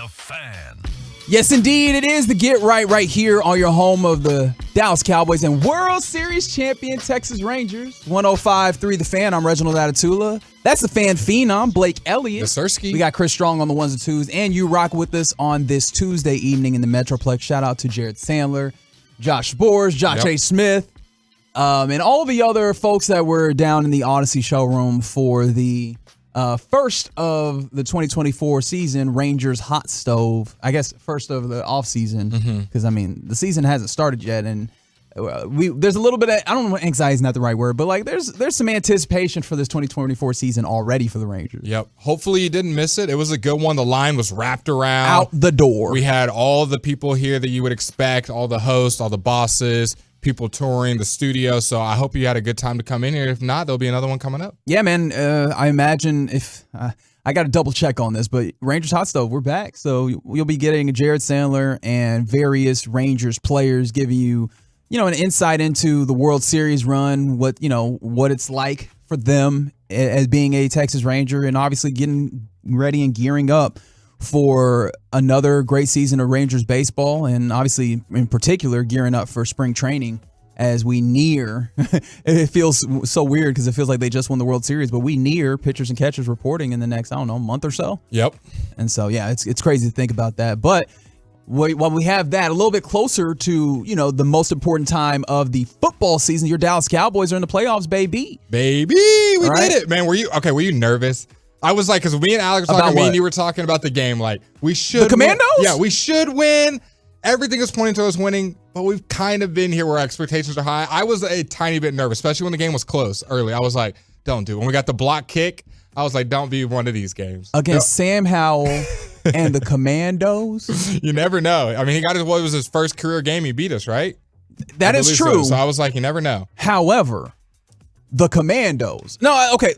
Fan. Yes, indeed. It is the Get Right here on your home of the Dallas Cowboys and World Series champion Texas Rangers. 105.3 The Fan. I'm Reginald Atatula. That's the fan phenom, Blake Elliott. Yes, Sirski. We got Chris Strong on the ones and twos, and you rock with us on this Tuesday evening in the Metroplex. Shout out to Jared Sandler, Josh Spores, Josh A. Smith, and all of the other folks that were down in the Odyssey showroom for the first of the 2024 season, Rangers hot stove. I guess first of the offseason, because, I mean, the season hasn't started yet, and there's a little bit of, I don't know, anxiety is not the right word, but like there's some anticipation for this 2024 season already for the Rangers. Yep. Hopefully you didn't miss it. It was a good one. The line was wrapped around. Out the door. We had all the people here that you would expect, all the hosts, all the bosses, people touring the studio. So I hope you had a good time to come in here. If not, there'll be another one coming up. Yeah, man. I imagine if I got to double check on this, but Rangers Hot Stove, we're back. So you'll be getting Jared Sandler and various Rangers players giving you, an insight into the World Series run, what it's like for them as being a Texas Ranger, and obviously getting ready and gearing up for another great season of Rangers baseball, and obviously in particular gearing up for spring training as we near it feels so weird because it feels like they just won the World Series, but we near pitchers and catchers reporting in the next, month or so. Yep. And so, yeah, it's crazy to think about that. But while we have that a little bit closer to, the most important time of the football season, your Dallas Cowboys are in the playoffs, baby. Baby, we did it. Man, were you nervous? I was like, because me and Alex were talking, me and you were talking about the game, like, we should The Commandos? win. Yeah, we should win. Everything is pointing to us winning, but we've kind of been here where expectations are high. I was a tiny bit nervous, especially when the game was close early. I was like, don't do it. When we got the block kick, I was like, don't be one of these games. Against Sam Howell and the Commandos? You never know. I mean, he got what was his first career game. He beat us, right? That is true. So I was like, you never know. However, the Commandos. No, okay,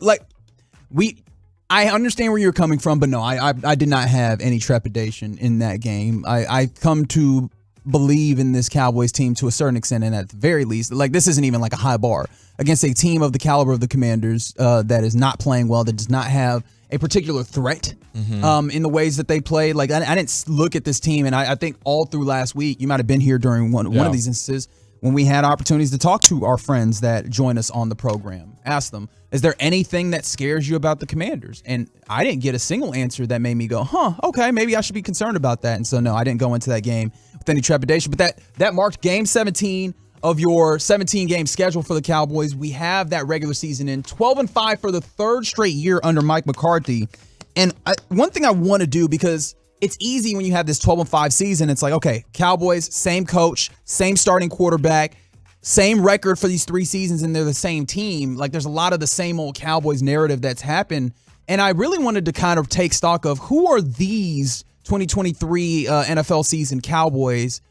I understand where you're coming from, but no, I did not have any trepidation in that game. I come to believe in this Cowboys team to a certain extent, and at the very least, like, this isn't even like a high bar against a team of the caliber of the Commanders that is not playing well, that does not have a particular threat in the ways that they play. Like, I didn't look at this team, and I think all through last week, you might have been here during one of these instances when we had opportunities to talk to our friends that join us on the program. Ask them, is there anything that scares you about the Commanders? And I didn't get a single answer that made me go, okay, maybe I should be concerned about that. And so, no, I didn't go into that game with any trepidation. But that marked game 17 of your 17-game schedule for the Cowboys. We have that regular season in 12-5 for the third straight year under Mike McCarthy. And one thing I want to do, because it's easy when you have this 12-5 season, it's like, okay, Cowboys, same coach, same starting quarterback, same record for these 3 seasons, and they're the same team. Like, there's a lot of the same old Cowboys narrative that's happened. And I really wanted to kind of take stock of who are these 2023 NFL season Cowboys,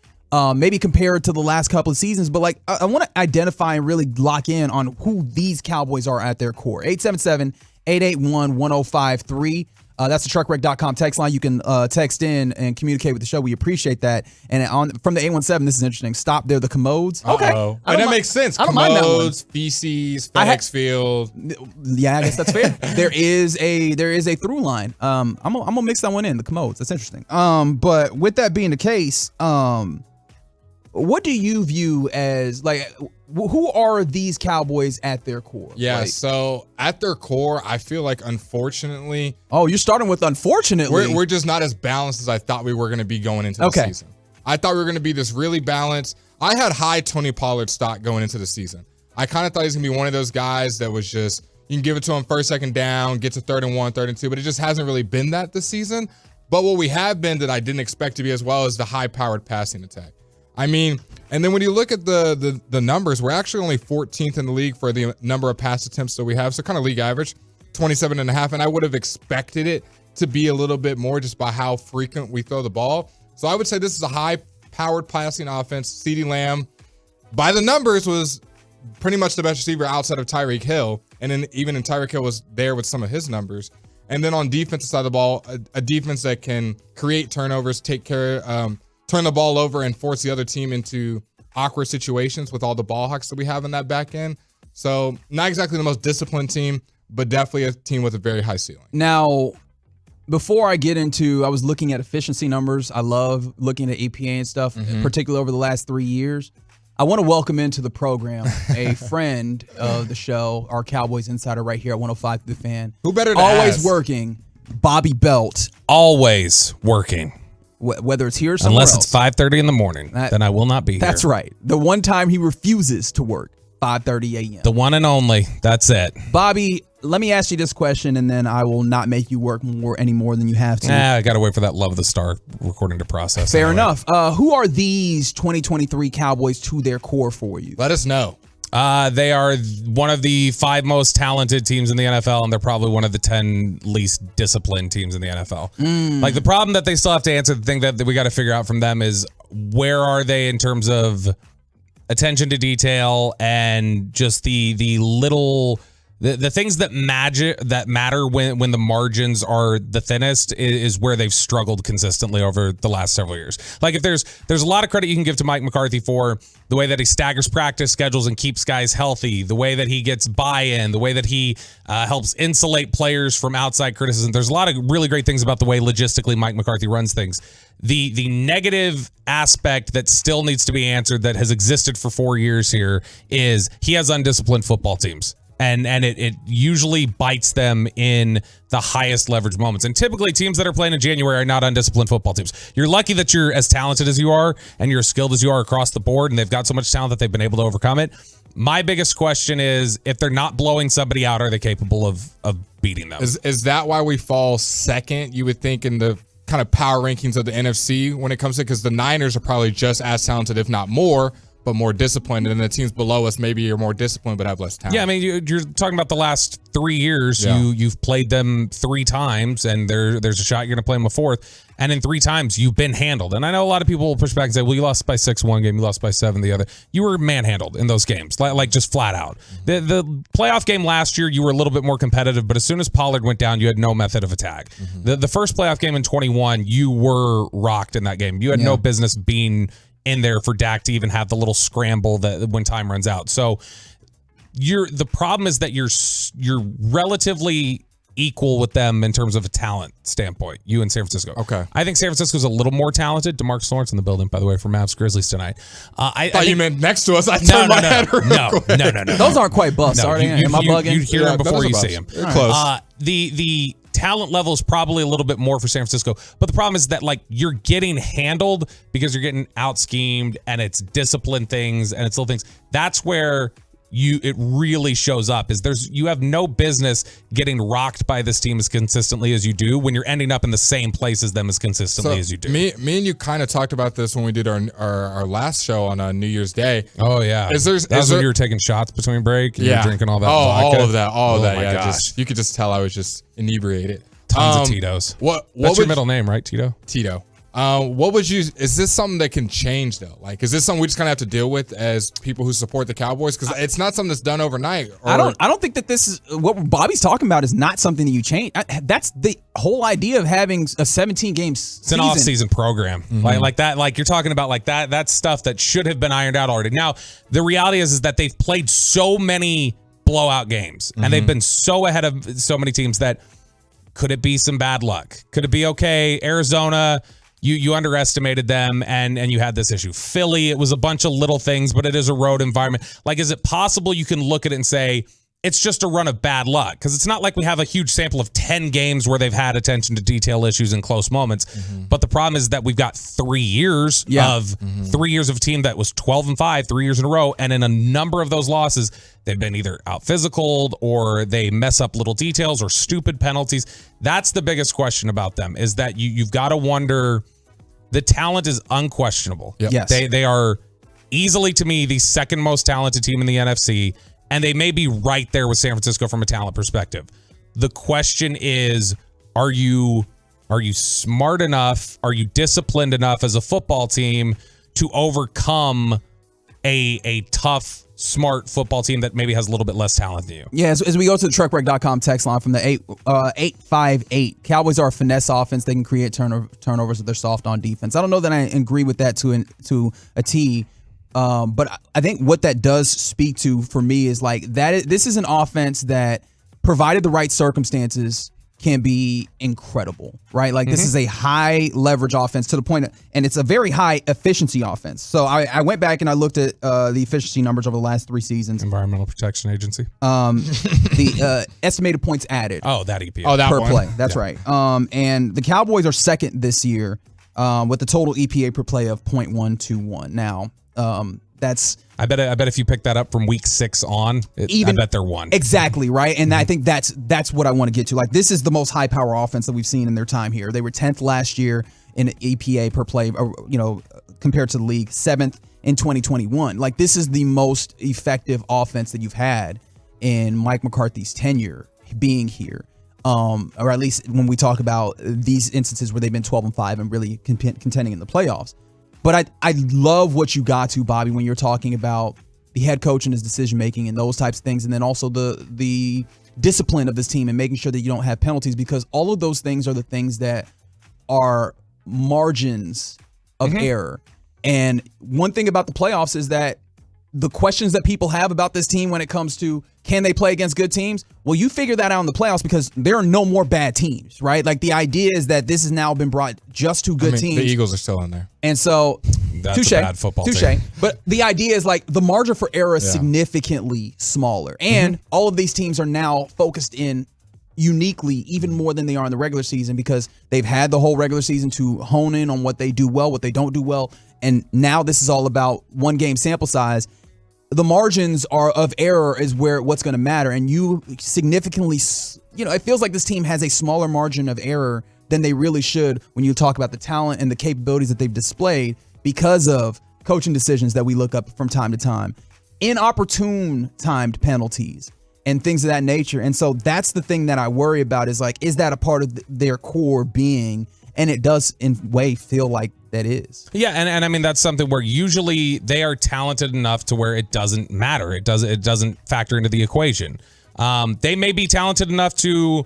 maybe compared to the last couple of seasons. But, like, I want to identify and really lock in on who these Cowboys are at their core. 877-881-1053. That's the truckwreck.com text line. You can text in and communicate with the show. We appreciate that. And from the 817, this is interesting. Stop there, the commodes. Okay. And that makes sense. Commodes, feces, FedEx Field. Yeah, I guess that's fair. There is a through line. I'm gonna mix that one in, the commodes. That's interesting. But with that being the case, what do you view as, like, who are these Cowboys at their core? Yeah, so at their core, I feel like, unfortunately... Oh, you're starting with unfortunately. We're just not as balanced as I thought we were going to be going into the season. I thought we were going to be this really balanced. I had high Tony Pollard stock going into the season. I kind of thought he was going to be one of those guys that was just, you can give it to him first, second down, get to 3rd and 1, 3rd and 2, but it just hasn't really been that this season. But what we have been that I didn't expect to be as well is the high-powered passing attack. I mean, and then when you look at the numbers, we're actually only 14th in the league for the number of pass attempts that we have. So kind of league average, 27.5. And I would have expected it to be a little bit more just by how frequent we throw the ball. So I would say this is a high-powered passing offense. CeeDee Lamb, by the numbers, was pretty much the best receiver outside of Tyreek Hill. And then even Tyreek Hill was there with some of his numbers. And then on defensive side of the ball, a defense that can create turnovers, take care, turn the ball over, and force the other team into awkward situations with all the ball hawks that we have in that back end. So not exactly the most disciplined team, but definitely a team with a very high ceiling. Now, before I get into, I was looking at efficiency numbers. I love looking at EPA and stuff, particularly over the last 3 years. I want to welcome into the program a friend of the show, our Cowboys insider right here at 105 The Fan. Who better to Always ask? working, Bobby Belt. Always working. Whether it's here or somewhere Unless else. it's 5:30 in the morning, then I will not be here. That's right. The one time he refuses to work, 5:30 a.m. The one and only. That's it. Bobby, let me ask you this question, and then I will not make you work any more than you have to. I got to wait for that Love of the Star recording to process. Fair enough. Who are these 2023 Cowboys to their core for you? Let us know. They are one of the 5 most talented teams in the NFL, and they're probably one of the 10 least disciplined teams in the NFL. Like, the problem that they still have to answer, the thing that we got to figure out from them is, where are they in terms of attention to detail and just the little... The things that matter when the margins are the thinnest is where they've struggled consistently over the last several years. Like, if there's a lot of credit you can give to Mike McCarthy for the way that he staggers practice schedules and keeps guys healthy, the way that he gets buy-in, the way that he helps insulate players from outside criticism. There's a lot of really great things about the way logistically Mike McCarthy runs things. The negative aspect that still needs to be answered, that has existed for 4 years here, is he has undisciplined football teams. And it usually bites them in the highest leverage moments. And typically teams that are playing in January are not undisciplined football teams. You're lucky that you're as talented as you are and you're as skilled as you are across the board, and they've got so much talent that they've been able to overcome it. My biggest question is, if they're not blowing somebody out, are they capable of beating them? Is that why we fall second, you would think, in the kind of power rankings of the NFC when it comes to, because the Niners are probably just as talented, if not more, but more disciplined, and the teams below us maybe are more disciplined but have less talent. Yeah, I mean, you're talking about the last 3 years. Yeah. You've played them 3 times, and there's a shot you're going to play them a 4th. And in 3 times, you've been handled. And I know a lot of people will push back and say, well, you lost by 6 one game, you lost by 7 the other. You were manhandled in those games, like just flat out. The playoff game last year, you were a little bit more competitive, but as soon as Pollard went down, you had no method of attack. The first playoff game in 21, you were rocked in that game. You had no business being in there for Dak to even have the little scramble that when time runs out. So the problem is that you're relatively equal with them in terms of a talent standpoint, you and San Francisco. Okay. I think San Francisco's a little more talented. DeMarcus Lawrence in the building, by the way, for Mavs Grizzlies tonight. I thought you meant next to us. I turned my head real quick. No. Those aren't quite buffs, are they? Am I bugging? You hear them before you see them. You're close. The talent level is probably a little bit more for San Francisco, but the problem is that, like, you're getting handled because you're getting out schemed, and it's discipline things and it's little things. That's where it really shows up, is you have no business getting rocked by this team as consistently as you do when you're ending up in the same place as them as consistently as you do. Me and you kind of talked about this when we did our last show on New Year's Day. Oh yeah, when you were taking shots between break. And you were drinking all that. vodka. all of that. My Yeah, gosh. you could just tell I was just inebriated. Tons of Tito's. That's your middle name, right, Tito? Tito. Is this something that can change though? Like, is this something we just kind of have to deal with as people who support the Cowboys? Because it's not something that's done overnight. I don't think that this is what Bobby's talking about. Is not something that you change. That's the whole idea of having a 17-game season. It's an off-season program, like that. Like you're talking about, like that. That's stuff that should have been ironed out already. Now the reality is that they've played so many blowout games, and they've been so ahead of so many teams that could it be some bad luck? Could it be okay? Arizona. You underestimated them, and you had this issue. Philly, it was a bunch of little things, but it is a road environment. Like, is it possible you can look at it and say, it's just a run of bad luck? Because it's not like we have a huge sample of 10 games where they've had attention to detail issues in close moments. But the problem is that we've got 3 years of 3 years of a team that was 12-5, 3 years in a row, and in a number of those losses, they've been either out-physicaled or they mess up little details or stupid penalties. That's the biggest question about them, is that you've got to wonder. The talent is unquestionable. Yep. Yes. They are easily, to me, the second most talented team in the NFC, and they may be right there with San Francisco from a talent perspective. The question is, are you smart enough? Are you disciplined enough as a football team to overcome a tough, smart football team that maybe has a little bit less talent than you? Yeah, as we go to the truckbreak.com text line from the 858, Cowboys are a finesse offense. They can create turnovers if they're soft on defense. I don't know that I agree with that to a T, but I think what that does speak to for me is like this is an offense that, provided the right circumstances, can be incredible, right? Like this is a high leverage offense to the point, and it's a very high efficiency offense. So I went back and I looked at the efficiency numbers over the last 3 seasons. Environmental Protection Agency. The estimated points added. Oh, that EPA. Oh, that per one. play. That's right. And the Cowboys are second this year with a total EPA per play of 0.121. Now, that's I bet if you pick that up from week 6 on, I bet they're 1. Exactly, right? And I think that's what I want to get to. Like, this is the most high power offense that we've seen in their time here. They were 10th last year in EPA per play, compared to the league, 7th in 2021. Like, this is the most effective offense that you've had in Mike McCarthy's tenure being here. Or at least when we talk about these instances where they've been 12-5 and really contending in the playoffs. But I love what you got to, Bobby, when you're talking about the head coach and his decision making and those types of things, and then also the discipline of this team and making sure that you don't have penalties, because all of those things are the things that are margins of error. And one thing about the playoffs is that the questions that people have about this team when it comes to can they play against good teams? Well, you figure that out in the playoffs because there are no more bad teams, right? Like, the idea is that this has now been brought just to good teams. The Eagles are still in there. And so, That's a bad football team. But the idea is, like, the margin for error is significantly smaller. And all of these teams are now focused in uniquely even more than they are in the regular season, because they've had the whole regular season to hone in on what they do well, what they don't do well. And now this is all about one game sample size. The margins of error is what's going to matter. And you significantly, it feels like this team has a smaller margin of error than they really should when you talk about the talent and the capabilities that they've displayed because of coaching decisions that we look up from time to time, inopportune timed penalties and things of that nature. And so that's the thing that I worry about is, like, is that a part of their core being? And it does, in a way, feel like that is. Yeah, and I mean, that's something where usually they are talented enough to where it doesn't matter. It doesn't factor into the equation. They may be talented enough to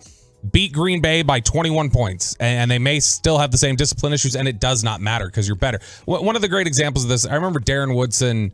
beat Green Bay by 21 points, and they may still have the same discipline issues, and it does not matter because you're better. One of the great examples of this, I remember Darren Woodson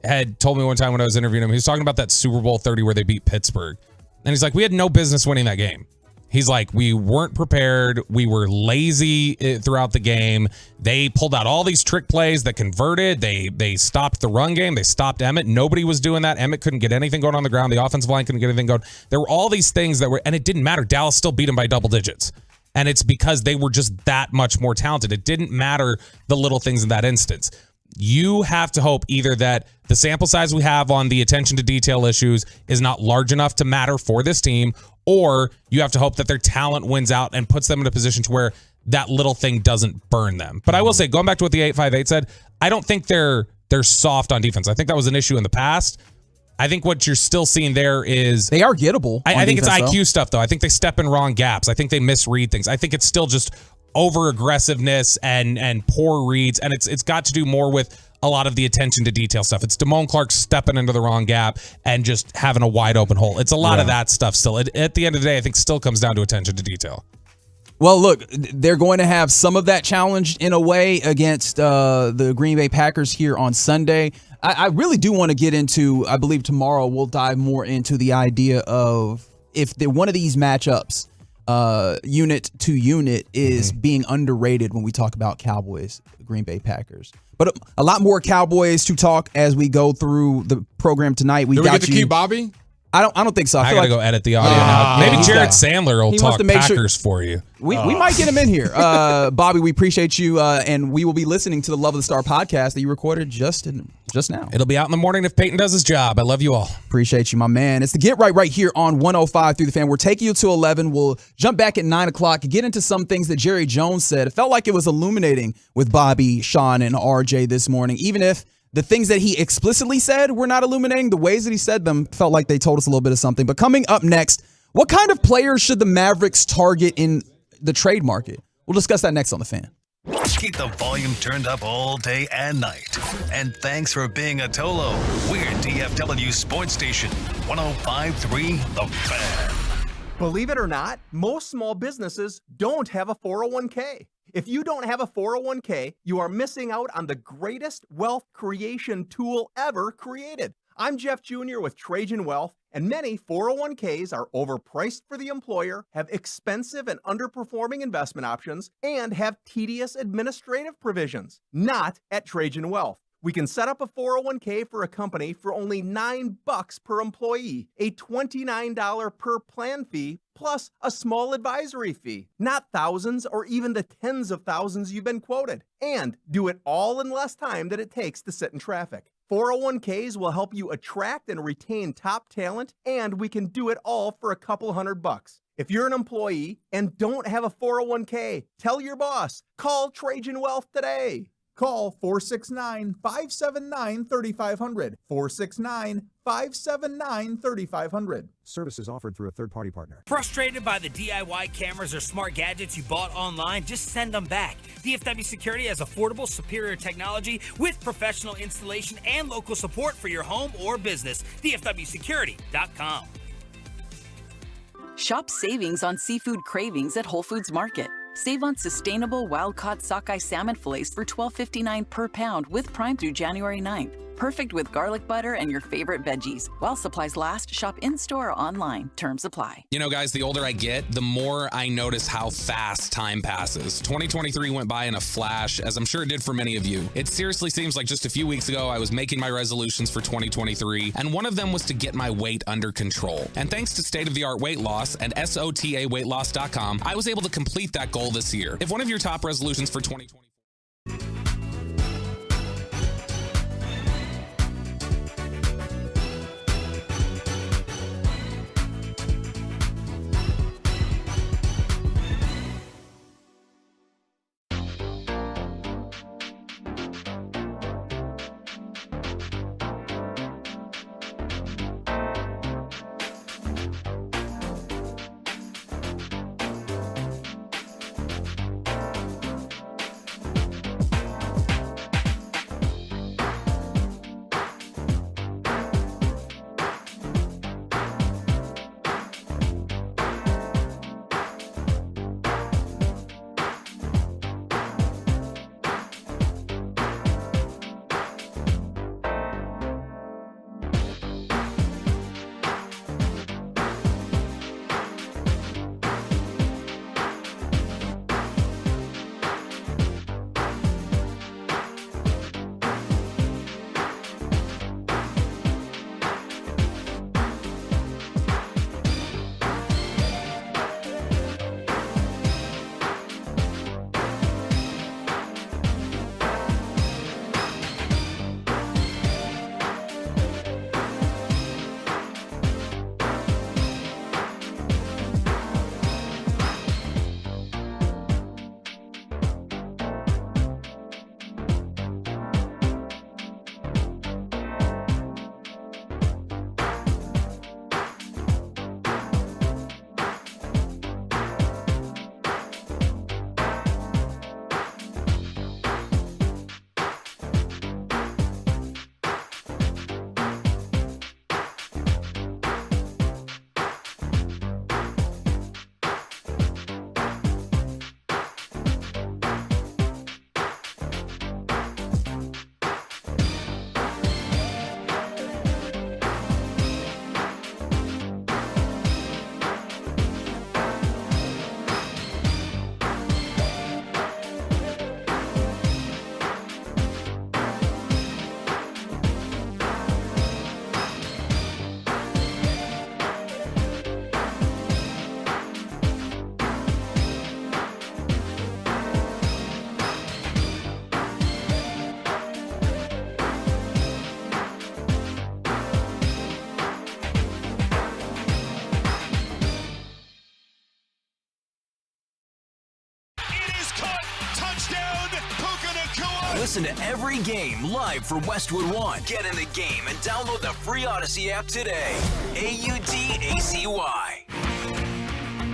had told me one time when I was interviewing him, he was talking about that Super Bowl 30 where they beat Pittsburgh. And he's like, we had no business winning that game. He's like, we weren't prepared. We were lazy throughout the game. They pulled out all these trick plays that converted. They stopped the run game. They stopped Emmett. Nobody was doing that. Emmett couldn't get anything going on the ground. The offensive line couldn't get anything going. There were all these things that were, and it didn't matter. Dallas still beat them by double digits. And it's because they were just that much more talented. It didn't matter the little things in that instance. You have to hope either that the sample size we have on the attention to detail issues is not large enough to matter for this team, or you have to hope that their talent wins out and puts them in a position to where that little thing doesn't burn them. But I will say, going back to what the 858 said, I don't think they're soft on defense. I think that was an issue in the past. I think what you're still seeing there is they are gettable. I think it's IQ stuff, though. I think they step in wrong gaps. I think they misread things. I think it's still just over aggressiveness and poor reads, and it's got to do more with a lot of the attention to detail stuff. It's Damone Clark stepping into the wrong gap and just having a wide open hole. It's a lot of that stuff still. At the end of the day, I think still comes down to attention to detail. Well, look, they're going to have some of that challenge in a way against the Green Bay Packers here on Sunday. I really do want to get into, I believe tomorrow we'll dive more into the idea of if one of these matchups, unit to unit, is being underrated when we talk about Cowboys, Green Bay Packers. But a lot more Cowboys to talk as we go through the program tonight. Do we get to keep Bobby? I don't think so. I gotta go edit the audio now. Maybe Jared Sandler will talk Packers for you. We might get him in here. Bobby, we appreciate you, and we will be listening to the Love of the Star podcast that you recorded just now. It'll be out in the morning if Peyton does his job. I love you all. Appreciate you, my man. It's the Get Right here on 105 through the Fan. We're taking you to 11. We'll jump back at 9 o'clock, get into some things that Jerry Jones said. It felt like it was illuminating with Bobby, Sean, and RJ this morning, even if the things that he explicitly said were not illuminating, the ways that he said them felt like they told us a little bit of something. But coming up next, what kind of players should the Mavericks target in the trade market? We'll discuss that next on The Fan. Keep the volume turned up all day and night. And thanks for being a Tolo. We're DFW Sports Station 105.3 The Fan. Believe it or not, most small businesses don't have a 401k. If you don't have a 401k, you are missing out on the greatest wealth creation tool ever created. I'm Jeff Jr. with Trajan Wealth, And many 401ks are overpriced for the employer, have expensive and underperforming investment options, and have tedious administrative provisions. Not at Trajan Wealth. We can set up a 401k for a company for only $9 per employee, a $29 per plan fee, plus a small advisory fee. Not thousands or even the tens of thousands you've been quoted. And do it all in less time than it takes to sit in traffic. 401ks will help you attract and retain top talent, and we can do it all for a couple $100. If you're an employee and don't have a 401k, tell your boss. Call Trajan Wealth today. Call 469-579-3500. 469-579-3500. Services offered through a third-party partner. Frustrated by the DIY cameras or smart gadgets you bought online? Just send them back. DFW Security has affordable, superior technology with professional installation and local support for your home or business. DFWsecurity.com. Shop savings on seafood cravings at Whole Foods Market. Save on sustainable wild-caught sockeye salmon fillets for $12.59 per pound with Prime through January 9th. Perfect with garlic butter and your favorite veggies. While supplies last, shop in-store or online. Terms apply. You know, guys, the older I get, the more I notice how fast time passes. 2023 went by in a flash, as I'm sure it did for many of you. It seriously seems like just a few weeks ago, I was making my resolutions for 2023, and one of them was to get my weight under control. And thanks to state-of-the-art weight loss and SOTAweightloss.com, I was able to complete that goal this year. If one of your top resolutions for 2024... Listen to every game live from Westwood One. Get in the game and download the free Odyssey app today. AUDACY.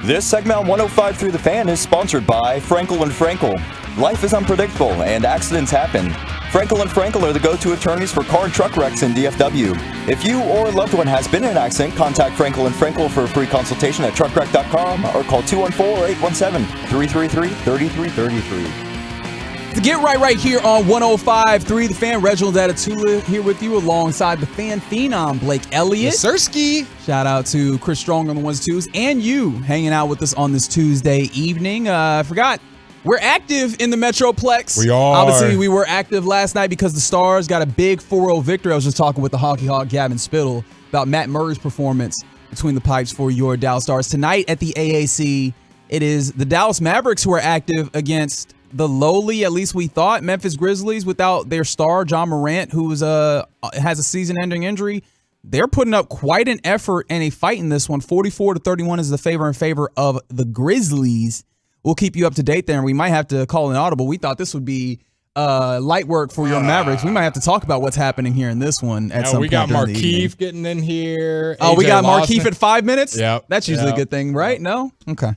This segment on 105 Through the Fan is sponsored by Frankel & Frankel. Life is unpredictable and accidents happen. Frankel & Frankel are the go-to attorneys for car and truck wrecks in DFW. If you or a loved one has been in an accident, contact Frankel & Frankel for a free consultation at truckwreck.com or call 214-817-333-3333. The Get Right here on 105.3 The Fan. Reginald Atatula here with you alongside the fan phenom, Blake Elliott. Sirski. Shout out to Chris Strong on the ones, twos, and you hanging out with us on this Tuesday evening. I forgot, we're active in the Metroplex. We are. Obviously, we were active last night because the Stars got a big 4-0 victory. I was just talking with the Hockey Hawk, Gavin Spittle, about Matt Murray's performance between the pipes for your Dallas Stars. Tonight at the AAC, it is the Dallas Mavericks who are active against the lowly, at least we thought, Memphis Grizzlies without their star, John Morant, who has a season-ending injury. They're putting up quite an effort and a fight in this one. 44-31 is the favor in favor of the Grizzlies. We'll keep you up to date there, and we might have to call an audible. We thought this would be light work for your Mavericks. We might have to talk about what's happening here in this one at some point. We got Markeith getting in here. Oh, AJ we got Lawson. Markeith at 5 minutes? Yep. That's usually a good thing, right? No? Okay.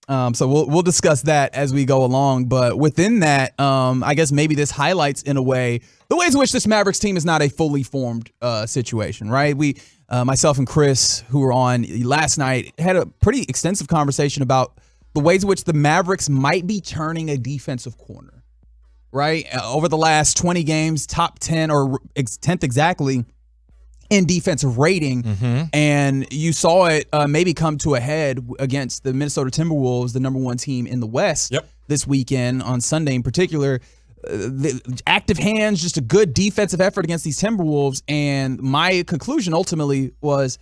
So we'll discuss that as we go along. But within that, I guess maybe this highlights in a way the ways in which this Mavericks team is not a fully formed situation, right? We, myself and Chris, who were on last night, had a pretty extensive conversation about the ways in which the Mavericks might be turning a defensive corner, right? Over the last 20 games, top 10 or 10th exactly in defensive rating, and you saw it maybe come to a head against the Minnesota Timberwolves, the number one team in the West this weekend on Sunday in particular. The active hands, just a good defensive effort against these Timberwolves, and my conclusion ultimately was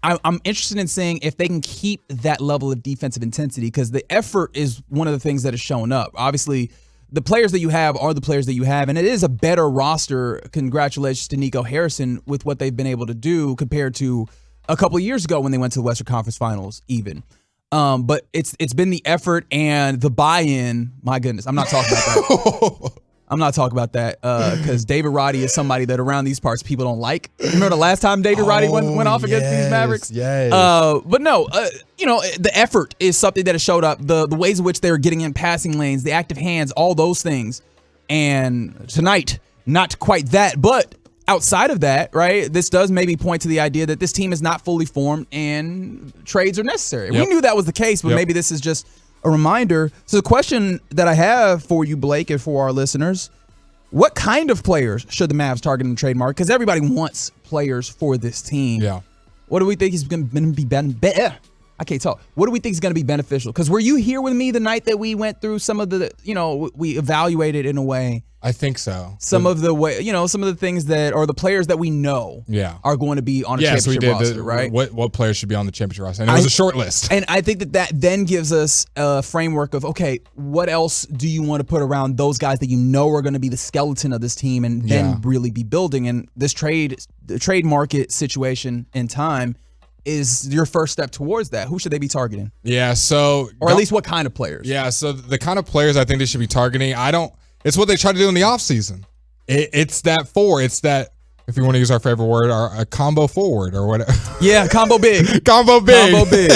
I'm interested in seeing if they can keep that level of defensive intensity, because the effort is one of the things that is showing up. Obviously, the players that you have are the players that you have, and it is a better roster. Congratulations to Nico Harrison with what they've been able to do compared to a couple of years ago when they went to the Western Conference Finals even. But it's been the effort and the buy-in. My goodness, I'm not talking about that. I'm not talking about that because David Roddy is somebody that around these parts people don't like. Remember the last time David Roddy went off against these Mavericks? Yes. But no, the effort is something that has showed up. The ways in which they're getting in passing lanes, the active hands, all those things. And tonight, not quite that. But outside of that, right, this does maybe point to the idea that this team is not fully formed and trades are necessary. We knew that was the case, but maybe this is just a reminder. So the question that I have for you, Blake, and for our listeners, what kind of players should the Mavs target in the trade market? Because everybody wants players for this team. Yeah. What do we think is going to be I can't talk. What do we think is going to be beneficial? Because were you here with me the night that we went through some of the, we evaluated in a way. I think so. Some of the things that are the players that we know are going to be on a championship roster, right? What players should be on the championship roster? And it was a short list. And I think that then gives us a framework of, okay, what else do you want to put around those guys that you know are going to be the skeleton of this team and then really be building? And this trade market situation in time is your first step towards that. Who should they be targeting? Yeah, so... Or at least what kind of players? Yeah, so the kind of players I think they should be targeting, it's what they try to do in the offseason. It's that four. It's that, if you want to use our favorite word, a combo forward or whatever. Yeah, combo big. Combo big. Combo big.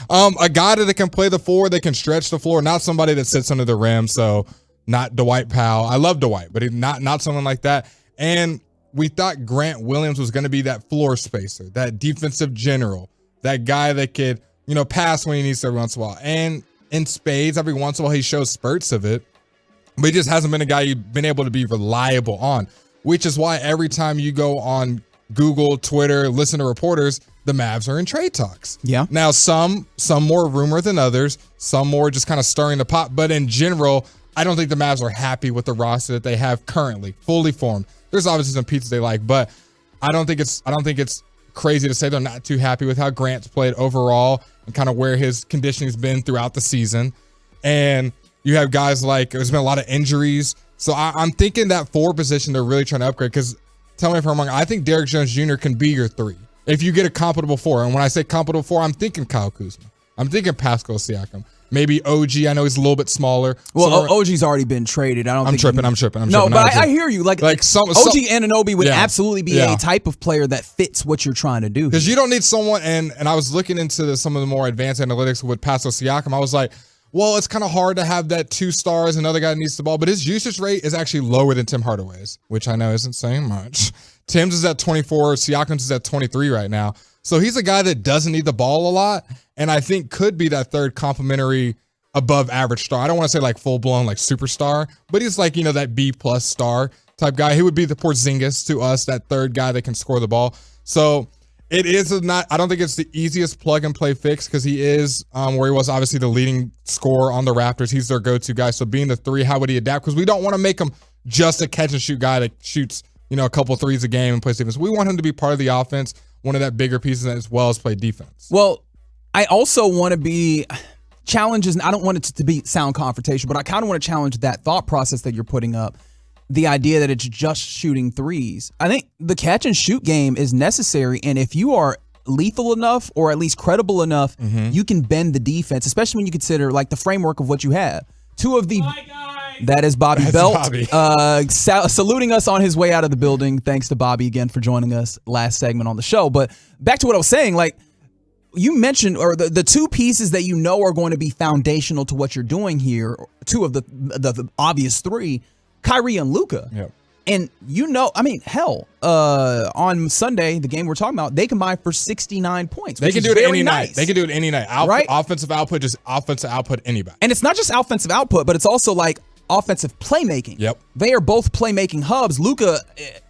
A guy that can play the four, that can stretch the floor, not somebody that sits under the rim. So not Dwight Powell. I love Dwight, but not someone like that. And we thought Grant Williams was going to be that floor spacer, that defensive general, that guy that could, pass when he needs to every once in a while. And in spades, every once in a while, he shows spurts of it. But he just hasn't been a guy you've been able to be reliable on, which is why every time you go on Google, Twitter, listen to reporters, the Mavs are in trade talks. Yeah. Now, some more rumor than others, some more just kind of stirring the pot. But in general, I don't think the Mavs are happy with the roster that they have currently, fully formed. There's obviously some pieces they like, but I don't think it's crazy to say they're not too happy with how Grant's played overall and kind of where his conditioning's been throughout the season. And you have guys like, there's been a lot of injuries. So I'm thinking that forward position they're really trying to upgrade, because tell me if I'm wrong, I think Derrick Jones Jr. can be your three if you get a compatible four. And when I say compatible four, I'm thinking Kyle Kuzma. I'm thinking Pascal Siakam. Maybe OG. I know he's a little bit smaller. Well, OG's already been traded. I'm tripping. No, but I hear you. Like OG Anunoby would absolutely be a type of player that fits what you're trying to do. Because you don't need someone, and I was looking into some of the more advanced analytics with Pascal Siakam. I was like, well, it's kind of hard to have that 2 stars, another guy that needs the ball, but his usage rate is actually lower than Tim Hardaway's, which I know isn't saying much. Tim's is at 24, Siakam's is at 23 right now. So he's a guy that doesn't need the ball a lot, and I think could be that third complementary above average star. I don't want to say like full blown like superstar, but he's like, that B+ star type guy. He would be the Porzingis to us, that third guy that can score the ball. So it is I don't think it's the easiest plug and play fix because he is where he was obviously the leading scorer on the Raptors. He's their go-to guy. So being the 3, how would he adapt? Because we don't want to make him just a catch and shoot guy that shoots, a couple threes a game and plays defense. We want him to be part of the offense, one of that bigger pieces as well as play defense. Well, I also want to be challenges, and I don't want it to sound confrontational, but I kind of want to challenge that thought process that you're putting up. The idea that it's just shooting threes. I think the catch and shoot game is necessary, and if you are lethal enough or at least credible enough, you can bend the defense, especially when you consider like the framework of what you have. That is Bobby Belt saluting us on his way out of the building. Thanks to Bobby again for joining us last segment on the show. But back to what I was saying, like you mentioned, or the two pieces that are going to be foundational to what you're doing here, two of the obvious three, Kyrie and Luka. Yep. And on Sunday, the game we're talking about, they combined for 69 points. They can do it any night. They can do it any night. Right? Offensive output, just offensive output anybody. And it's not just offensive output, but it's also like offensive playmaking. Yep. They are both playmaking hubs. Luka,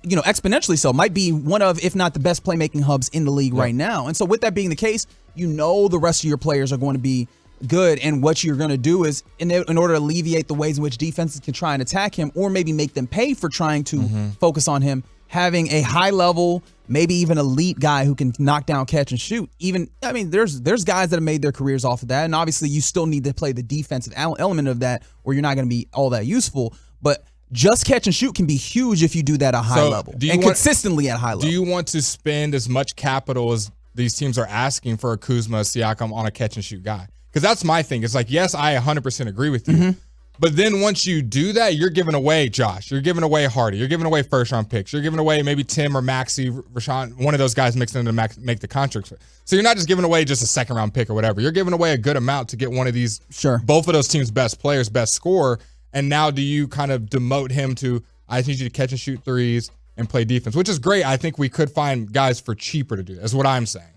exponentially so, might be one of, if not the best playmaking hubs in the league right now. And so with that being the case, the rest of your players are going to be good, and what you're going to do is in order to alleviate the ways in which defenses can try and attack him or maybe make them pay for trying to focus on him, having a high level, maybe even elite guy who can knock down, catch and shoot. There's guys that have made their careers off of that, and obviously you still need to play the defensive element of that or you're not going to be all that useful, but just catch and shoot can be huge if you do that at a high level and consistently at high level. Do you want to spend as much capital as these teams are asking for a Kuzma, Siakam on a catch and shoot guy? Because that's my thing. It's like, yes, I 100% agree with you. But then once you do that, you're giving away Josh. You're giving away Hardy. You're giving away first-round picks. You're giving away maybe Tim or Maxey, Rashawn, one of those guys mixed in to make the contracts. So you're not just giving away just a second-round pick or whatever. You're giving away a good amount to get one of these, both of those teams' best players, best scorer. And now do you kind of demote him to, I need you to catch and shoot threes and play defense, which is great. I think we could find guys for cheaper to do that, is what I'm saying.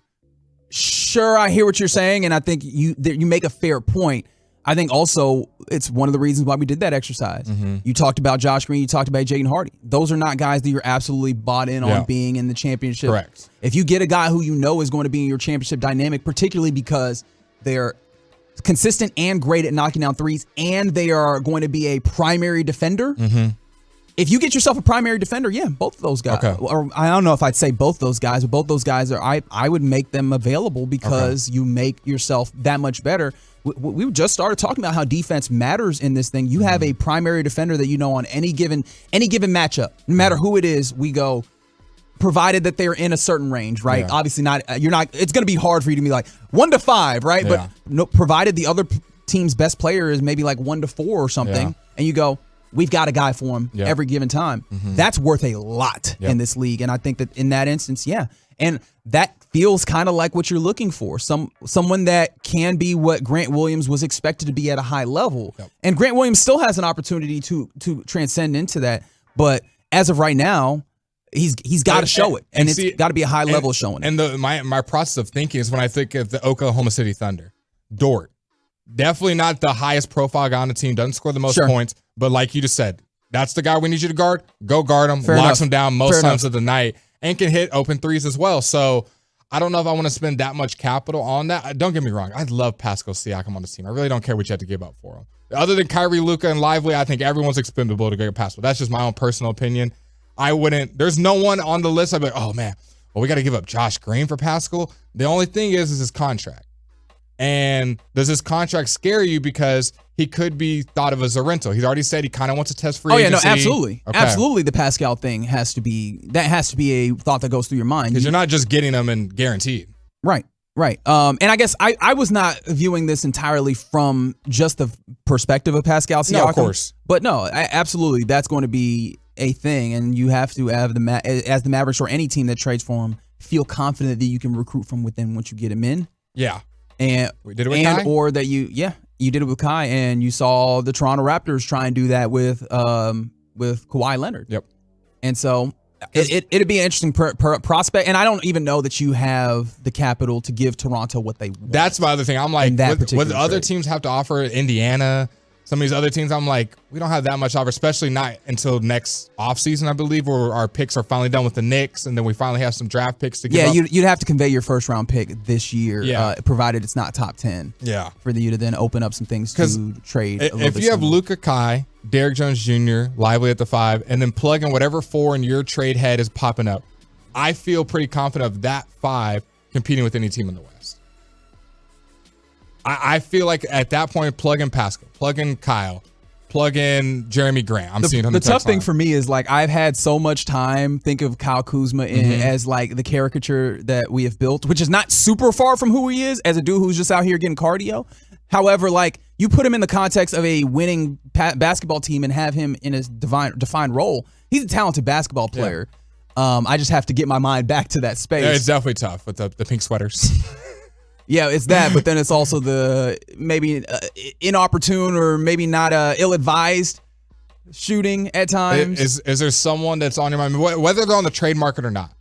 Sure, I hear what you're saying, and I think you make a fair point. I think also it's one of the reasons why we did that exercise. You talked about Josh Green, you talked about Jaden Hardy. Those are not guys that you're absolutely bought in on being in the championship. Correct. If you get a guy who is going to be in your championship dynamic, particularly because they're consistent and great at knocking down threes, and they are going to be a primary defender. If you get yourself a primary defender, both of those guys. Okay. Or I don't know if I'd say both those guys, but both those guys I would make them available because you make yourself that much better. We just started talking about how defense matters in this thing. You have a primary defender that on any given matchup, no matter who it is, we go, provided that they're in a certain range, right? Yeah. Obviously it's going to be hard for you to be like 1 to 5, right? Yeah. But provided the other team's best player is maybe like 1 to 4 or something, and you go, we've got a guy for him every given time. That's worth a lot in this league. And I think that in that instance, and that feels kind of like what you're looking for. Someone that can be what Grant Williams was expected to be at a high level. And Grant Williams still has an opportunity to transcend into that. But as of right now, he's got to show it. And it's got to be a high level showing it. And my process of thinking is when I think of the Oklahoma City Thunder, Dort. Definitely not the highest profile guy on the team. Doesn't score the most points. But like you just said, that's the guy we need you to guard. Go guard him. Locks him down most times of the night. And can hit open threes as well. So I don't know if I want to spend that much capital on that. Don't get me wrong. I love Pascal Siakam on this team. I really don't care what you have to give up for him. Other than Kyrie, Luka, and Lively, I think everyone's expendable to get Pascal. That's just my own personal opinion. There's no one on the list I'd be like, oh man, we got to give up Josh Green for Pascal. The only thing is his contract. And does his contract scare you because he could be thought of as a rental? He's already said he kind of wants to test free agency. No, absolutely. Okay. Absolutely, the Pascal thing has to be a thought that goes through your mind. Because you're not just getting them and guaranteed. Right. And I guess I was not viewing this entirely from just the perspective of Pascal Siakam. No, of course. But no, absolutely, that's going to be a thing, and you have to have as the Mavericks or any team that trades for him feel confident that you can recruit from within once you get him in. Yeah. And we did it with Kai? Or that you did it with Kai, and you saw the Toronto Raptors try and do that with Kawhi Leonard. Yep. And so It'd be an interesting prospect, and I don't even know that you have the capital to give Toronto what they want. That's my other thing. I'm like, what other trade. teams have to offer? Indiana, some of these other teams, I'm like, we don't have that much to offer, especially not until next offseason, I believe, where our picks are finally done with the Knicks, and then we finally have some draft picks to give up. You'd have to convey your first-round pick this year, provided it's not top 10. Yeah. For you to then open up some things to trade. If you have Luka, Kai, Derrick Jones Jr., Lively at the 5, and then plug in whatever 4 in your trade head is popping up, I feel pretty confident of that 5 competing with any team in the West. I feel like at that point, plug in Pascal, plug in Kyle, plug in Jeremy Grant. I'm seeing on the tough thing line. for me is like I've had so much time think of Kyle Kuzma as like the caricature that we have built, which is not super far from who he is as a dude who's just out here getting cardio. However, like you put him in the context of a winning basketball team and have him in a defined role. He's a talented basketball player. Yeah. I just have to get my mind back to that space. Yeah, it's definitely tough with the pink sweaters. Yeah, it's that, but then it's also the maybe inopportune or maybe not ill-advised shooting at times. Is there someone that's on your mind, whether they're on the trade market or not?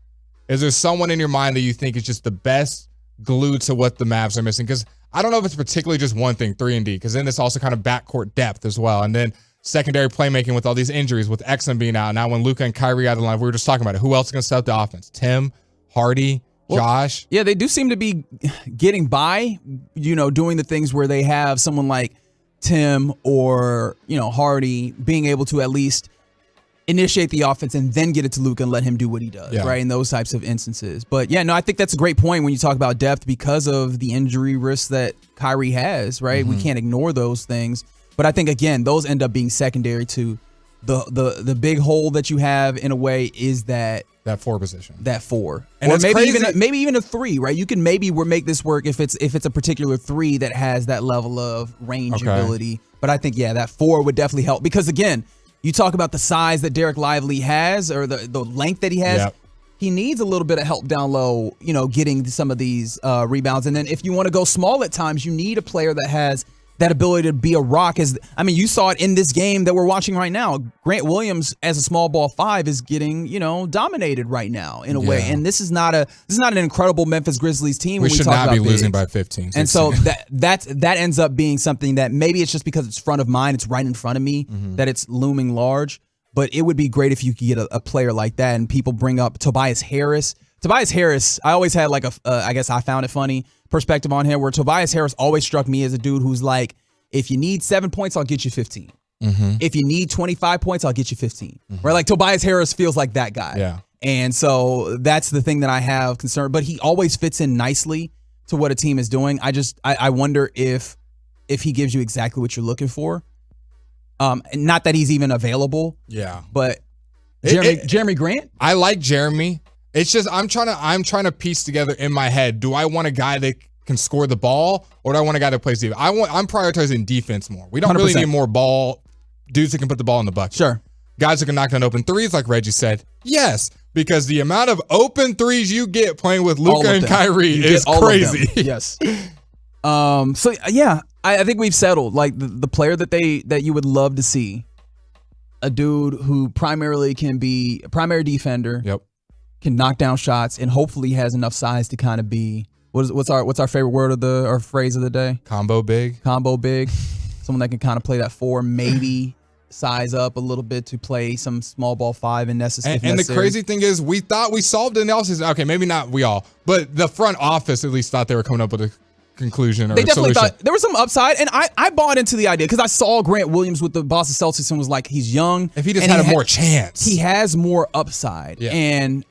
Is there someone in your mind that you think is just the best glue to what the Mavs are missing? Because I don't know if it's particularly just one thing, 3-and-D, because then it's also kind of backcourt depth as well. And then secondary playmaking with all these injuries, with Exum being out. Now when Luka and Kyrie out of the line, we were just talking about it. Who else is going to set up the offense? Tim, Hardy, Josh. Yeah, they do seem to be getting by, doing the things where they have someone like Tim or, Hardy being able to at least initiate the offense and then get it to Luka and let him do what he does, right? In those types of instances. But yeah, no, I think that's a great point when you talk about depth because of the injury risks that Kyrie has, right? We can't ignore those things. But I think, again, those end up being secondary to the big hole that you have in a way is that 4 position. That 4. And or it's maybe even a 3, right? You can maybe make this work if it's a particular 3 that has that level of range ability. But I think, that 4 would definitely help. Because again, you talk about the size that Derek Lively has or the length that he has. Yep. He needs a little bit of help down low, getting some of these rebounds. And then if you want to go small at times, you need a player that has that ability to be a rock. You saw it in this game that we're watching right now. Grant Williams as a small ball 5 is getting, dominated right now in a way. And this is not an incredible Memphis Grizzlies team. We should not be losing by 15. 16. And so that ends up being something that maybe it's just because it's front of mind, it's right in front of me, that it's looming large. But it would be great if you could get a player like that. And people bring up Tobias Harris. Tobias Harris, I always had I guess I found it funny, perspective on him where Tobias Harris always struck me as a dude who's like, if you need 7 points, I'll get you 15. If you need 25 points, I'll get you 15. Right? Like Tobias Harris feels like that guy. Yeah. And so that's the thing that I have concern. But he always fits in nicely to what a team is doing. I wonder if he gives you exactly what you're looking for. Not that he's even available. Yeah. But Jeremy Grant? I like Jeremy. It's just I'm trying to piece together in my head. Do I want a guy that can score the ball, or do I want a guy that plays defense? I'm prioritizing defense more. We don't 100%. Really need more ball dudes that can put the ball in the bucket. Sure. Guys that can knock down open threes, like Reggie said. Yes, because the amount of open threes you get playing with Luka and Kyrie is crazy. Yes. So yeah, I think we've settled. Like the player that you would love to see, a dude who primarily can be a primary defender. Yep. Can knock down shots and hopefully has enough size to kind of be what's our favorite word or phrase of the day? Combo big. Someone that can kind of play that 4, maybe size up a little bit to play some small ball 5 and necessary. And the crazy thing is, we thought we solved it in the offseason. Okay, maybe not we all, but the front office at least thought they were coming up with a conclusion or they definitely solution. Thought there was some upside, and I bought into the idea because I saw Grant Williams with the Boston Celtics and was like, he's young. If he just had a more chance, he has more upside. Yeah. And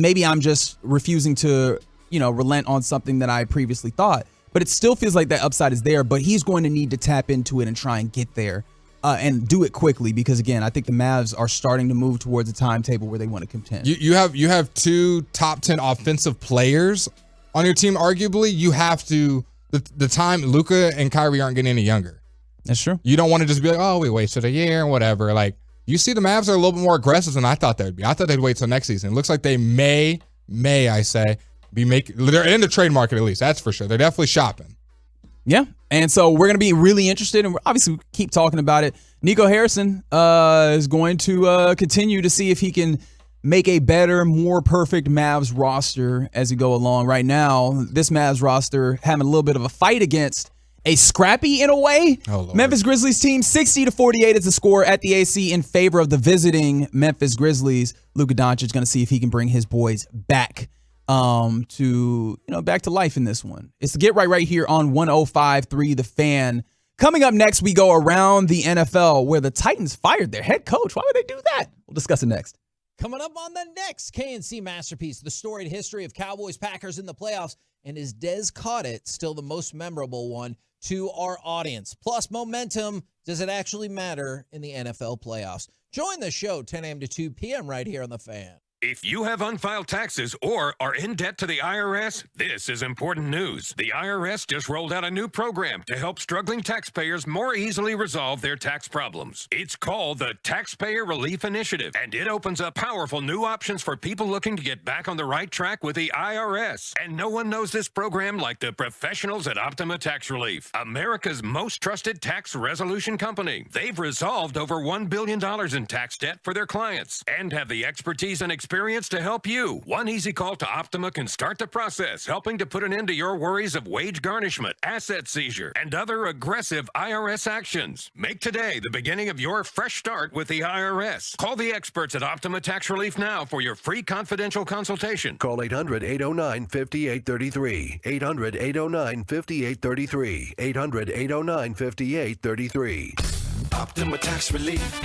maybe I'm just refusing to relent on something that I previously thought, but it still feels like that upside is there. But he's going to need to tap into it and try and get there. And do it quickly because, again, I think the Mavs are starting to move towards a timetable where they want to contend. You have 2 top 10 offensive players on your team. Arguably, you have to the time Luka and Kyrie aren't getting any younger. That's true. You don't want to just be like, oh, we wasted a year and whatever. Like you see, the Mavs are a little bit more aggressive than I thought they would be. I thought they'd wait till next season. It looks like they may I say they're in the trade market at least. That's for sure. They're definitely shopping. Yeah. And so we're going to be really interested, and obviously keep talking about it. Nico Harrison is going to continue to see if he can make a better, more perfect Mavs roster as we go along. Right now, this Mavs roster having a little bit of a fight against a scrappy, in a way, Memphis Grizzlies team. 60-48 is the score at the AC in favor of the visiting Memphis Grizzlies. Luka Doncic going to see if he can bring his boys back back to life in this one. It's the Get Right here on 105.3 The Fan. Coming up next, we go around the NFL where the Titans fired their head coach. Why would they do that? We'll discuss it next. Coming up on the next KNC Masterpiece, the storied history of Cowboys-Packers in the playoffs, and is Dez Caught It still the most memorable one to our audience? Plus, momentum, does it actually matter in the NFL playoffs? Join the show 10 a.m. to 2 p.m. right here on The Fan. If you have unfiled taxes or are in debt to the IRS, this is important news. The IRS just rolled out a new program to help struggling taxpayers more easily resolve their tax problems. It's called the Taxpayer Relief Initiative, and it opens up powerful new options for people looking to get back on the right track with the IRS. And no one knows this program like the professionals at Optima Tax Relief, America's most trusted tax resolution company. They've resolved over $1 billion in tax debt for their clients and have the expertise and experience to help you. One easy call to Optima can start the process, helping to put an end to your worries of wage garnishment, asset seizure, and other aggressive IRS actions. Make today the beginning of your fresh start with the IRS. Call the experts at Optima Tax Relief now for your free confidential consultation. Call 800-809-5833. 800-809-5833. 800-809-5833. Optima Tax Relief.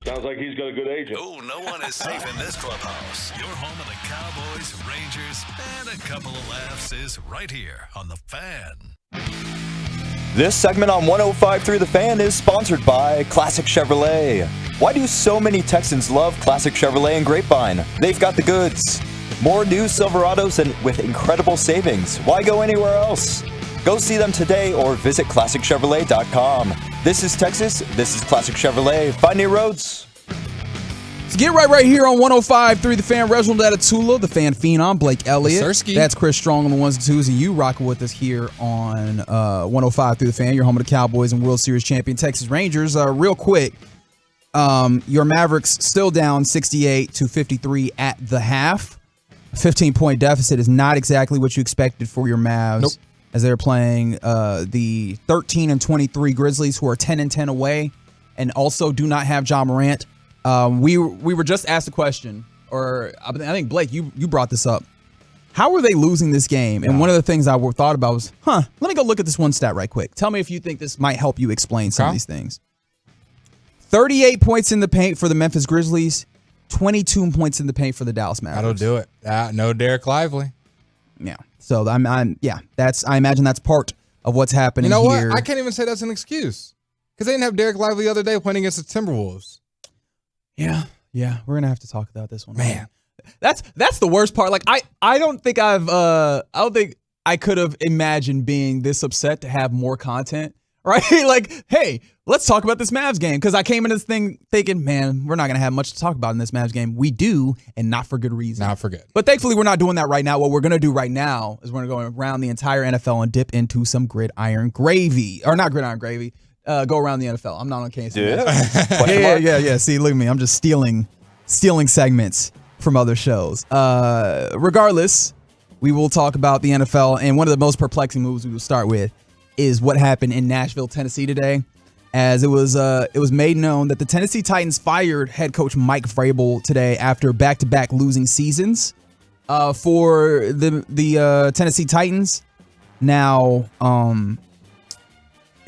Sounds like he's got a good agent. Oh, no one is safe in this clubhouse. Your home of the Cowboys, Rangers, and a couple of laughs is right here on The Fan. This segment on 105.3 The Fan is sponsored by Classic Chevrolet. Why do so many Texans love Classic Chevrolet and Grapevine? They've got the goods. More new Silverados and with incredible savings. Why go anywhere else? Go see them today or visit ClassicChevrolet.com. This is Texas. This is Classic Chevrolet. Find new roads. So get right here on 105.3 The Fan. Reginald Atatula, The Fan Phenom, Blake Elliott. Sirski. That's Chris Strong on the ones and twos, and you rocking with us here on 105.3 The Fan. Your home of the Cowboys and World Series champion Texas Rangers. Real quick, your Mavericks still down 68-53 at the half. A 15-point deficit is not exactly what you expected for your Mavs. Nope. As they're playing the 13-23 Grizzlies, who are 10-10 away, and also do not have Ja Morant. We were just asked a question, or I think Blake, you brought this up. How are they losing this game? And one of the things I thought about was, let me go look at this one stat right quick. Tell me if you think this might help you explain some of these things. 38 points in the paint for the Memphis Grizzlies, 22 points in the paint for the Dallas Mavericks. That'll do it. No Derek Lively. Yeah. So I imagine that's part of what's happening You know here. what? I can't even say that's an excuse. Because they didn't have Derek Lively the other day playing against the Timberwolves. Yeah, we're gonna have to talk about this one, man. That's the worst part. Like I don't think I could have imagined being this upset to have more content, right? Like, hey, let's talk about this Mavs game, because I came into this thing thinking, man, we're not gonna have much to talk about in this Mavs game. We do, and not for good reason. Not for good. But thankfully, we're not doing that right now. What we're gonna do right now is we're gonna go around the entire NFL and dip into some gridiron gravy, or not gridiron gravy. Go around the NFL. I'm not on KC. Yeah. See, look at me. I'm just stealing segments from other shows. Regardless, we will talk about the NFL, and one of the most perplexing moves we will start with is what happened in Nashville, Tennessee today, as it was made known that the Tennessee Titans fired head coach Mike Vrabel today after back-to-back losing seasons for the Tennessee Titans. Now,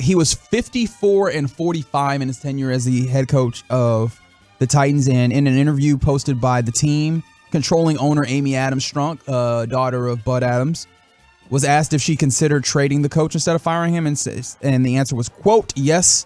he was 54-45 in his tenure as the head coach of the Titans. And in an interview posted by the team, controlling owner Amy Adams Strunk, daughter of Bud Adams, was asked if she considered trading the coach instead of firing him. And the answer was, quote, yes,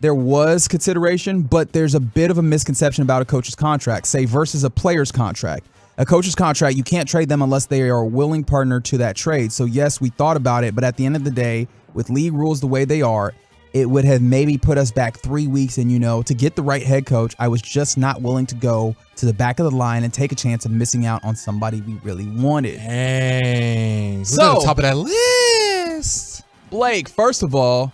there was consideration, but there's a bit of a misconception about a coach's contract, say, versus a player's contract. A coach's contract, you can't trade them unless they are a willing partner to that trade. So, yes, we thought about it, but at the end of the day, with league rules the way they are, it would have maybe put us back 3 weeks. And, to get the right head coach, I was just not willing to go to the back of the line and take a chance of missing out on somebody we really wanted. Dang. So, at the top of that list. Blake, first of all,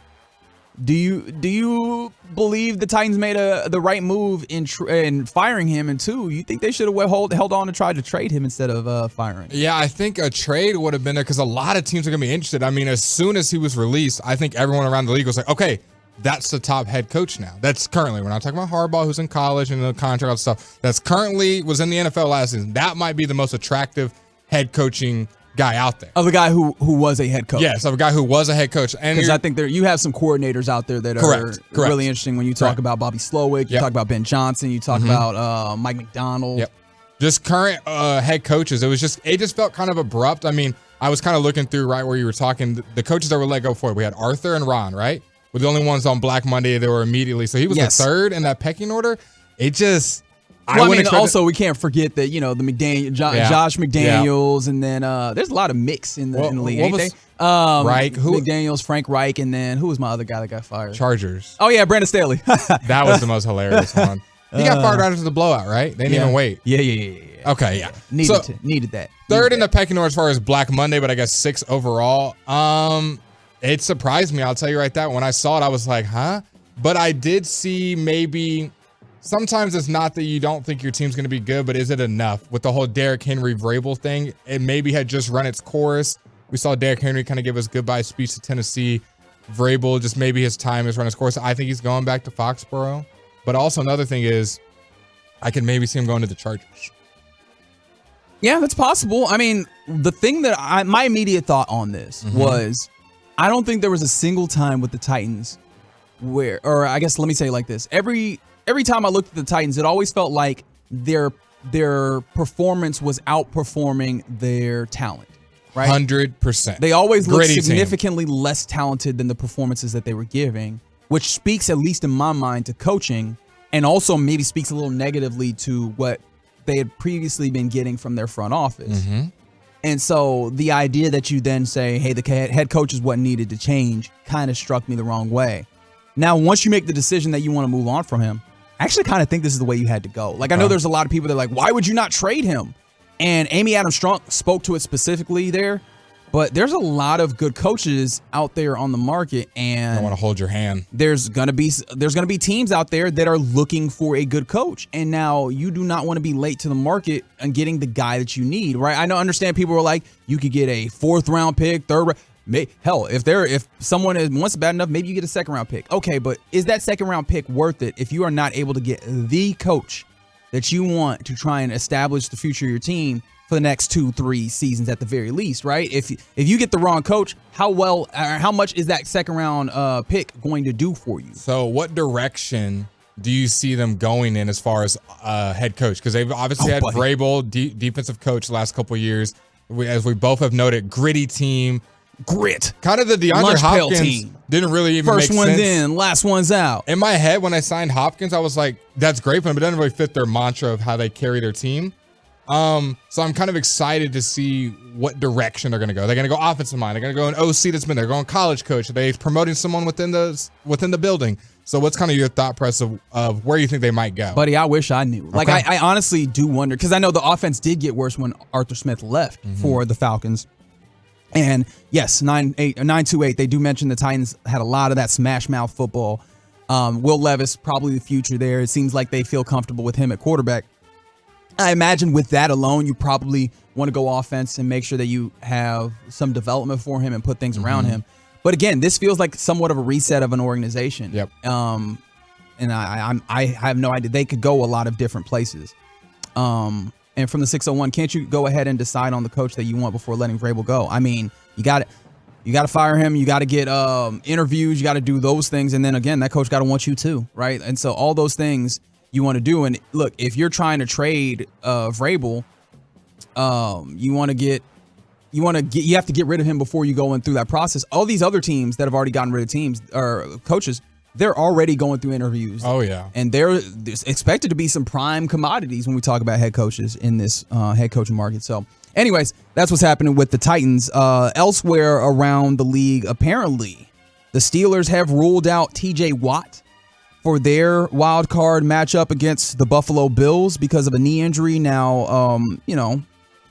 do you believe the Titans made the right move in firing him? And two, you think they should have held on and tried to trade him instead of firing him? Yeah, I think a trade would have been there because a lot of teams are going to be interested. I mean, as soon as he was released, I think everyone around the league was like, okay, that's the top head coach now. That's currently, we're not talking about Harbaugh, who's in college and the contract and stuff. That's currently was in the NFL last season. That might be the most attractive head coaching guy out there. Of a guy who was a head coach. Yes, of a guy who was a head coach. Because I think you have some coordinators out there that are really interesting when you talk about Bobby Slowick, you talk about Ben Johnson, you talk about Mike McDonald. Yep. Just current head coaches. It just felt kind of abrupt. I mean, I was kind of looking through right where you were talking. The coaches that were let go for it, we had Arthur and Ron, right? Were the only ones on Black Monday that were immediately. So he was the third in that pecking order. It just. Well, I mean, also we can't forget that the Josh McDaniels, and then there's a lot of mix in the league. Ain't they? Reich, McDaniels, Frank Reich, and then who was my other guy that got fired? Chargers. Oh yeah, Brandon Staley. That was the most hilarious one. He got fired right after the blowout, right? They didn't even wait. Yeah. Okay, yeah. Needed that. Third in the pecking order as far as Black Monday, but I guess 6 overall. It surprised me. I'll tell you right that when I saw it, I was like, huh? But I did see maybe. Sometimes it's not that you don't think your team's going to be good, but is it enough? With the whole Derrick Henry Vrabel thing, it maybe had just run its course. We saw Derrick Henry kind of give his goodbye speech to Tennessee. Vrabel, just maybe his time has run its course. I think he's going back to Foxborough. But also another thing is I can maybe see him going to the Chargers. Yeah, that's possible. I mean, the thing that my immediate thought on this was I don't think there was a single time with the Titans where, or I guess let me say it like this. Every time I looked at the Titans, it always felt like their performance was outperforming their talent, right? 100%. They always looked significantly less talented than the performances that they were giving, which speaks, at least in my mind, to coaching, and also maybe speaks a little negatively to what they had previously been getting from their front office. And so the idea that you then say, hey, the head coach is what needed to change kind of struck me the wrong way. Now, once you make the decision that you want to move on from him, I actually kind of think this is the way you had to go. Like, I know there's a lot of people that are like, why would you not trade him? And Amy Adams Strunk spoke to it specifically there. But there's a lot of good coaches out there on the market, and I want to hold your hand. There's gonna be teams out there that are looking for a good coach, and now you do not want to be late to the market and getting the guy that you need, right? I understand people are like, you could get a 4th round pick, 3rd round. Hell, if someone wants bad enough, maybe you get a 2nd round pick. Okay, but is that 2nd round pick worth it if you are not able to get the coach that you want to try and establish the future of your team for the next 2-3 seasons at the very least, right? If you get the wrong coach, how much is that 2nd round pick going to do for you? So what direction do you see them going in as far as head coach? Because they've obviously had Vrabel, defensive coach the last couple of years. As we both have noted, gritty team. Grit. Kind of the DeAndre Lunch Hopkins team. Didn't really even make sense. First one's in, last one's out. In my head, when I signed Hopkins, I was like, that's great for them, but it doesn't really fit their mantra of how they carry their team. So I'm kind of excited to see what direction they're going to go. They're going to go offensive mind. They're going to go an OC that's been there. They're going college coach. Are they promoting someone within the building? So what's kind of your thought process of where you think they might go? Buddy, I wish I knew. Like, I honestly do wonder, because I know the offense did get worse when Arthur Smith left for the Falcons. And yes, 9-2-8. They do mention the Titans had a lot of that smash mouth football. Will Levis, probably the future there. It seems like they feel comfortable with him at quarterback. I imagine with that alone, you probably want to go offense and make sure that you have some development for him and put things around him. But again, this feels like somewhat of a reset of an organization. Yep. And I have no idea. They could go a lot of different places. And from the 601, can't you go ahead and decide on the coach that you want before letting Vrabel go? I mean, you got to fire him. You got to get interviews. You got to do those things. And then again, that coach got to want you too, right? And so all those things you want to do. And look, if you're trying to trade Vrabel, you have to get rid of him before you go in through that process. All these other teams that have already gotten rid of teams or coaches, they're already going through interviews. Oh, yeah. And there's expected to be some prime commodities when we talk about head coaches in this head coaching market. So anyways, that's what's happening with the Titans. Elsewhere around the league, apparently, the Steelers have ruled out TJ Watt for their wild card matchup against the Buffalo Bills because of a knee injury. Now,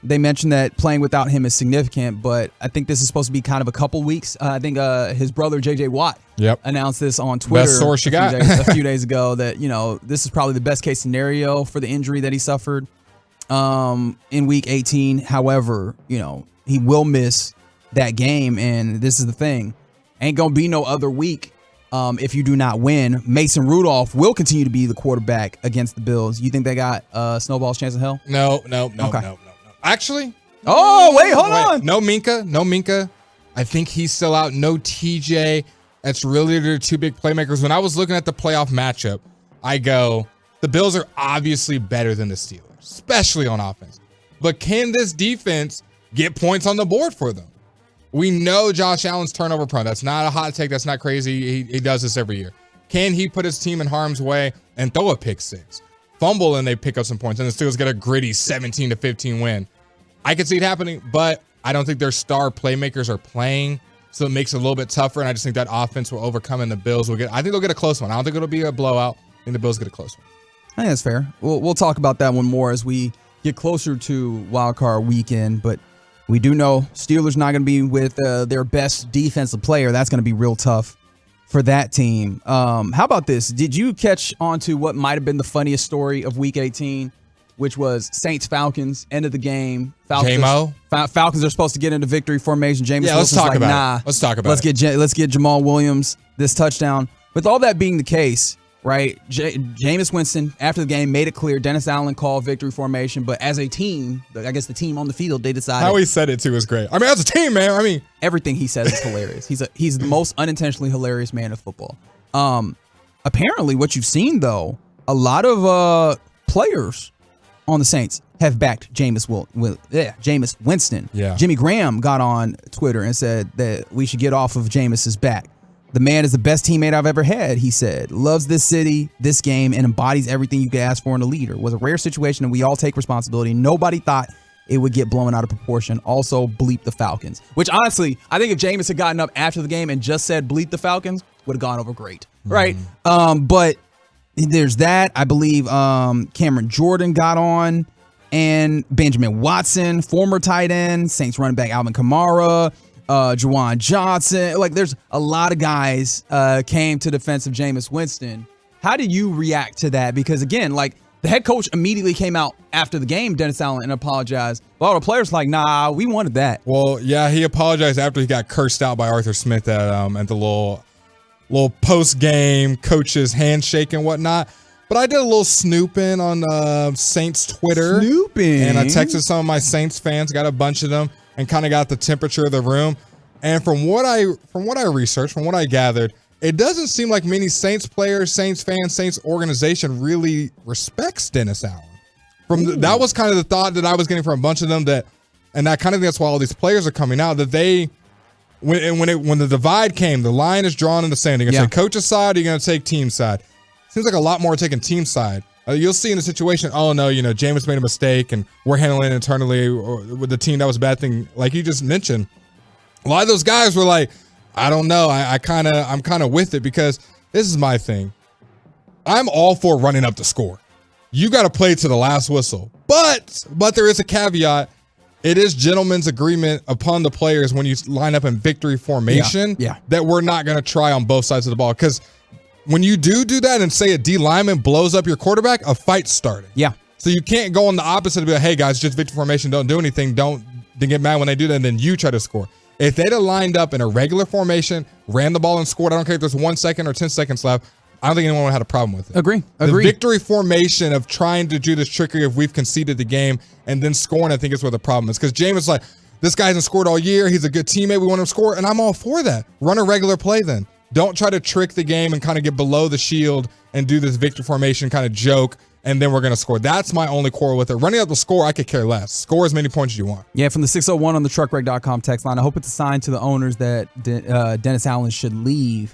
they mentioned that playing without him is significant, but I think this is supposed to be kind of a couple weeks. I think his brother, JJ Watt, announced this on Twitter Best source you got. a few days ago that, this is probably the best case scenario for the injury that he suffered in week 18. However, he will miss that game. And this is the thing. Ain't going to be no other week if you do not win, Mason Rudolph will continue to be the quarterback against the Bills. You think they got snowball's chance in hell? No. Okay. Actually. Wait, hold on. No Minka. I think he's still out. No TJ. That's really their two big playmakers. When I was looking at the playoff matchup, I go, the Bills are obviously better than the Steelers, especially on offense. But can this defense get points on the board for them? We know Josh Allen's turnover prone. That's not a hot take. That's not crazy. He does this every year. Can he put his team in harm's way and throw a pick six? Fumble and they pick up some points and the Steelers get a gritty 17-15 win. I could see it happening, but I don't think their star playmakers are playing, so it makes it a little bit tougher, and I just think that offense will overcome and the Bills will get – I think they'll get a close one. I don't think it'll be a blowout. I think the Bills get a close one. I think that's fair. We'll talk about that one more as we get closer to wildcard weekend, but we do know Steelers not going to be with their best defensive player. That's going to be real tough for that team. How about this? Did you catch on to what might have been the funniest story of Week 18? Which was Saints-Falcons, end of the game. Falcons are supposed to get into victory formation. Let's talk about it. Let's get Jamal Williams this touchdown. With all that being the case, right, Jameis Winston, after the game, made it clear Dennis Allen called victory formation, but as a team, I guess the team on the field, they decided. How he said it, too, was great. I mean, as a team, man, everything he says is hilarious. He's the most unintentionally hilarious man of football. Apparently, what you've seen, though, a lot of players on the Saints have backed Jameis Winston. Yeah. Jimmy Graham got on Twitter and said that we should get off of Jameis's back. The man is the best teammate I've ever had, he said. Loves this city, this game, and embodies everything you could ask for in a leader. It was a rare situation, and we all take responsibility. Nobody thought it would get blown out of proportion. Also, bleep the Falcons. Which, honestly, I think if Jameis had gotten up after the game and just said bleep the Falcons, would have gone over great. Right? But there's that. I believe Cameron Jordan got on, and Benjamin Watson, former tight end, Saints running back Alvin Kamara, Juwan Johnson. Like, there's a lot of guys came to defense of Jameis Winston. How do you react to that? Because, again, like, the head coach immediately came out after the game, Dennis Allen, and apologized. But all the players like, nah, we wanted that. Well, yeah, he apologized after he got cursed out by Arthur Smith at the little post-game coaches handshake and whatnot. But I did a little snooping on Saints Twitter. And I texted some of my Saints fans, got a bunch of them, and kind of got the temperature of the room. And from what I researched, from what I gathered, it doesn't seem like many Saints players, Saints fans, Saints organization really respects Dennis Allen. That was kind of the thought that I was getting from a bunch of them, and I kind of think that's why all these players are coming out, that they – when the divide came, the line is drawn in the sand. You're going to take coach's side, or you're going to take team side. Seems like a lot more taking team side. You'll see in the situation, Jameis made a mistake, and we're handling it internally, or with the team, that was a bad thing. Like you just mentioned, a lot of those guys were like, I don't know. I'm kind of with it, because this is my thing. I'm all for running up the score. You got to play to the last whistle. But there is a caveat. It is gentleman's agreement upon the players when you line up in victory formation that we're not going to try on both sides of the ball. Because when you do that and say a D lineman blows up your quarterback, a fight's starting. Yeah. So you can't go on the opposite and be like, hey, guys, just victory formation, don't do anything. Don't get mad when they do that, and then you try to score. If they'd have lined up in a regular formation, ran the ball and scored, I don't care if there's 1 second or 10 seconds left, I don't think anyone would have had a problem with it. Agree. The victory formation of trying to do this trickery if we've conceded the game and then scoring, I think is where the problem is. Because Jameis is like, this guy hasn't scored all year. He's a good teammate. We want him to score. And I'm all for that. Run a regular play then. Don't try to trick the game and kind of get below the shield and do this victory formation kind of joke, and then we're going to score. That's my only quarrel with it. Running up the score, I could care less. Score as many points as you want. Yeah, from the 601 on the truckwreck.com text line, I hope it's a sign to the owners that Dennis Allen should leave.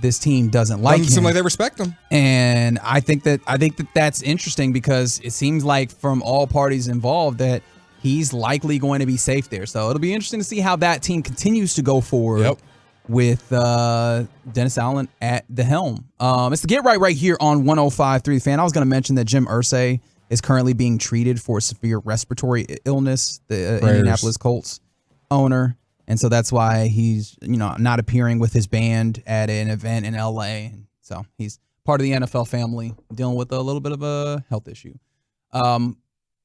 This team doesn't like him. Doesn't seem like they respect him. And I think that's interesting, because it seems like from all parties involved that he's likely going to be safe there. So it'll be interesting to see how that team continues to go forward with Dennis Allen at the helm. It's the Get right here on 105.3 The Fan. I was going to mention that Jim Irsay is currently being treated for severe respiratory illness, the Indianapolis Colts owner. And so that's why he's, not appearing with his band at an event in LA. So he's part of the NFL family, dealing with a little bit of a health issue.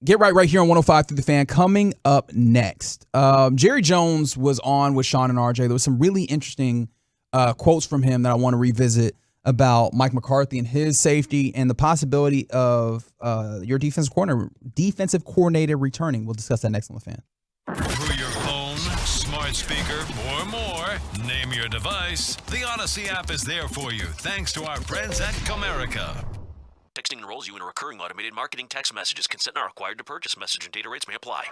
Get right here on 105 through the Fan. Coming up next, Jerry Jones was on with Sean and RJ. There was some really interesting quotes from him that I want to revisit about Mike McCarthy and his safety and the possibility of your defensive coordinator returning. We'll discuss that next on The Fan. Through your phone, smart speaker, or more, name your device. The Odyssey app is there for you, thanks to our friends at Comerica. Texting enrolls you in recurring automated marketing text messages. Consent not required to purchase. Message and data rates may apply.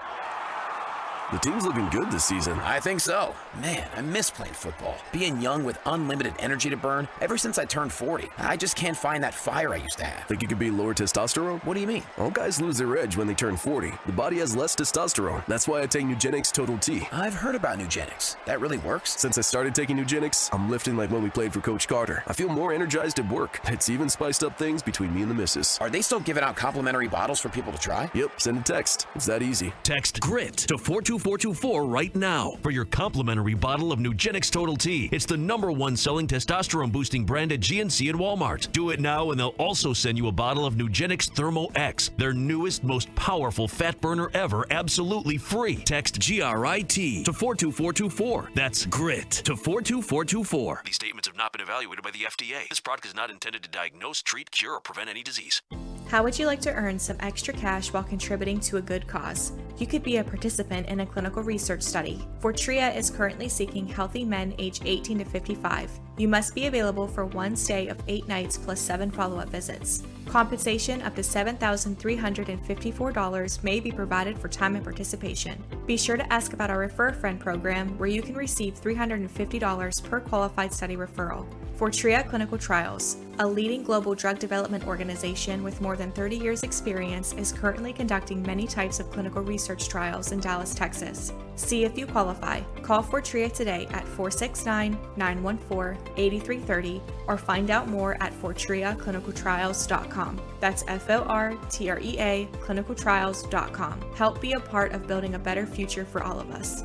The team's looking good this season. I think so. Man, I miss playing football. Being young with unlimited energy to burn. Ever since I turned 40, I just can't find that fire I used to have. Think it could be lower testosterone? What do you mean? All guys lose their edge when they turn 40. The body has less testosterone. That's why I take Nugenix Total T. I've heard about Nugenix. That really works? Since I started taking Nugenix, I'm lifting like when we played for Coach Carter. I feel more energized at work. It's even spiced up things between me and the missus. Are they still giving out complimentary bottles for people to try? Yep, send a text. It's that easy. Text GRIT to 42424 right now for your complimentary bottle of Nugenix Total T. It's the #1 selling testosterone boosting brand at GNC and Walmart. Do it now and they'll also send you a bottle of Nugenix Thermo X, their newest, most powerful fat burner ever, absolutely free. Text GRIT to 42424. That's GRIT to 42424. These statements have not been evaluated by the FDA. This product is not intended to diagnose, treat, cure, or prevent any disease. How would you like to earn some extra cash while contributing to a good cause? You could be a participant in a clinical research study. Fortrea is currently seeking healthy men aged 18 to 55. You must be available for one stay of 8 nights plus 7 follow-up visits. Compensation up to $7,354 may be provided for time and participation. Be sure to ask about our Refer a Friend program, where you can receive $350 per qualified study referral. Fortrea Clinical Trials, a leading global drug development organization with more than 30 years' experience, is currently conducting many types of clinical research trials in Dallas, Texas. See if you qualify. Call Fortrea today at 469-914-8330 or find out more at fortreaclinicaltrials.com. That's FORTREA clinicaltrials.com. Help be a part of building a better future for all of us.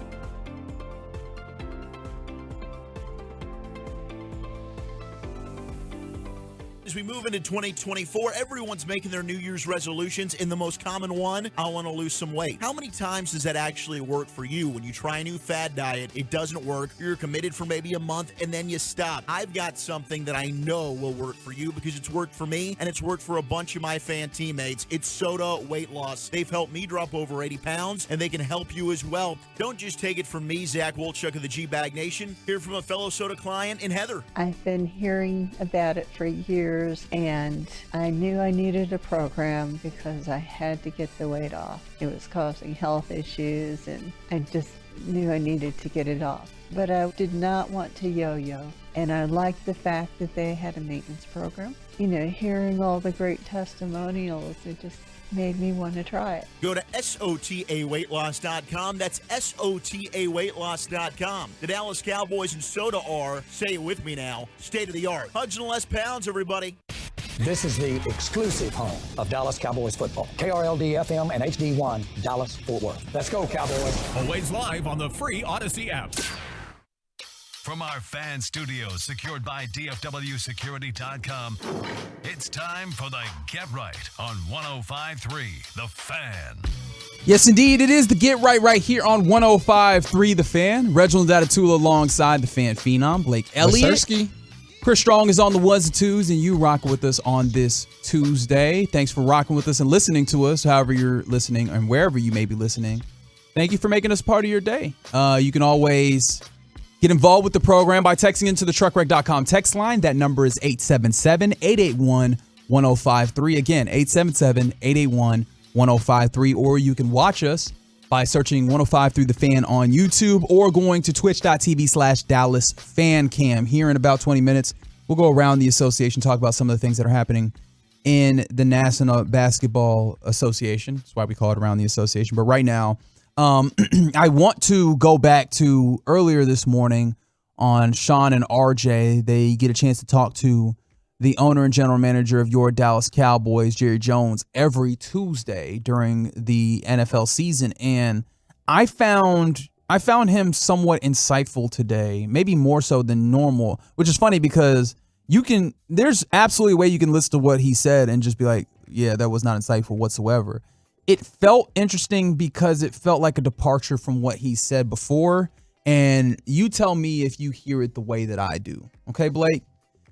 As we move into 2024, everyone's making their New Year's resolutions, and the most common one, I want to lose some weight. How many times does that actually work for you? When you try a new fad diet, it doesn't work, you're committed for maybe a month, and then you stop. I've got something that I know will work for you because it's worked for me, and it's worked for a bunch of my fan teammates. It's Soda Weight Loss. They've helped me drop over 80 pounds, and they can help you as well. Don't just take it from me, Zach Wolchuk of the G-Bag Nation. Hear from a fellow Soda client in Heather. I've been hearing about it for years, and I knew I needed a program because I had to get the weight off. It was causing health issues, and I just knew I needed to get it off. But I did not want to yo-yo, and I liked the fact that they had a maintenance program. You know, hearing all the great testimonials, it just made me want to try it. Go to SOTAweightloss.com. That's SOTAweightloss.com. The Dallas Cowboys and Soda are, say it with me now, state of the art. 100 and less pounds, everybody. This is the exclusive home of Dallas Cowboys football. KRLD FM and HD1, Dallas, Fort Worth. Let's go, Cowboys. Always live on the free Odyssey app. From our fan studios secured by DFWsecurity.com, it's time for the Get Right on 105.3 The Fan. Yes, indeed. It is the Get Right here on 105.3 The Fan. Reginald Atatula alongside the Fan Phenom, Blake Elliott. Masersky. Chris Strong is on the ones and twos, and you rocking with us on this Tuesday. Thanks for rocking with us and listening to us, however you're listening and wherever you may be listening. Thank you for making us part of your day. You can always get involved with the program by texting into the truckwreck.com text line. That number is 877-881-1053. Again, 877-881-1053. Or you can watch us by searching 105.3 The Fan on YouTube or going to twitch.tv/Dallas Fan Cam. Here in about 20 minutes, we'll go around the association, talk about some of the things that are happening in the National Basketball Association. That's why we call it Around the Association. But right now, I want to go back to earlier this morning on Sean and RJ. They get a chance to talk to the owner and general manager of your Dallas Cowboys, Jerry Jones, every Tuesday during the NFL season. And I found him somewhat insightful today, maybe more so than normal, which is funny because there's absolutely a way you can listen to what he said and just be like, yeah, that was not insightful whatsoever. It felt interesting because it felt like a departure from what he said before. and you tell me if you hear it the way that I do. Okay, Blake?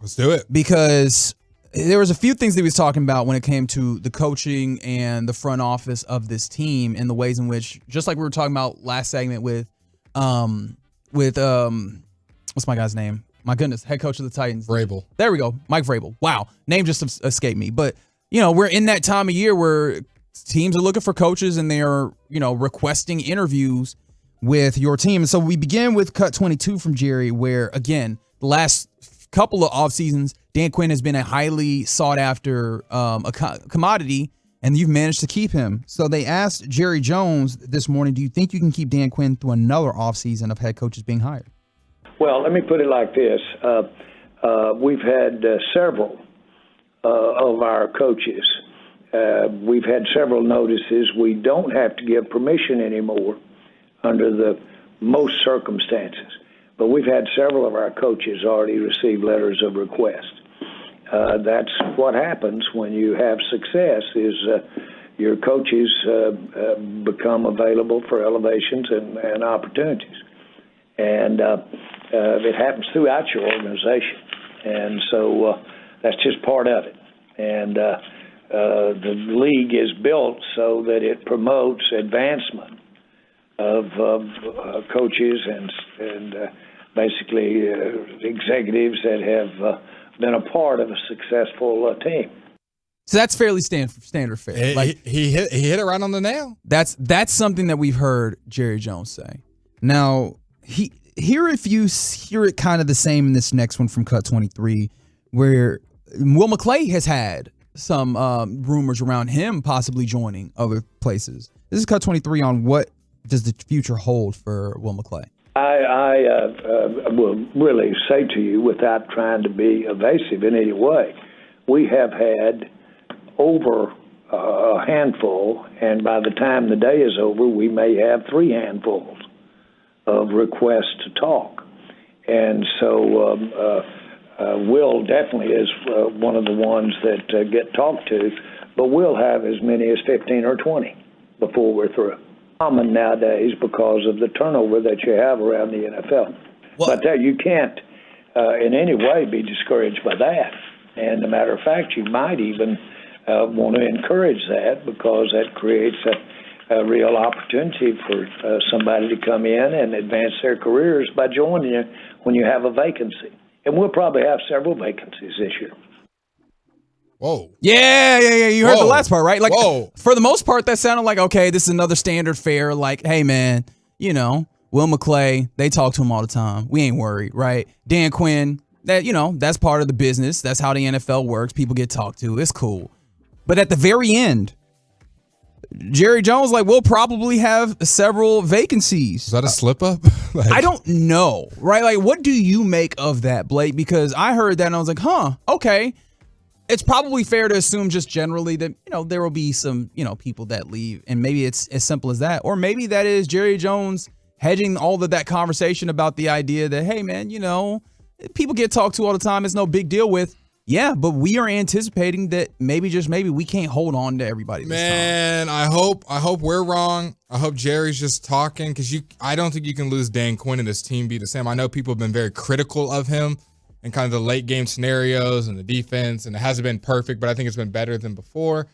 Let's do it. Because there was a few things that he was talking about when it came to the coaching and the front office of this team and the ways in which, just like we were talking about last segment with what's my guy's name? My goodness, head coach of the Titans. Vrabel. There we go. Mike Vrabel. Wow. Name just escaped me. But, we're in that time of year where teams are looking for coaches and they are, requesting interviews with your team. And so we begin with cut 22 from Jerry, where, again, the last couple of off seasons, Dan Quinn has been a highly sought after commodity, and you've managed to keep him. So they asked Jerry Jones this morning, do you think you can keep Dan Quinn through another offseason of head coaches being hired? Well, let me put it like this. We've had several of our coaches. We've had several notices. We don't have to give permission anymore under the most circumstances. But we've had several of our coaches already receive letters of request. That's what happens when you have success is your coaches become available for elevations and opportunities. And it happens throughout your organization. And so that's just part of it. And the league is built so that it promotes advancement of coaches and basically executives that have been a part of a successful team. So that's fairly standard fare. He hit it right on the nail. That's something that we've heard Jerry Jones say. Now, if you hear it kind of the same in this next one from cut 23, where Will McClay has had some rumors around him possibly joining other places. This is cut 23 on what does the future hold for Will McClay. I will really say to you, without trying to be evasive in any way, we have had over a handful, and by the time the day is over, we may have 3 handfuls of requests to talk. And so Will definitely is one of the ones that get talked to, but we'll have as many as 15 or 20 before we're through. Common nowadays because of the turnover that you have around the NFL. But you can't in any way be discouraged by that. And as a matter of fact, you might even want to encourage that because that creates a real opportunity for somebody to come in and advance their careers by joining you when you have a vacancy. And we'll probably have several vacancies this year. Whoa. Yeah. You heard the last part, right? Like, for the most part, that sounded like, okay, this is another standard fare. Like, hey, man, Will McClay, they talk to him all the time. We ain't worried, right? Dan Quinn, that's part of the business. That's how the NFL works. People get talked to. It's cool. But at the very end, Jerry Jones, we'll probably have several vacancies. Is that a slip up? I don't know, right? What do you make of that, Blake? Because I heard that and I was like, okay. It's probably fair to assume just generally that, there will be some, people that leave, and maybe it's as simple as that. Or maybe that is Jerry Jones hedging all of that conversation about the idea that, hey, man, people get talked to all the time. It's no big deal with. Yeah, but we are anticipating that maybe we can't hold on to everybody this time. I hope we're wrong. I hope Jerry's just talking because I don't think you can lose Dan Quinn and this team be the same. I know people have been very critical of him and kind of the late game scenarios and the defense, and it hasn't been perfect, but I think it's been better than before.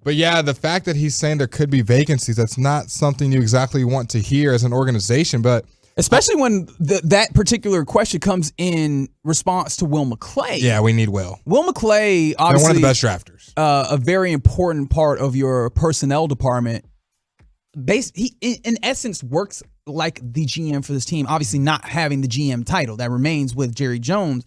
But yeah, the fact that he's saying there could be vacancies, that's not something you exactly want to hear as an organization, but especially when that particular question comes in response to Will McClay. Yeah, we need Will. Will McClay, obviously, they're one of the best drafters. A very important part of your personnel department. He, in essence, works like the GM for this team. Obviously, not having the GM title that remains with Jerry Jones.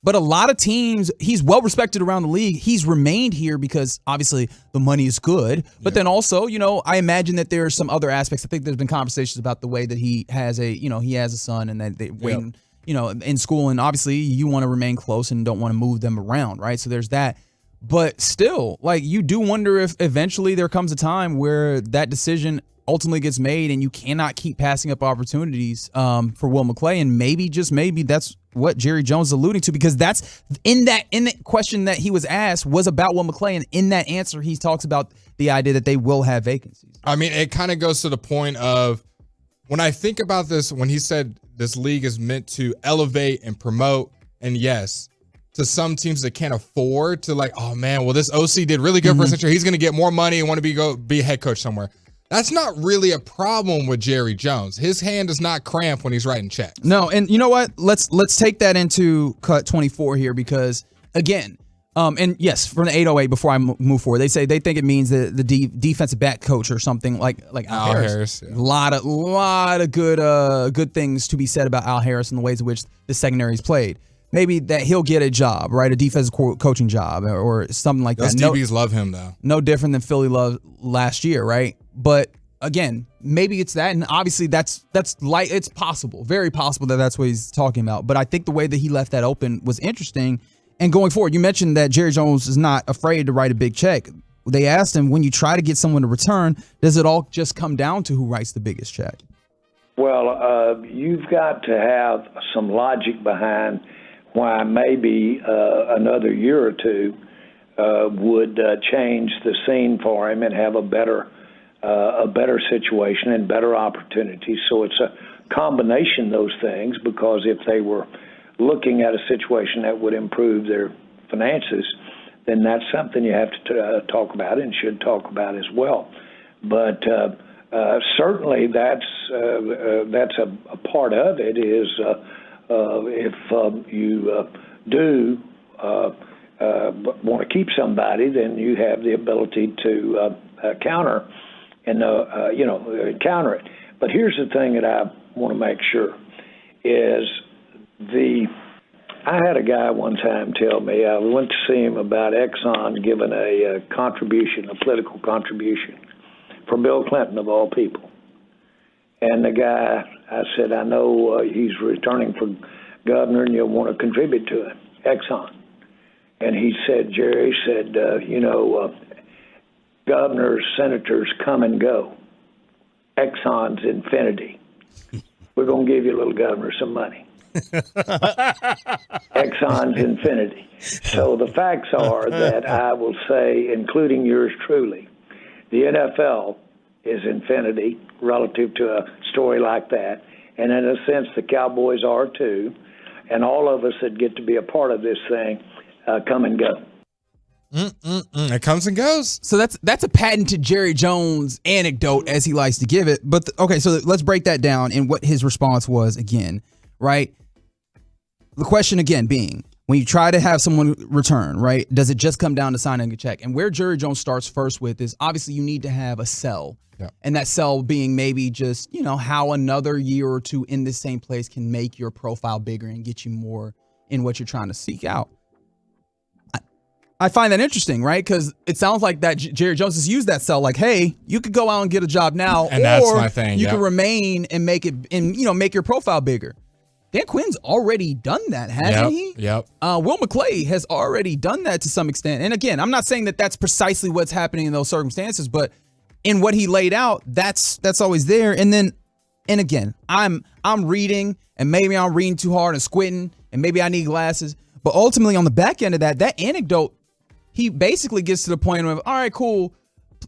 But a lot of teams, he's well respected around the league. He's remained here because obviously the money is good. But then also, I imagine that there are some other aspects. I think there's been conversations about the way that he has a son and that they waiting, in school. And obviously you want to remain close and don't want to move them around, right? So there's that. But still, you do wonder if eventually there comes a time where that decision ultimately gets made and you cannot keep passing up opportunities for Will McClay. And maybe, just maybe, that's what Jerry Jones is alluding to, because that's in the question that he was asked was about Will McClay, and in that answer he talks about the idea that they will have vacancies. I mean, it kind of goes to the point of when I think about this, when he said this league is meant to elevate and promote, and yes, to some teams that can't afford to like, oh man, well this OC did really good for us. He's going to get more money and want to be a head coach somewhere. That's not really a problem with Jerry Jones. His hand does not cramp when he's writing checks. No, and you know what? Let's take that into cut 24 here because again, and yes, from the 808 before I move forward, they say they think it means the defensive back coach or something like Al Harris. Yeah. A lot of good things to be said about Al Harris and the ways in which the secondary's played. Maybe that he'll get a job, right? A defensive coaching job or something like Those that. DBs love him though. No different than Philly loved last year, right? But again, maybe it's that, and obviously that's like it's possible, very possible that that's what he's talking about. But I think the way that he left that open was interesting. And going forward, you mentioned that Jerry Jones is not afraid to write a big check. They asked him, when you try to get someone to return, does it all just come down to who writes the biggest check? Well, you've got to have some logic behind why maybe another year or two would change the scene for him and have a better situation and better opportunities. So it's a combination of those things, because if they were looking at a situation that would improve their finances, then that's something you have to talk about and should talk about as well. But certainly that's a part of it is if you do want to keep somebody, then you have the ability to counter and counter it. But here's the thing that I want to make sure is I had a guy one time tell me, I went to see him about Exxon giving a political contribution for Bill Clinton of all people. And the guy, I said, I know he's returning for governor and you'll want to contribute to him, Exxon. And he said, Jerry said, governors, senators come and go. Exxon's infinity. We're going to give you, little governor, some money. Exxon's infinity. So the facts are that I will say, including yours truly, the NFL is infinity relative to a story like that. And in a sense, the Cowboys are too. And all of us that get to be a part of this thing come and go. It comes and goes. So that's a patented Jerry Jones anecdote, as he likes to give it. But okay, so let's break that down and what his response was again, right? The question again being, when you try to have someone return, right, does it just come down to signing a check? And where Jerry Jones starts first with is obviously you need to have a sell. Yeah. And that sell being maybe just, how another year or two in the same place can make your profile bigger and get you more in what you're trying to seek out. I find that interesting, right? Because it sounds like that Jerry Jones has used that sell like, hey, you could go out and get a job now, and or that's my thing. You can remain and make it, and make your profile bigger. Dan Quinn's already done that, hasn't he? Yep. Will McClay has already done that to some extent. And again, I'm not saying that that's precisely what's happening in those circumstances, but in what he laid out, that's always there. And again, I'm reading, and maybe I'm reading too hard and squinting, and maybe I need glasses. But ultimately, on the back end of that anecdote, he basically gets to the point of, all right, cool,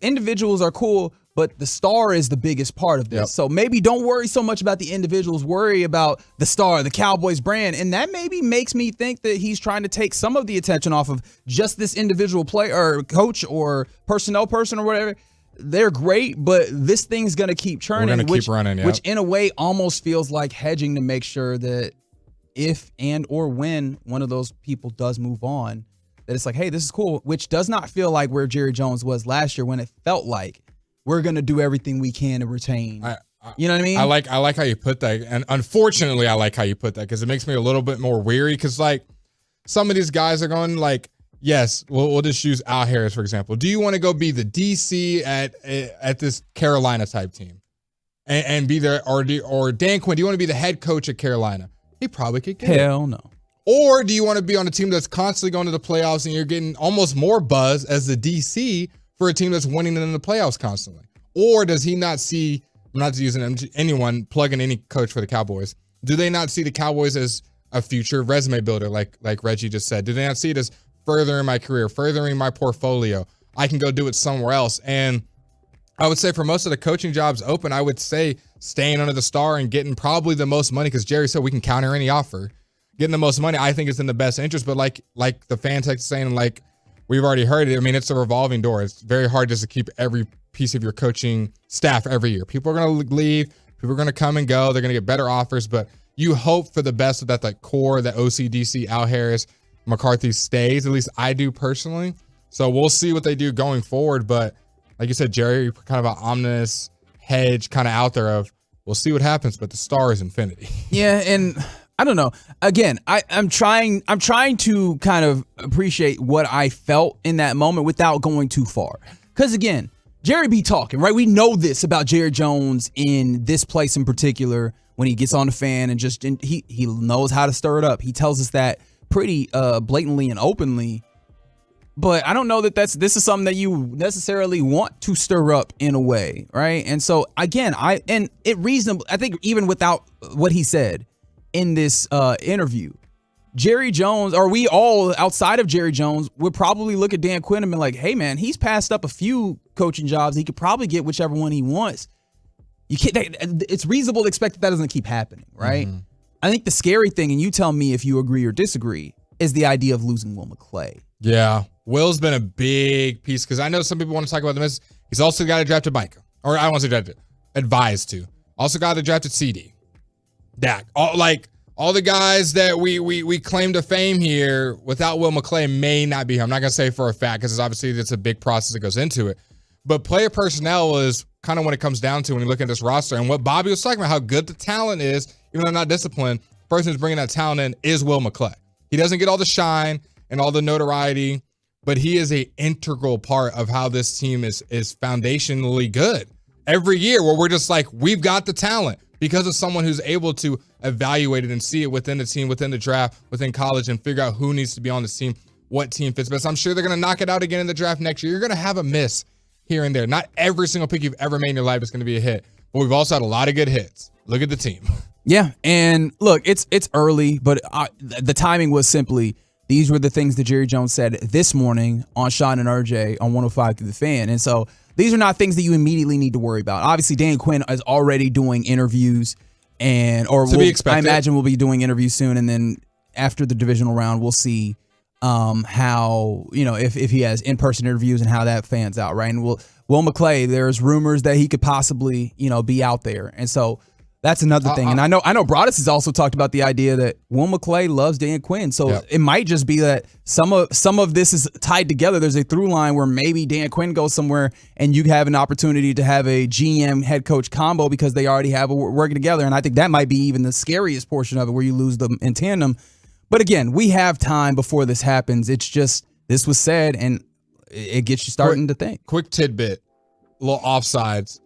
individuals are cool, but the star is the biggest part of this. Yep. So maybe don't worry so much about the individuals, worry about the star, the Cowboys brand. And that maybe makes me think that he's trying to take some of the attention off of just this individual player or coach or personnel person or whatever. They're great, but this thing's going to keep churning. We're going to keep running, which in a way almost feels like hedging to make sure that if and or when one of those people does move on, that it's like, hey, this is cool, which does not feel like where Jerry Jones was last year when it felt like we're going to do everything we can to retain. You know what I mean? I like how you put that. And unfortunately, I like how you put that because it makes me a little bit more weary because, like, some of these guys are going, like, yes, we'll just use Al Harris, for example. Do you want to go be the DC at this Carolina type team and be there? Or Dan Quinn, do you want to be the head coach at Carolina? He probably could get Hell no. Or do you want to be on a team that's constantly going to the playoffs and you're getting almost more buzz as the DC for a team that's winning in the playoffs constantly? Or does he not see, I'm not using anyone, plugging any coach for the Cowboys, do they not see the Cowboys as a future resume builder like Reggie just said? Do they not see it as furthering my career, furthering my portfolio? I can go do it somewhere else. And I would say for most of the coaching jobs open, I would say staying under the star and getting probably the most money, because Jerry said we can counter any offer. Getting the most money, I think, is in the best interest. But like the fan text saying, like we've already heard it, I mean, it's a revolving door. It's very hard just to keep every piece of your coaching staff every year. People are going to leave. People are going to come and go. They're going to get better offers. But you hope for the best of that core, that OCDC, Al Harris, McCarthy stays. At least I do personally. So we'll see what they do going forward. But like you said, Jerry, kind of an ominous hedge kind of out there of we'll see what happens. But the star is infinity. Yeah, and I don't know. Again, I'm trying to kind of appreciate what I felt in that moment without going too far. Because again, Jerry be talking, right? We know this about Jerry Jones in this place in particular when he gets on the fan and he knows how to stir it up. He tells us that pretty blatantly and openly. But I don't know that this is something that you necessarily want to stir up in a way, right? And so again, I think even without what he said in this interview, Jerry Jones, or we all outside of Jerry Jones, would probably look at Dan Quinn and be like, hey man, he's passed up a few coaching jobs. He could probably get whichever one he wants. You can't. It's reasonable to expect that doesn't keep happening, right? Mm-hmm. I think the scary thing, and you tell me if you agree or disagree, is the idea of losing Will McClay. Yeah, Will's been a big piece, because I know some people want to talk about the miss. He's also the guy that drafted Micah, or I don't want to say drafted, advised to. Also got that drafted CD, Dak. All the guys that we claim to fame here without Will McClay may not be here. I'm not going to say for a fact, because obviously it's a big process that goes into it. But player personnel is kind of when it comes down to when you look at this roster. And what Bobby was talking about, how good the talent is, even though not disciplined, the person who's bringing that talent in is Will McClay. He doesn't get all the shine and all the notoriety, but he is an integral part of how this team is foundationally good. Every year where we're just like, we've got the talent because of someone who's able to evaluate it and see it within the team, within the draft, within college, and figure out who needs to be on this team, what team fits best. I'm sure they're going to knock it out again in the draft next year. You're going to have a miss here and there. Not every single pick you've ever made in your life is going to be a hit, but we've also had a lot of good hits. Look at the team. Yeah, and look, it's early, but the timing was simply, these were the things that Jerry Jones said this morning on Sean and RJ on 105 Through the Fan. And so these are not things that you immediately need to worry about. Obviously, Dan Quinn is already doing interviews, I imagine we'll be doing interviews soon. And then after the divisional round, we'll see how, if he has in-person interviews and how that fans out, right? And Will McClay, there's rumors that he could possibly, be out there. And so that's another thing. And I know Broadus has also talked about the idea that Will McClay loves Dan Quinn. So It might just be that some of this is tied together. There's a through line where maybe Dan Quinn goes somewhere and you have an opportunity to have a GM head coach combo because they already have working together. And I think that might be even the scariest portion of it, where you lose them in tandem. But again, we have time before this happens. It's just, this was said and it gets you starting to think. Quick tidbit, a little offsides.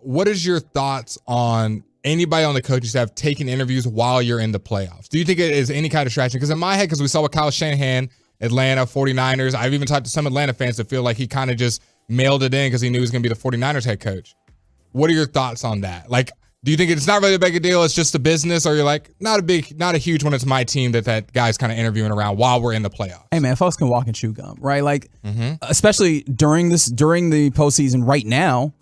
What is your thoughts on anybody on the coaching staff taking interviews while you're in the playoffs? Do you think it is any kind of distraction? Because in my head, because we saw with Kyle Shanahan, Atlanta, 49ers, I've even talked to some Atlanta fans that feel like he kind of just mailed it in because he knew he was going to be the 49ers head coach. What are your thoughts on that? Like, do you think it's not really a big deal, it's just a business, or you're like, not a huge one, it's my team that guy's kind of interviewing around while we're in the playoffs? Hey man, folks can walk and chew gum, right? Like, especially during the postseason right now,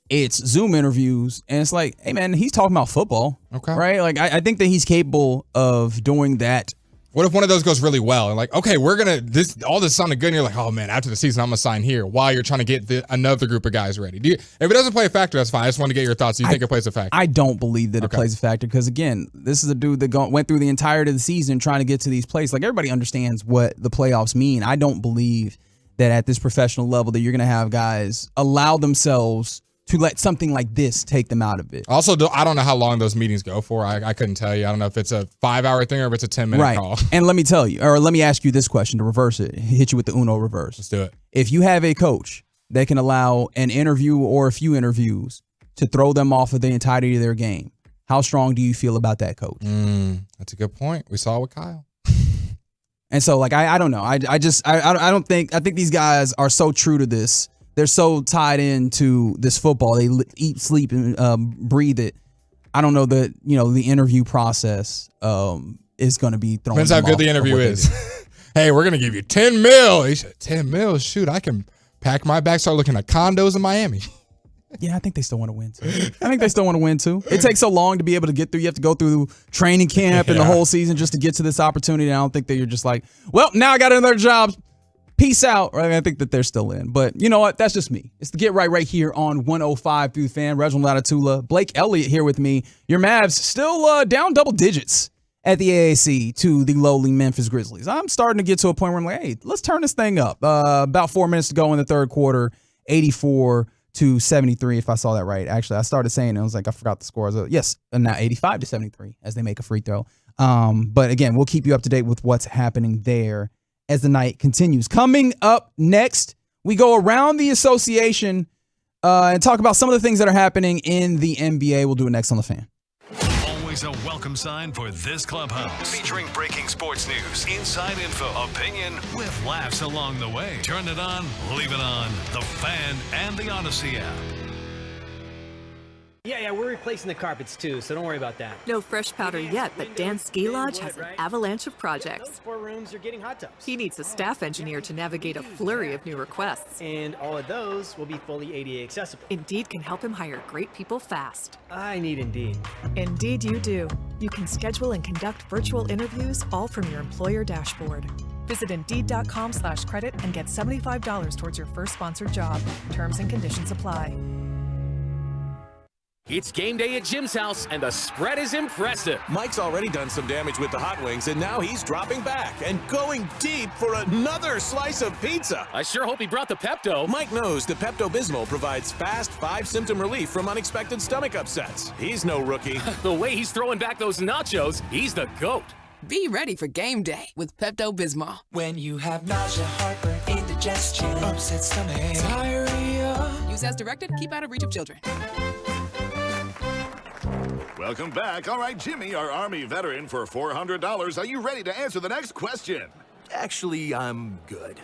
it's Zoom interviews, and it's like, hey man, he's talking about football, right? Like, I think that he's capable of doing that. What if one of those goes really well and like, okay, we're gonna all this sounded good, and you're like, oh man, after the season I'm gonna sign here while you're trying to get another group of guys ready. If it doesn't play a factor, that's fine. I just want to get your thoughts. Do you think it plays a factor? I don't believe that it plays a factor, because again, this is a dude that went through the entirety of the season trying to get to these places. Like, everybody understands what the playoffs mean. I don't believe that at this professional level that you're gonna have guys allow themselves to let something like this take them out of it. Also, I don't know how long those meetings go for. I couldn't tell you. I don't know if it's a 5-hour thing or if it's a 10-minute call. And let me tell you, or let me ask you this question to reverse it. Hit you with the Uno reverse. Let's do it. If you have a coach that can allow an interview or a few interviews to throw them off of the entirety of their game, how strong do you feel about that coach? That's a good point. We saw it with Kyle. And so, like, I don't know. I think these guys are so true to this. They're so tied into this football. They eat, sleep, and breathe it. I don't know that, the interview process is going to be thrown. Depends how good the interview is. Hey, we're going to give you $10 million. He said, $10 million? Shoot, I can pack my bag, start looking at condos in Miami. Yeah, I think they still want to win, too. It takes so long to be able to get through. You have to go through training camp and the whole season just to get to this opportunity. I don't think that you're just like, well, now I got another job. Peace out. Right? I think that they're still in. But you know what? That's just me. It's the Get Right here on 105 through the Fan. Reginald Latatula, Blake Elliott here with me. Your Mavs still down double digits at the AAC to the lowly Memphis Grizzlies. I'm starting to get to a point where I'm like, hey, let's turn this thing up. About 4 minutes to go in the third quarter, 84-73, if I saw that right. Actually, I started saying it. I was like, I forgot the scores. Yes, now 85-73 as they make a free throw. But again, we'll keep you up to date with what's happening there as the night continues. Coming up next, we go around the association and talk about some of the things that are happening in the NBA. We'll do it next on The Fan. Always a welcome sign for this clubhouse. Featuring breaking sports news, inside info, opinion, with laughs along the way. Turn it on, leave it on. The Fan and the Odyssey app. Yeah, we're replacing the carpets too, so don't worry about that. No fresh powder yet, but Dan's Ski Lodge has an avalanche of projects. Those 4 rooms are getting hot tubs. He needs a staff engineer to navigate a flurry of new requests. And all of those will be fully ADA accessible. Indeed can help him hire great people fast. I need Indeed. Indeed you do. You can schedule and conduct virtual interviews all from your employer dashboard. Visit Indeed.com/credit and get $75 towards your first sponsored job. Terms and conditions apply. It's game day at Jim's house, and the spread is impressive. Mike's already done some damage with the hot wings, and now he's dropping back and going deep for another slice of pizza. I sure hope he brought the Pepto. Mike knows the Pepto-Bismol provides fast 5-symptom relief from unexpected stomach upsets. He's no rookie. The way he's throwing back those nachos, he's the GOAT. Be ready for game day with Pepto-Bismol. When you have nausea, heartburn, indigestion, upset stomach, diarrhea. Use as directed. Keep out of reach of children. Welcome back. All right, Jimmy, our Army veteran, for $400. Are you ready to answer the next question? Actually, I'm good.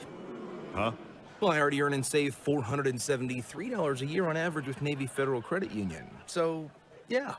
Huh? Well, I already earn and save $473 a year on average with Navy Federal Credit Union. So, yeah.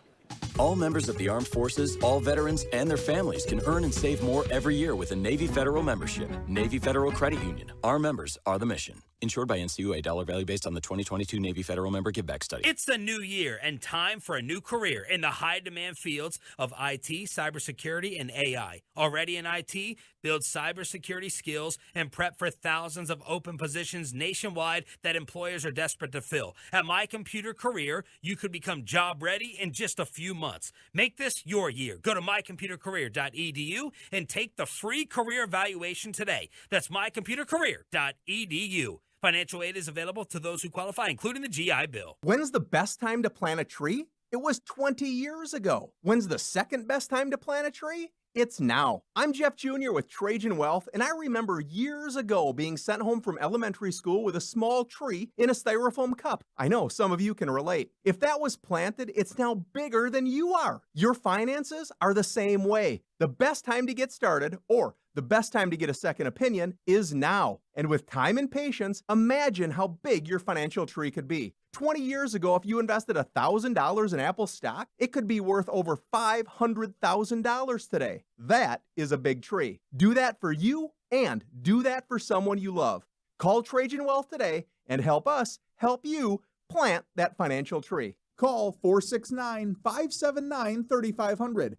All members of the armed forces, all veterans, and their families can earn and save more every year with a Navy Federal membership. Navy Federal Credit Union. Our members are the mission. Insured by NCUA. Dollar value based on the 2022 Navy Federal Member Giveback Study. It's the new year and time for a new career in the high-demand fields of IT, cybersecurity, and AI. Already in IT, build cybersecurity skills and prep for thousands of open positions nationwide that employers are desperate to fill. At My Computer Career, you could become job ready in just a few months. Make this your year. Go to mycomputercareer.edu and take the free career evaluation today. That's mycomputercareer.edu. Financial aid is available to those who qualify, including the GI Bill. When's the best time to plant a tree? It was 20 years ago. When's the second best time to plant a tree? It's now. I'm Jeff Jr. with Trajan Wealth, and I remember years ago being sent home from elementary school with a small tree in a styrofoam cup. I know some of you can relate. If that was planted, it's now bigger than you are. Your finances are the same way. The best time to get started, or the best time to get a second opinion, is now. And with time and patience, imagine how big your financial tree could be. 20 years ago, if you invested $1,000 in Apple stock, it could be worth over $500,000 today. That is a big tree. Do that for you and do that for someone you love. Call Trajan Wealth today and help us help you plant that financial tree. Call 469-579-3500,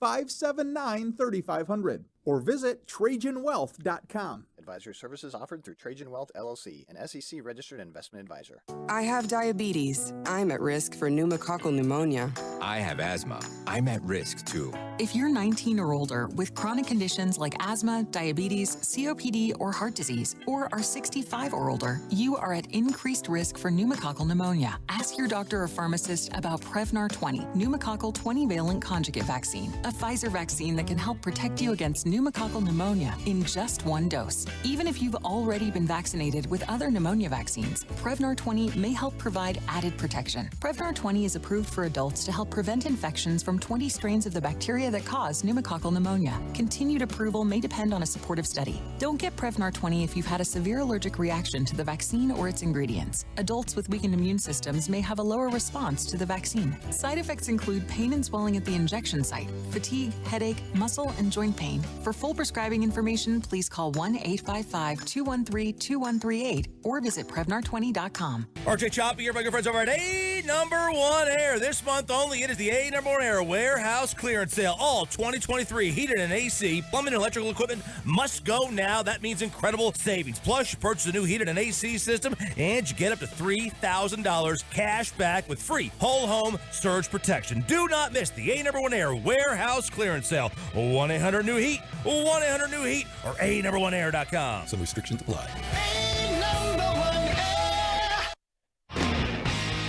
469-579-3500, or visit TrajanWealth.com. Advisory services offered through Trajan Wealth, LLC, an SEC-registered investment advisor. I have diabetes. I'm at risk for pneumococcal pneumonia. I have asthma. I'm at risk, too. If you're 19 or older with chronic conditions like asthma, diabetes, COPD, or heart disease, or are 65 or older, you are at increased risk for pneumococcal pneumonia. Ask your doctor or pharmacist about Prevnar 20, pneumococcal 20-valent conjugate vaccine, a Pfizer vaccine that can help protect you against pneumococcal pneumonia in just one dose. Even if you've already been vaccinated with other pneumonia vaccines, Prevnar 20 may help provide added protection. Prevnar 20 is approved for adults to help help prevent infections from 20 strains of the bacteria that cause pneumococcal pneumonia. Continued approval may depend on a supportive study. Don't get Prevnar 20 if you've had a severe allergic reaction to the vaccine or its ingredients. Adults with weakened immune systems may have a lower response to the vaccine. Side effects include pain and swelling at the injection site, fatigue, headache, muscle, and joint pain. For full prescribing information, please call 1-855-213-2138 or visit Prevnar20.com. RJ Choppy here by good friends over at A Number One Air. This month only, it is the A Number One Air Warehouse Clearance Sale. All 2023 heated and AC, plumbing and electrical equipment must go now. That means incredible savings. Plus, you purchase a new heated and AC system, and you get up to $3,000 cash back with free whole home surge protection. Do not miss the A Number One Air Warehouse Clearance Sale. 1-800-NEW-HEAT, 1-800-NEW-HEAT, or ANumber1Air.com. Some restrictions apply.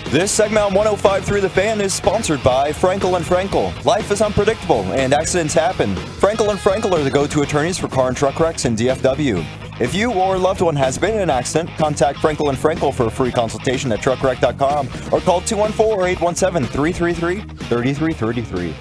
This segment on 105.3 The Fan is sponsored by Frankel & Frankel. Life is unpredictable and accidents happen. Frankel & Frankel are the go-to attorneys for car and truck wrecks in DFW. If you or a loved one has been in an accident, contact Frankel & Frankel for a free consultation at truckwreck.com or call 214-817-333-3333.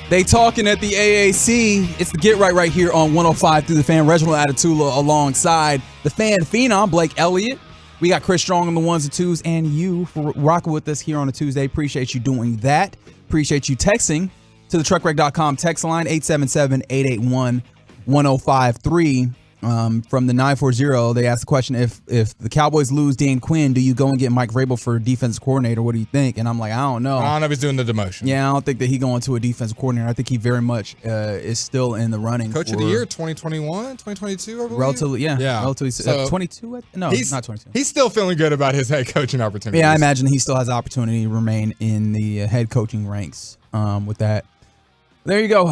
They talking at the AAC. It's the Get Right here on 105 through the Fan. Reginald Atatula alongside the Fan Phenom, Blake Elliott. We got Chris Strong on the ones and twos, and you for rocking with us here on a Tuesday. Appreciate you doing that. Appreciate you texting to the truckwreck.com text line, 877-881-1053. From the 940, they asked the question, if the Cowboys lose Dan Quinn, do you go and get Mike Vrabel for defensive coordinator? What do you think? And I'm like, I don't know. I don't know if he's doing the demotion. Yeah, I don't think that he going to a defensive coordinator. I think he very much is still in the running. Coach of the year, 2021, 2022, I believe? Relatively, yeah. Relatively, So 22? No, he's not 22. He's still feeling good about his head coaching opportunity. Yeah, I imagine he still has the opportunity to remain in the head coaching ranks with that. There you go.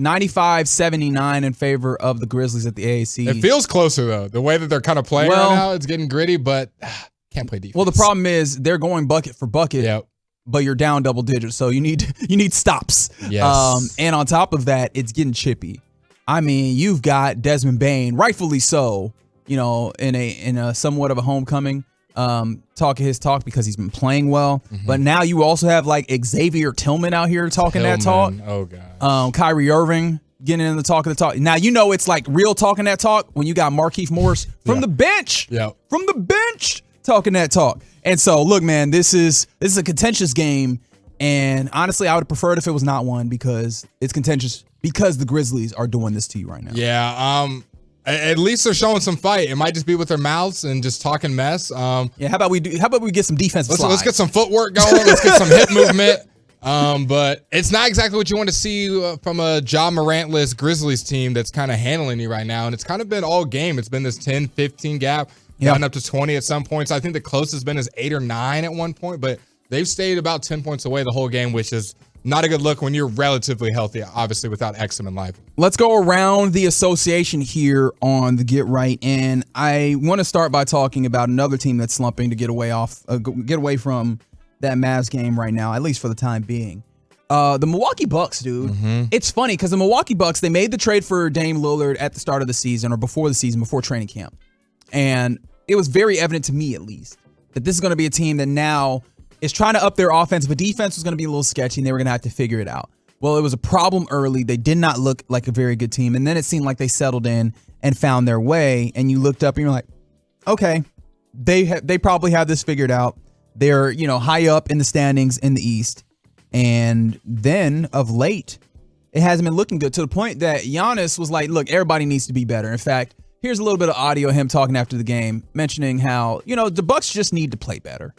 95-79 in favor of the Grizzlies at the AAC. It feels closer, though. The way that they're kind of playing right now, it's getting gritty, but can't play defense. Well, the problem is they're going bucket for bucket, but you're down double digits, so you need stops. Yes. And on top of that, it's getting chippy. I mean, you've got Desmond Bane, rightfully so, in a somewhat of a homecoming, talking his talk because he's been playing well. Mm-hmm. But now you also have like Xavier Tillman out here talking that talk. Oh, God. Kyrie Irving getting in the talk of the talk. Now, it's like real talking that talk when you got Markieff Morris from the bench. Yeah. From the bench talking that talk. And so, look, man, this is a contentious game. And honestly, I would have preferred if it was not one because it's contentious because the Grizzlies are doing this to you right now. Yeah. At least they're showing some fight. It might just be with their mouths and just talking mess. How about we get some defensive slides? Let's get some footwork going. Let's get some hip movement. But it's not exactly what you want to see from a Ja Morant-less Grizzlies team that's kind of handling you right now. And it's kind of been all game. It's been this 10-15 gap, gotten up to 20 at some points. I think the closest has been is 8 or 9 at one point, but they've stayed about 10 points away the whole game, which is not a good look when you're relatively healthy, obviously without Exum in life. Let's go around the association here on the Get Right, and I want to start by talking about another team that's slumping to get away from that Mavs game right now, at least for the time being. The Milwaukee Bucks, dude. Mm-hmm. It's funny because the Milwaukee Bucks, they made the trade for Dame Lillard at the start of the season or before the season, before training camp. And it was very evident to me, at least, that this is going to be a team that now is trying to up their offense, but defense was going to be a little sketchy and they were going to have to figure it out. Well, it was a problem early. They did not look like a very good team. And then it seemed like they settled in and found their way. And you looked up and you're like, okay, they probably have this figured out. They're, high up in the standings in the East. And then of late, it hasn't been looking good to the point that Giannis was like, look, everybody needs to be better. In fact, here's a little bit of audio of him talking after the game, mentioning how, the Bucks just need to play better.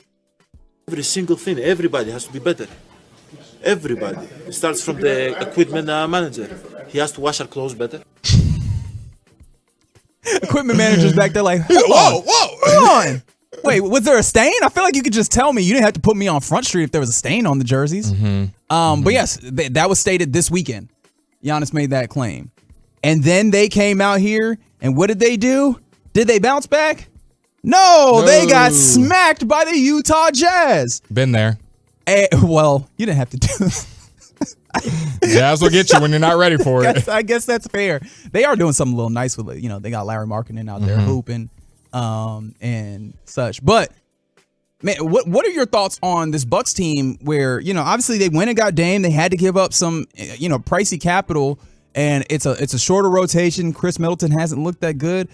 Every single thing, everybody has to be better. Everybody. It starts from the equipment manager. He has to wash our clothes better. Equipment manager's back there like, hold on. Wait, was there a stain? I feel like you could just tell me. You didn't have to put me on Front Street if there was a stain on the jerseys. Mm-hmm. But yes, that was stated this weekend. Giannis made that claim. And then they came out here, and what did they do? Did they bounce back? No, they got smacked by the Utah Jazz. Been there. Well, you didn't have to do this. Jazz will get you when you're not ready for it. I guess that's fair. They are doing something a little nice with it. They got Larry Markkinen out there hooping and such. But Man, what are your thoughts on this Bucks team where, obviously they went and got Dame. They had to give up some, pricey capital, and it's a shorter rotation. Chris Middleton hasn't looked that good.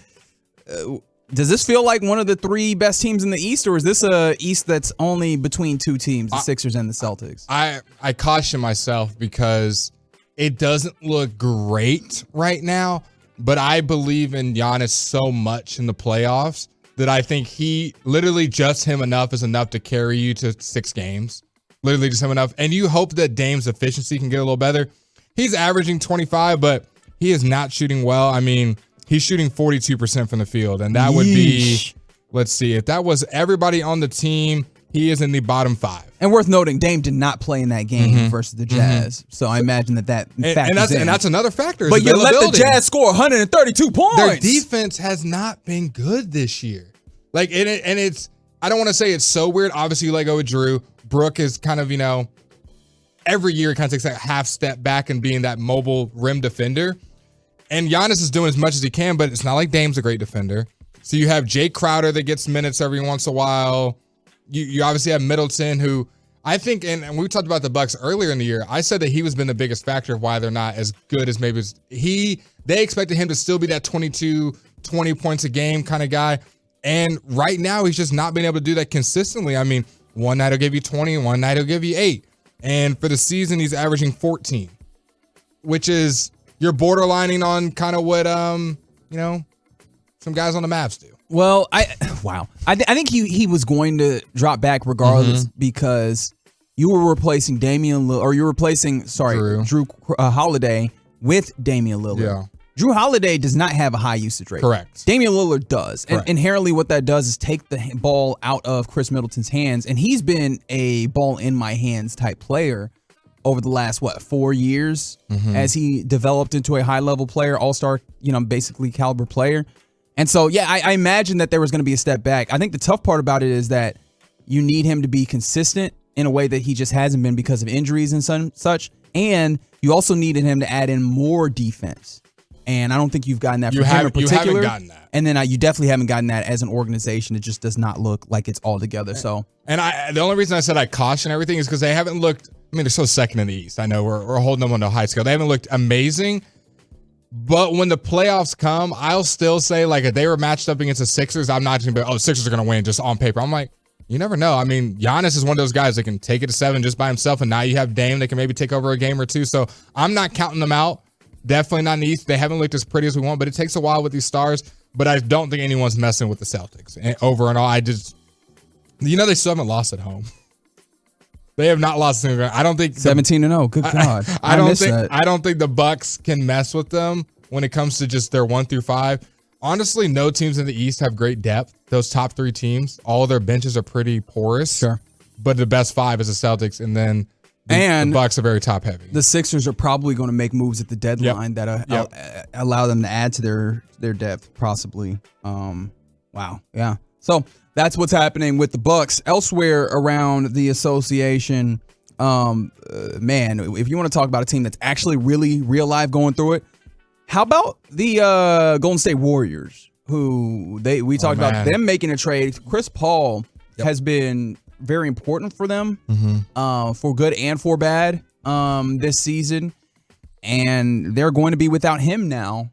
Does this feel like one of the 3 best teams in the East, or is this a East that's only between 2 teams, the Sixers and the Celtics? I caution myself because it doesn't look great right now, but I believe in Giannis so much in the playoffs that I think he literally just him enough is enough to carry you to 6 games. Literally just him enough. And you hope that Dame's efficiency can get a little better. He's averaging 25, but he is not shooting well. I mean, he's shooting 42% from the field. And that would be, let's see, if that was everybody on the team, he is in the bottom 5. And worth noting, Dame did not play in that game versus the Jazz. So I imagine that factors in. And that's another factor. But you let the Jazz score 132 points. Their defense has not been good this year. Like, and it's, I don't want to say it's so weird. Obviously, you let go with Drew. Brooke is kind of, every year kind of takes that half step back and being that mobile rim defender. And Giannis is doing as much as he can, but it's not like Dame's a great defender. So you have Jay Crowder that gets minutes every once in a while. You obviously have Middleton, who I think, and we talked about the Bucks earlier in the year. I said that he was been the biggest factor of why they're not as good as maybe they expected him to still be that 22, 20 points a game kind of guy. And right now, he's just not been able to do that consistently. I mean, one night he'll give you 20, one night he'll give you 8. And for the season, he's averaging 14, which is you're borderlining on kind of what, some guys on the Mavs do. Well, I think he was going to drop back regardless because you were replacing Drew Holiday with Damian Lillard. Yeah. Drew Holiday does not have a high usage rate. Correct. Damian Lillard does. Correct. And inherently what that does is take the ball out of Chris Middleton's hands. And he's been a ball in my hands type player over the last, 4 years as he developed into a high level player, all-star, basically caliber player. And so, yeah, I imagine that there was going to be a step back. I think the tough part about it is that you need him to be consistent in a way that he just hasn't been because of injuries and such. And you also needed him to add in more defense. And I don't think you've gotten that from him in particular. You haven't gotten that. And then you definitely haven't gotten that as an organization. It just does not look like it's all together. So, and the only reason I said I caution everything is because they haven't looked. I mean, they're still second in the East. I know we're holding them on a high scale. They haven't looked amazing. But when the playoffs come, I'll still say, like, if they were matched up against the Sixers, I'm not going to be, the Sixers are going to win just on paper. I'm like, you never know. I mean, Giannis is one of those guys that can take it to 7 just by himself, and now you have Dame that can maybe take over a game or two. So I'm not counting them out. Definitely not in the East. They haven't looked as pretty as we want, but it takes a while with these stars. But I don't think anyone's messing with the Celtics. And over and all, they still haven't lost at home. They have not lost. I don't think 17-0. Good God. I don't think the Bucks can mess with them when it comes to just their 1 through 5. Honestly, no teams in the East have great depth. Those top 3 teams, all of their benches are pretty porous. Sure. But the best 5 is the Celtics, and then the Bucks are very top heavy. The Sixers are probably going to make moves at the deadline that allow them to add to their depth, possibly. Wow. Yeah. So that's what's happening with the Bucks. Elsewhere around the association, man, if you want to talk about a team that's actually really real life going through it, how about the Golden State Warriors, who we talked about them making a trade. Chris Paul has been very important for them, for good and for bad, this season. And they're going to be without him now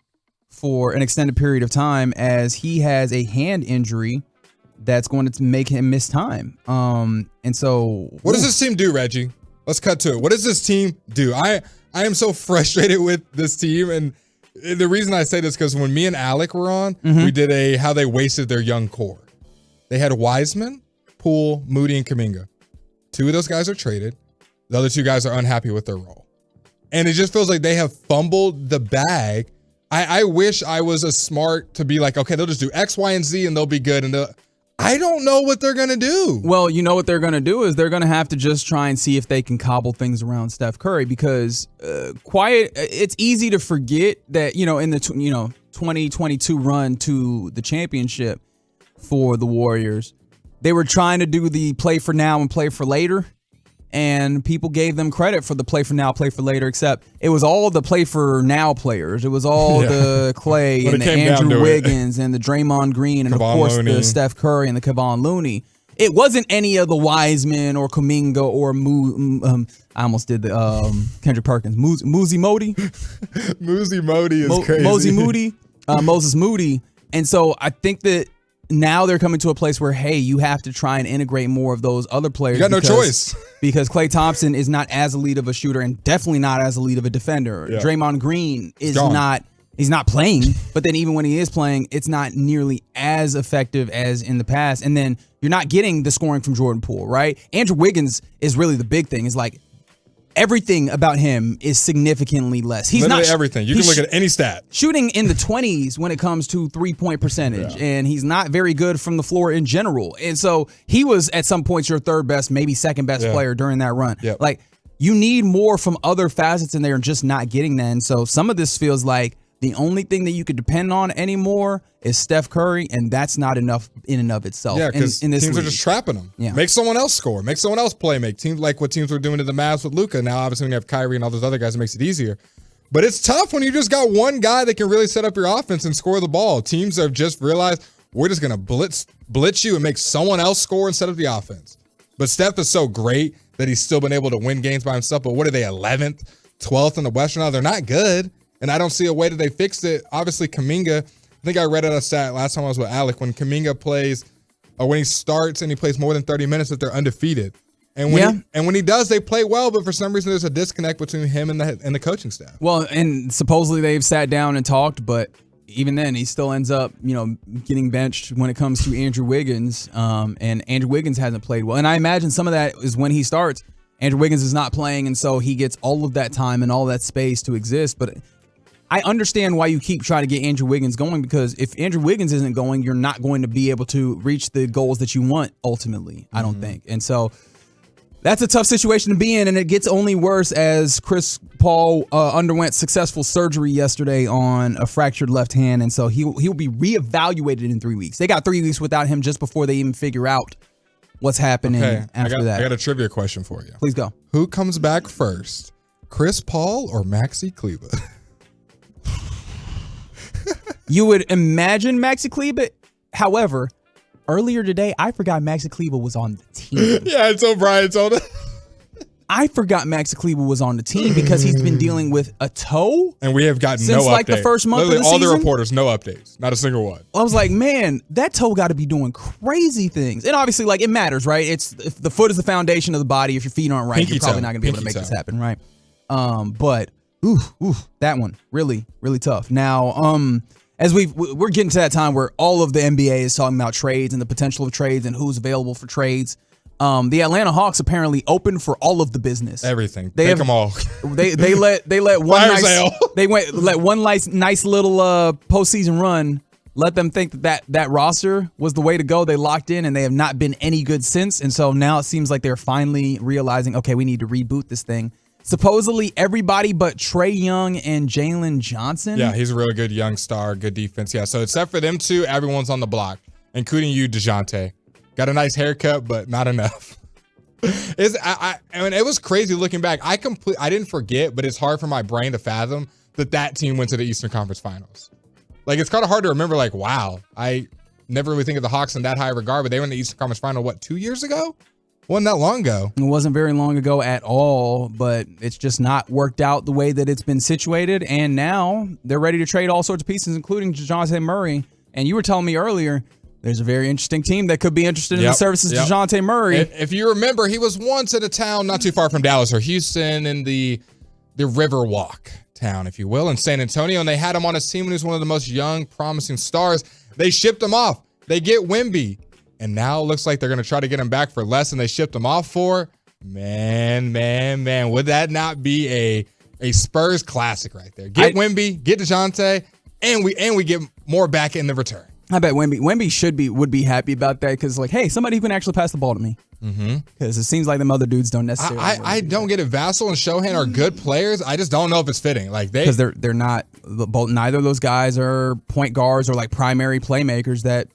for an extended period of time, as he has a hand injury that's going to make him miss time. And so what does this team do, Reggie? Let's cut to it. What does this team do? I am so frustrated with this team. And the reason I say this, because when me and Alec were on, we did how they wasted their young core. They had Wiseman, Poole, Moody, and Kuminga. 2 of those guys are traded. The other 2 guys are unhappy with their role. And it just feels like they have fumbled the bag. I wish I was as smart to be like, okay, they'll just do X, Y, and Z and they'll be good. And I don't know what they're going to do. Well, you know what they're going to do is they're going to have to just try and see if they can cobble things around Steph Curry, because it's easy to forget that, in the 2022 run to the championship for the Warriors, they were trying to do the play for now and play for later. And people gave them credit for the play for now, play for later, except it was all the play for now players. It was all the Clay and the Andrew Wiggins and the Draymond Green and, of course, the Steph Curry and the Kevon Looney. it wasn't any of the Wiseman or Kuminga or I almost did the Kendrick Perkins. Mosey Moody. Mosey Moody is crazy. Moses Moody. And so I think that now they're coming to a place where, hey, you have to try and integrate more of those other players. You got no choice. Because Klay Thompson is not as elite of a shooter and definitely not as elite of a defender. Yeah. Draymond Green is he's not playing, but then even when he is playing, it's not nearly as effective as in the past. And then you're not getting the scoring from Jordan Poole, right? Andrew Wiggins is really the big thing. It's like everything about him is significantly less. He's literally not everything. You can look at any stat. Shooting in the 20s when it comes to 3-point percentage, and he's not very good from the floor in general. And so he was at some points your third best, maybe second best player during that run. Yep. Like, you need more from other facets in there and just not getting that. And so some of this feels like the only thing that you could depend on anymore is Steph Curry, and that's not enough in and of itself. Yeah, because teams are just trapping him. Yeah. Make someone else score. Make someone else play. Make teams like what teams were doing to the Mavs with Luka. Now, obviously, when you have Kyrie and all those other guys, it makes it easier. But it's tough when you just got one guy that can really set up your offense and score the ball. Teams have just realized we're just going to blitz you and make someone else score and set up the offense. But Steph is so great that he's still been able to win games by himself. But what are they, 11th, 12th in the West now? They're not good. And I don't see a way that they fixed it. Obviously, Kuminga, I think I read out a stat last time I was with Alec, when Kuminga plays, or when he starts and he plays more than 30 minutes, that they're undefeated. And when he does, they play well, but for some reason there's a disconnect between him and the coaching staff. Well, and supposedly they've sat down and talked, but even then he still ends up, getting benched when it comes to Andrew Wiggins. And Andrew Wiggins hasn't played well. And I imagine some of that is when he starts, Andrew Wiggins is not playing, and so he gets all of that time and all that space to exist. But I understand why you keep trying to get Andrew Wiggins going, because if Andrew Wiggins isn't going, you're not going to be able to reach the goals that you want ultimately, I don't think. And so that's a tough situation to be in, and it gets only worse as Chris Paul underwent successful surgery yesterday on a fractured left hand, and so he'll be reevaluated in 3 weeks. They got 3 weeks without him just before they even figure out what's happening after that. I got a trivia question for you. Please go. Who comes back first, Chris Paul or Maxi Kleber? You would imagine Maxi Kleber. However, earlier today, I forgot Maxi Kleber was on the team. Yeah, it's so Brian told us. I forgot Maxi Kleber was on the team because he's been dealing with a toe. And we have gotten since no like update. The first month Literally of the all season. the reporters, no updates. Not a single one. I was like, man, that toe got to be doing crazy things. And obviously, like, it matters, right? If the foot is the foundation of the body. If your feet aren't right, you're probably not going to be able to make this happen, right? But that one really, really tough. Now, as we're getting to that time where all of the NBA is talking about trades and the potential of trades and who's available for trades. The Atlanta Hawks apparently opened for all of the business. Everything. Take them all. They let one nice little postseason run. Let them think that roster was the way to go. They locked in, and they have not been any good since. And so now it seems like they're finally realizing, okay, we need to reboot this thing. Supposedly everybody but Trae Young and Jalen Johnson. Yeah, he's a really good young star, good defense. Yeah, so except for them two, everyone's on the block, including you, DeJounte. Got a nice haircut, but not enough. I mean, it was crazy looking back. I didn't forget, but it's hard for my brain to fathom that team went to the Eastern Conference Finals. Like, it's kind of hard to remember, like, wow, I never really think of the Hawks in that high regard, but they were in the Eastern Conference Final, 2 years ago? Wasn't that long ago. It wasn't very long ago at all, but it's just not worked out the way that it's been situated. And now they're ready to trade all sorts of pieces, including DeJounte Murray. And you were telling me earlier, there's a very interesting team that could be interested in the services of DeJounte Murray. If you remember, he was once in a town not too far from Dallas or Houston, in the Riverwalk town, if you will, in San Antonio. And they had him on his team when he was one of the most young, promising stars. They shipped him off. They get Wemby. And now it looks like they're going to try to get him back for less than they shipped him off for. Man. Would that not be a Spurs classic right there? Get Wemby, get DeJounte, and we get more back in the return. I bet Wemby would be happy about that, because, like, hey, somebody who can actually pass the ball to me. Because it seems like them other dudes don't necessarily. I don't get it. Vassell and Shohan are good players. I just don't know if it's fitting. Like, because they're not. Neither of those guys are point guards or like primary playmakers. That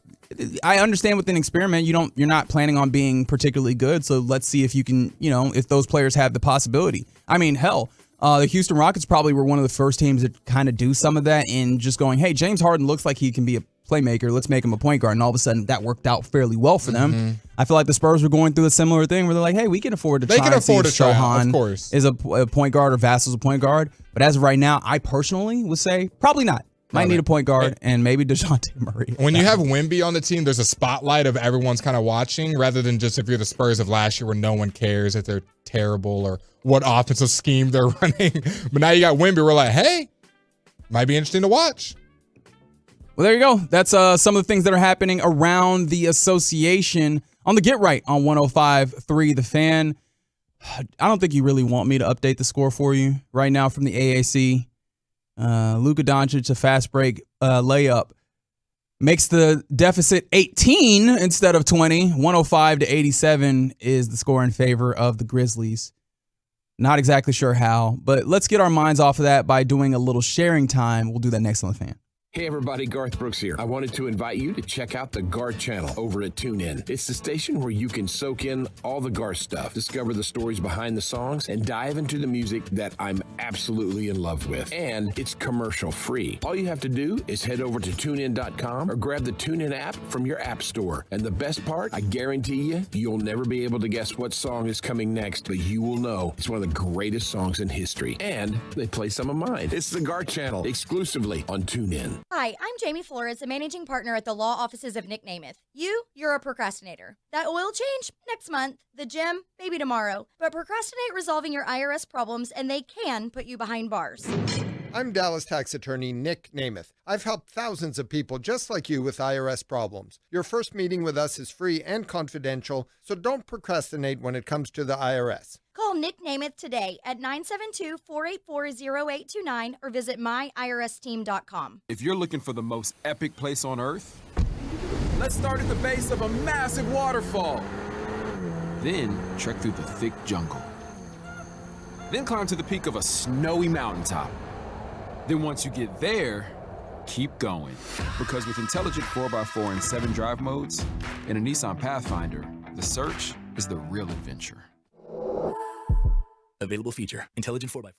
I understand with an experiment, you're not planning on being particularly good. So let's see if you can, if those players have the possibility. I mean, hell, the Houston Rockets probably were one of the first teams that kind of do some of that in just going, hey, James Harden looks like he can be a playmaker. Let's make him a point guard. And all of a sudden, that worked out fairly well for them. I feel like the Spurs were going through a similar thing where they're like, hey, we can afford to try and see if Sohan of course. is a point guard or Vassal's a point guard. But as of right now, I personally would say probably not. Might need a point guard and maybe DeJounte Murray. When you have Wemby on the team, there's a spotlight of everyone's kind of watching rather than just if you're the Spurs of last year where no one cares if they're terrible or what offensive scheme they're running. But now you got Wemby. We're like, hey, might be interesting to watch. Well, there you go. That's some of the things that are happening around the association on the Get Right on 105.3 The Fan. I don't think you really want me to update the score for you right now from the AAC. Luka Doncic, a fast break layup, makes the deficit 18 instead of 20. 105-87 is the score in favor of the Grizzlies. Not exactly sure how, but let's get our minds off of that by doing a little sharing time. We'll do that next on The Fan. Hey everybody, Garth Brooks here. I wanted to invite you to check out the Garth channel over at TuneIn. It's the station where you can soak in all the Garth stuff, discover the stories behind the songs, and dive into the music that I'm absolutely in love with. And it's commercial free. All you have to do is head over to TuneIn.com or grab the TuneIn app from your app store. And the best part, I guarantee you, you'll never be able to guess what song is coming next, but you will know it's one of the greatest songs in history. And they play some of mine. It's the Garth channel, exclusively on TuneIn. Hi, I'm Jamie Flores, a managing partner at the law offices of Nick Namath. You're a procrastinator. That oil change? Next month. The gym? Maybe tomorrow. But procrastinate resolving your IRS problems and they can put you behind bars. I'm Dallas tax attorney Nick Namath. I've helped thousands of people just like you with IRS problems. Your first meeting with us is free and confidential, so don't procrastinate when it comes to the IRS. Call Nick Namath today at 972-484-0829 or visit myiRSteam.com. If you're looking for the most epic place on earth, let's start at the base of a massive waterfall. Then trek through the thick jungle. Then climb to the peak of a snowy mountaintop. Then once you get there, keep going. Because with intelligent 4x4 and 7 drive modes and a Nissan Pathfinder, the search is the real adventure. Available feature, intelligent 4x4.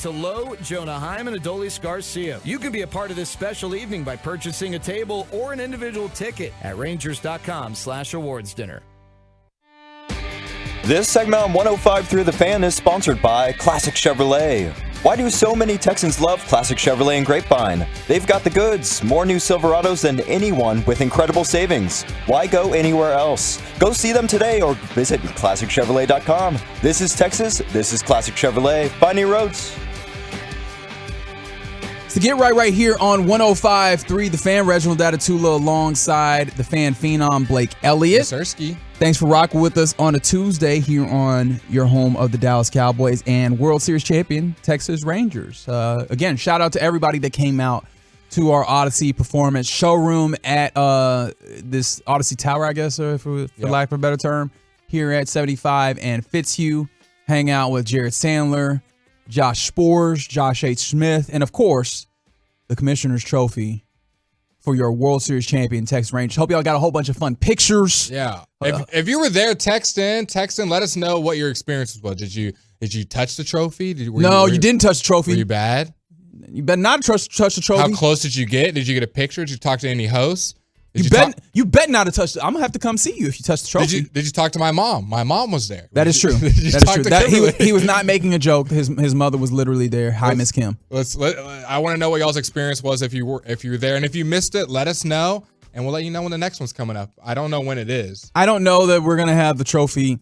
to Lowe, Jonah Hyman, Adolis Garcia. You can be a part of this special evening by purchasing a table or an individual ticket at Rangers.com/awards dinner. This segment on 105.3 The Fan is sponsored by Classic Chevrolet. Why do so many Texans love Classic Chevrolet and Grapevine? They've got the goods, more new Silverados than anyone with incredible savings. Why go anywhere else? Go see them today or visit ClassicChevrolet.com. This is Texas. This is Classic Chevrolet. Find new roads. So get right here on 105.3 The Fan. Reginald Datatula alongside the Fan phenom Blake Elliott. Sirski. Thanks for rocking with us on a Tuesday here on your home of the Dallas Cowboys and World Series champion Texas Rangers. Again, shout out to everybody that came out to our Odyssey Performance showroom at this Odyssey Tower, I guess, for lack of a better term, here at 75 and Fitzhugh. Hang out with Jared Sandler, Josh Spores, Josh H. Smith, and of course, the Commissioner's Trophy for your World Series champion Texas Rangers. Hope y'all got a whole bunch of fun pictures. Yeah. If you were there, text in. Let us know what your experience was. Did you touch the trophy? You didn't touch the trophy. Were you bad? You better not touch the trophy. How close did you get? Did you get a picture? Did you talk to any hosts? You bet not to touch it. I'm going to have to come see you if you touch the trophy. Did you talk to my mom? My mom was there. That is true. That is true. He was not making a joke. His mother was literally there. Hi, Miss Kim. I want to know what y'all's experience was if you were there. And if you missed it, let us know. And we'll let you know when the next one's coming up. I don't know when it is. I don't know that we're going to have the trophy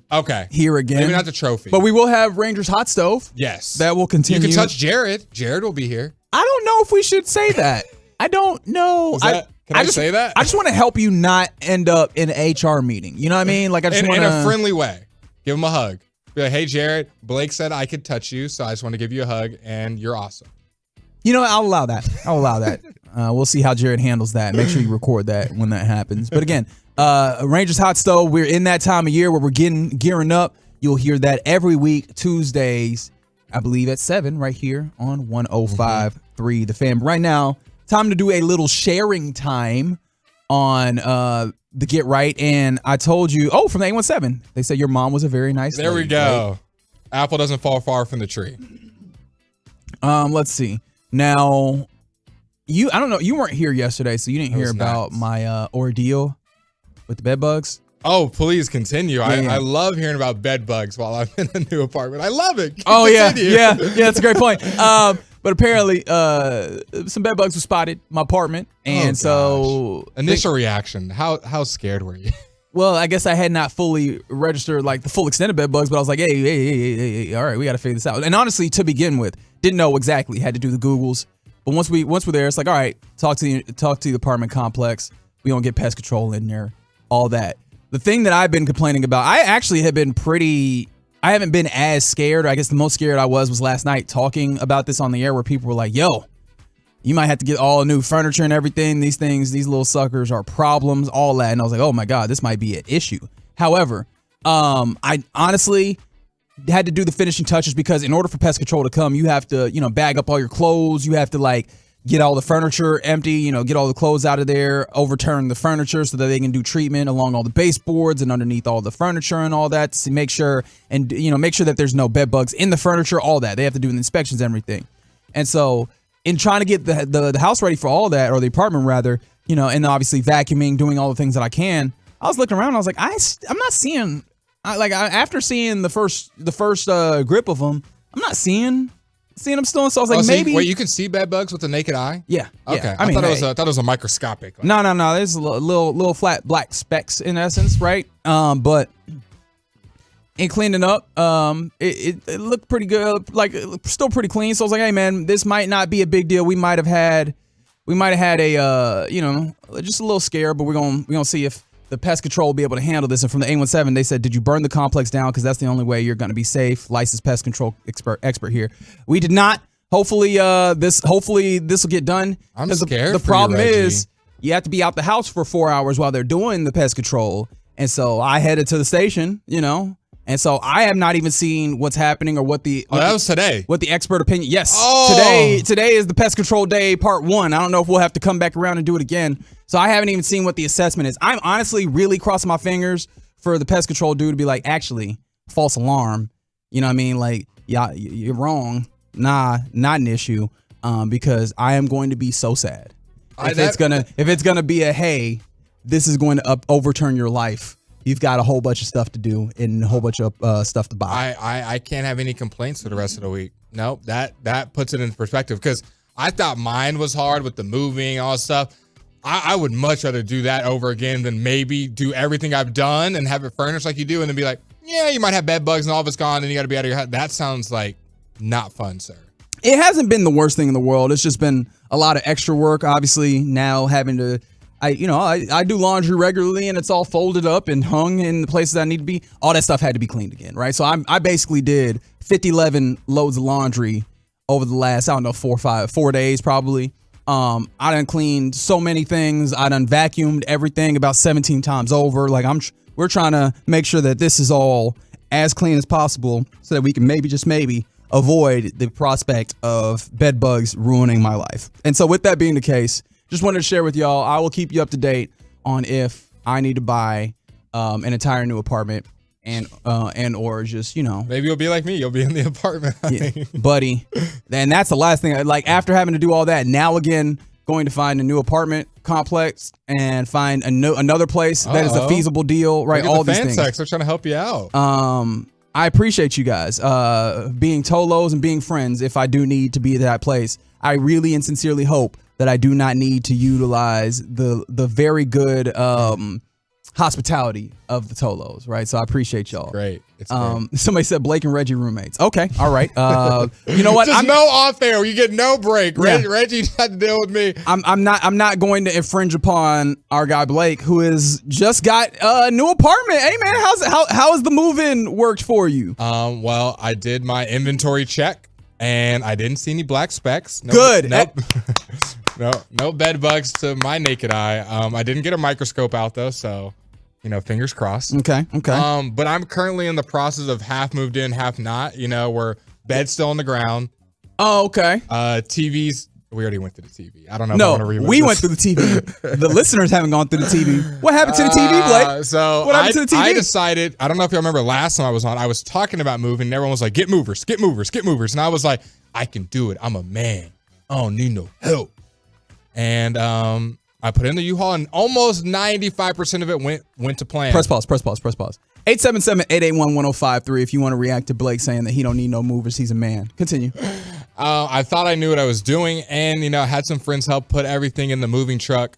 here again. Maybe not the trophy. But we will have Rangers Hot Stove. Yes. That will continue. You can touch Jared. Jared will be here. I don't know if we should say that. I don't know. Can I say that? I just want to help you not end up in an HR meeting. You know what I mean? Like I just want in a friendly way. Give him a hug. Be like, hey, Jared, Blake said I could touch you, so I just want to give you a hug, and you're awesome. You know, I'll allow that. We'll see how Jared handles that. Make sure you record that when that happens. But again, Rangers Hot Stove, we're in that time of year where we're gearing up. You'll hear that every week, Tuesdays, I believe at 7 right here on 105.3 The Fan. But right now, time to do a little sharing time on the Get Right. And I told you, from the 817, they said your mom was a very nice lady. There we go. Right? Apple doesn't fall far from the tree. Let's see. Now, I don't know, you weren't here yesterday, so you didn't hear about my ordeal with the bed bugs. Oh, please continue. Yeah. I love hearing about bed bugs while I'm in a new apartment. I love it. Yeah, that's a great point. But apparently, some bed bugs were spotted in my apartment, and so initial reaction. How scared were you? Well, I guess I had not fully registered like the full extent of bed bugs, but I was like, hey, all right, we got to figure this out. And honestly, to begin with, didn't know exactly. Had to do the Googles, but once we're there, it's like, all right, talk to the apartment complex. We don't get pest control in there, all that. The thing that I've been complaining about, I actually have been I haven't been as scared. I guess the most scared I was last night talking about this on the air where people were like, yo, you might have to get all new furniture and everything. These little suckers are problems, all that. And I was like, oh my God, this might be an issue. However, I honestly had to do the finishing touches because in order for pest control to come, you have to, bag up all your clothes. You have to get all the furniture empty, get all the clothes out of there, overturn the furniture so that they can do treatment along all the baseboards and underneath all the furniture and all that to make sure that there's no bed bugs in the furniture, all that. They have to do the inspections and everything. And so in trying to get the house ready for all that, or the apartment rather, and obviously vacuuming, doing all the things that I can, I was looking around and I was like, I'm not seeing, after seeing the first grip of them, I'm not seeing them still. So I was like, maybe. Wait, you can see bed bugs with the naked eye? Yeah. Okay. I thought it was a microscopic. No. There's little flat black specks in essence, right? But in cleaning up, it looked pretty good. Still pretty clean. So I was like, hey man, this might not be a big deal. We might have had a just a little scare, but we're gonna see if the pest control will be able to handle this. And from the 817, they said, did you burn the complex down? Because that's the only way you're going to be safe. Licensed pest control expert here. We did not. Hopefully this will get done. I'm scared. The problem is you have to be out the house for 4 hours while they're doing the pest control. And so I headed to the station, and so I have not even seen what's happening or what the that was today. What the expert opinion. Yes. Oh. Today is the pest control day part 1. I don't know if we'll have to come back around and do it again. So I haven't even seen what the assessment is. I'm honestly really crossing my fingers for the pest control dude to be like, actually, false alarm. You know what I mean? Like, yeah, you're wrong. not an issue, because I am going to be so sad if it's gonna be a hey, this is going to overturn your life. You've got a whole bunch of stuff to do and a whole bunch of stuff to buy. I can't have any complaints for the rest of the week. Nope, that puts it in perspective, because I thought mine was hard with the moving, all that stuff. I would much rather do that over again than maybe do everything I've done and have it furnished like you do, and then be like, yeah, you might have bed bugs and all of it's gone and you got to be out of your house. That sounds like not fun, sir. It hasn't been the worst thing in the world. It's just been a lot of extra work. Obviously, now having to, I do laundry regularly, and it's all folded up and hung in the places I need to be. All that stuff had to be cleaned again, right? So I basically did 11 loads of laundry over the last, 4 days probably. I done cleaned so many things. I done vacuumed everything about 17 times over. Like we're trying to make sure that this is all as clean as possible so that we can maybe avoid the prospect of bed bugs ruining my life. And so with that being the case, just wanted to share with y'all, I will keep you up to date on if I need to buy an entire new apartment and or just, maybe you'll be like me. You'll be in the apartment. Yeah, buddy. And that's the last thing. Like, after having to do all that, now again, going to find a new apartment complex and find another place that is a feasible deal, right? All these things. They're trying to help you out. I appreciate you guys being Tolos and being friends. If I do need to be at that place, I really and sincerely hope that I do not need to utilize the very good hospitality of the Tolos, right? So I appreciate y'all. Great. It's great. Somebody said Blake and Reggie roommates. Okay, all right. You know what? Just no off there. You get no break. Yeah. Reggie had to deal with me. I'm not going to infringe upon our guy Blake, who has just got a new apartment. Hey man, how has the move-in worked for you? Well, I did my inventory check and I didn't see any black specks. Good. Nope. No bed bugs to my naked eye. I didn't get a microscope out though, so fingers crossed. Okay. But I'm currently in the process of half moved in, half not. Where bed's still on the ground. Oh, okay. TVs. We already went through the TV. I don't know. No, if I want to we went through the TV. The listeners haven't gone through the TV. What happened to the TV, Blake? So what happened to the TV? I decided. I don't know if you remember last time I was on. I was talking about moving, and everyone was like, "Get movers, get movers, get movers," and I was like, "I can do it. I'm a man. I don't need no help." And I put in the U-Haul, and almost 95% of it went to plan. Press pause. 877-881-1053 if you want to react to Blake saying that he don't need no movers. He's a man. Continue. I thought I knew what I was doing, and I had some friends help put everything in the moving truck.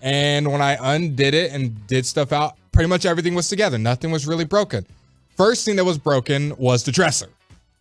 And when I undid it and did stuff out, pretty much everything was together. Nothing was really broken. First thing that was broken was the dresser.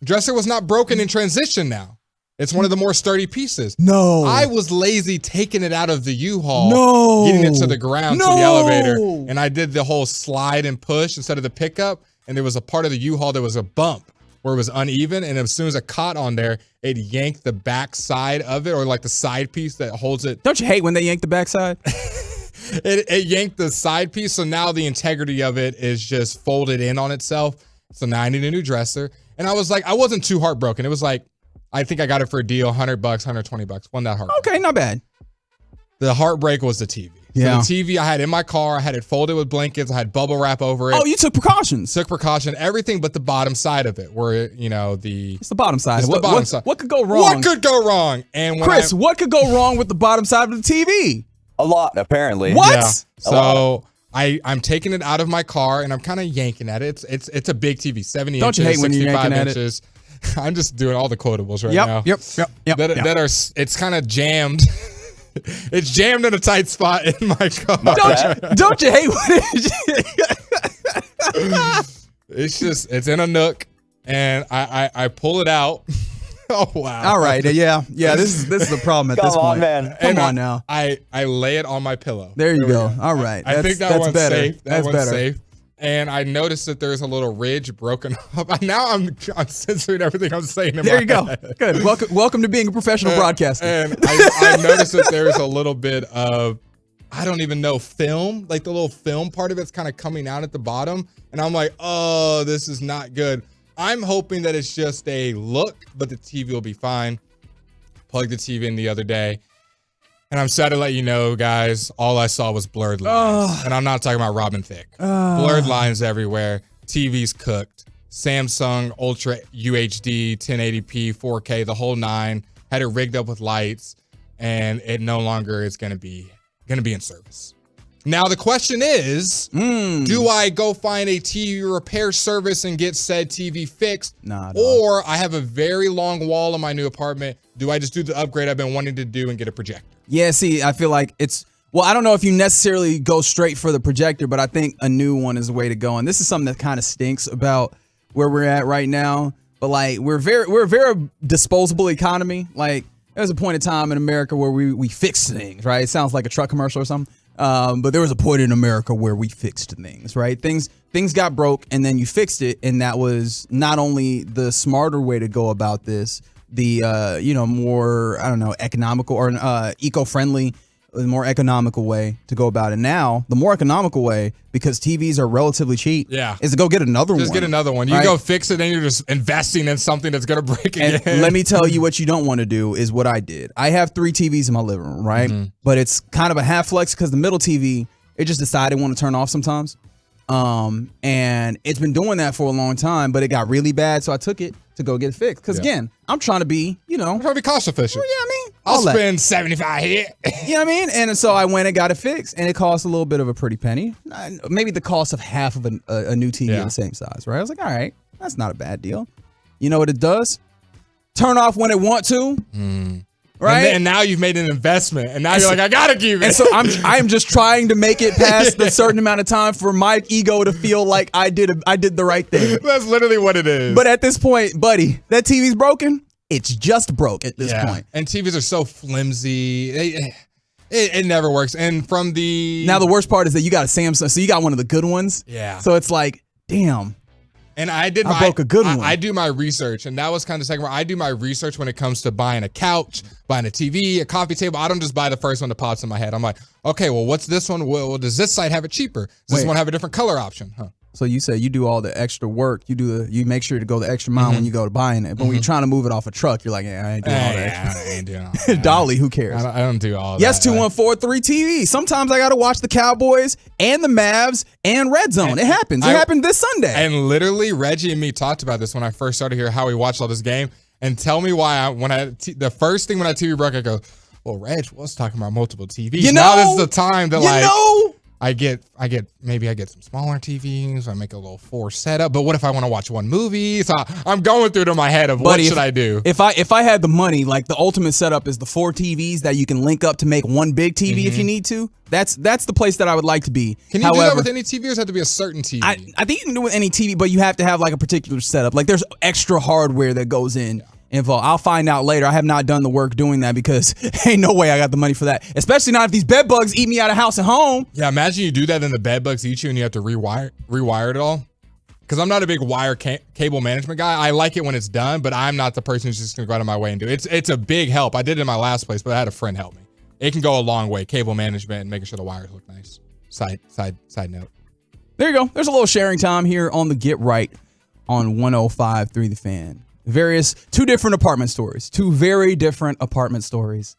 The dresser was not broken in transition now. It's one of the more sturdy pieces. No. I was lazy taking it out of the U-Haul, getting it to the ground, to the elevator. And I did the whole slide and push instead of the pickup. And there was a part of the U-Haul that was a bump where it was uneven. And as soon as I caught on there, it yanked the back side of it, or like the side piece that holds it. Don't you hate when they yank the back side? It yanked the side piece. So now the integrity of it is just folded in on itself. So now I need a new dresser. And I was like, I wasn't too heartbroken. It was like, I think I got it for a deal, $100, $120. Wasn't that hard? Okay, not bad. The heartbreak was the TV. Yeah. So the TV I had in my car, I had it folded with blankets, I had bubble wrap over it. Oh, you took precautions. Took precaution, everything but the bottom side of it, where it's the bottom side. It's the bottom side. What could go wrong? What could go wrong? And Chris, what could go wrong with the bottom side of the TV? A lot, apparently. What? Yeah. So I'm taking it out of my car and I'm kind of yanking at it. It's a big TV, 70 Don't inches, you hate when you're 65 yanking inches. I'm just doing all the quotables right now. Yep. That are, it's kind of jammed. It's jammed in a tight spot in my car. Don't you hate when it's in a nook, and I pull it out. Oh wow! All right, yeah. This is the problem at this point. Come on, man. Come on now. I lay it on my pillow. There you go. All right. I think that's better. Safe. That's better. Safe. And I noticed that there's a little ridge broken up. Now I'm censoring everything I'm saying in there my you go. head. Good. Welcome to being a professional broadcaster. And I noticed that there's a little bit of, I don't even know, film. Like the little film part of it's kind of coming out at the bottom. And I'm like, oh, this is not good. I'm hoping that it's just a look, but the TV will be fine. Plugged the TV in the other day. And I'm sad to let you know, guys, all I saw was blurred lines. And I'm not talking about Robin Thicke. Blurred lines everywhere. TV's cooked. Samsung Ultra UHD, 1080p, 4K, the whole nine. Had it rigged up with lights, and it no longer is going to be in service. Now the question is, do I go find a TV repair service and get said TV fixed? Nah, or I have a very long wall in my new apartment. Do I just do the upgrade I've been wanting to do and get a projector? Yeah, see, I feel like well, I don't know if you necessarily go straight for the projector, but I think a new one is the way to go. And this is something that kind of stinks about where we're at right now. But like, we're a very disposable economy. Like, there's a point in time in America where we fix things, right? It sounds like a truck commercial or something. But there was a point in America where we fixed things, right? Things got broke and then you fixed it. And that was not only the smarter way to go about this, the, more, I don't know, economical or eco-friendly, the more economical way to go about it. Now, the more economical way, because TVs are relatively cheap, is to go get another one. Just get another one. You go fix it, and you're just investing in something that's going to break again. And let me tell you what you don't want to do is what I did. I have 3 TVs in my living room, right? Mm-hmm. But it's kind of a half flex because the middle TV, it just decided it want to turn off sometimes. And it's been doing that for a long time, but it got really bad, so I took it to go get it fixed. Because again, I'm trying to be, I'm trying to be cost efficient. Well, yeah, I mean, I'll spend $75 here. You know what I mean? And so I went and got it fixed, and it cost a little bit of a pretty penny. Maybe the cost of half of a new TV of the same size, right? I was like, all right, that's not a bad deal. You know what it does? Turn off when it want to. Right. And now you've made an investment, and now you're like, I gotta keep it. And so I'm just trying to make it past a certain amount of time for my ego to feel like I did the right thing. That's literally what it is. But at this point, buddy, that TV's broken. It's just broke at this point. And TVs are so flimsy. It never works. And from now the worst part is that you got a Samsung, so you got one of the good ones. Yeah. So it's like, damn. And I broke a good one. I do my research, and that was kind of the second where I do my research when it comes to buying a couch, buying a TV, a coffee table. I don't just buy the first one that pops in my head. I'm like, okay, well, what's this one? Well, does this site have it cheaper? Does this one have a different color option? Huh. So you say you do all the extra work. You make sure to go the extra mile when you go to buying it. But when you're trying to move it off a truck, you're like, I ain't doing all that. I ain't doing all that. Dolly, who cares? I don't do all that. Yes, 2143 TV. Sometimes I got to watch the Cowboys and the Mavs and Red Zone. It happens. It happened this Sunday. And literally, Reggie and me talked about this when I first started here, how we watched all this game. And tell me why the first thing when that TV broke, I go, well, Reg was talking about multiple TVs. Now this is the time that I get some smaller TVs. I make a little 4 setup. But what if I want to watch one movie? So I'm going through it in my head of what should I do? If I had the money, like the ultimate setup is the 4 TVs that you can link up to make one big TV if you need to. That's the place that I would like to be. Can you do that with any TV, or does it have to be a certain TV? I think you can do it with any TV, but you have to have like a particular setup. Like there's extra hardware that goes in. Involved. I'll find out later. I have not done the work doing that because ain't no way I got the money for that. Especially not if these bed bugs eat me out of house and home. Yeah, imagine you do that and the bed bugs eat you and you have to rewire it all. Because I'm not a big wire cable management guy. I like it when it's done, but I'm not the person who's just going to go out of my way and do it. It's a big help. I did it in my last place, but I had a friend help me. It can go a long way, cable management and making sure the wires look nice. Side note. There you go. There's a little sharing time here on the Get Right on 105.3 The Fan. 2 different apartment stories, 2 very different apartment stories.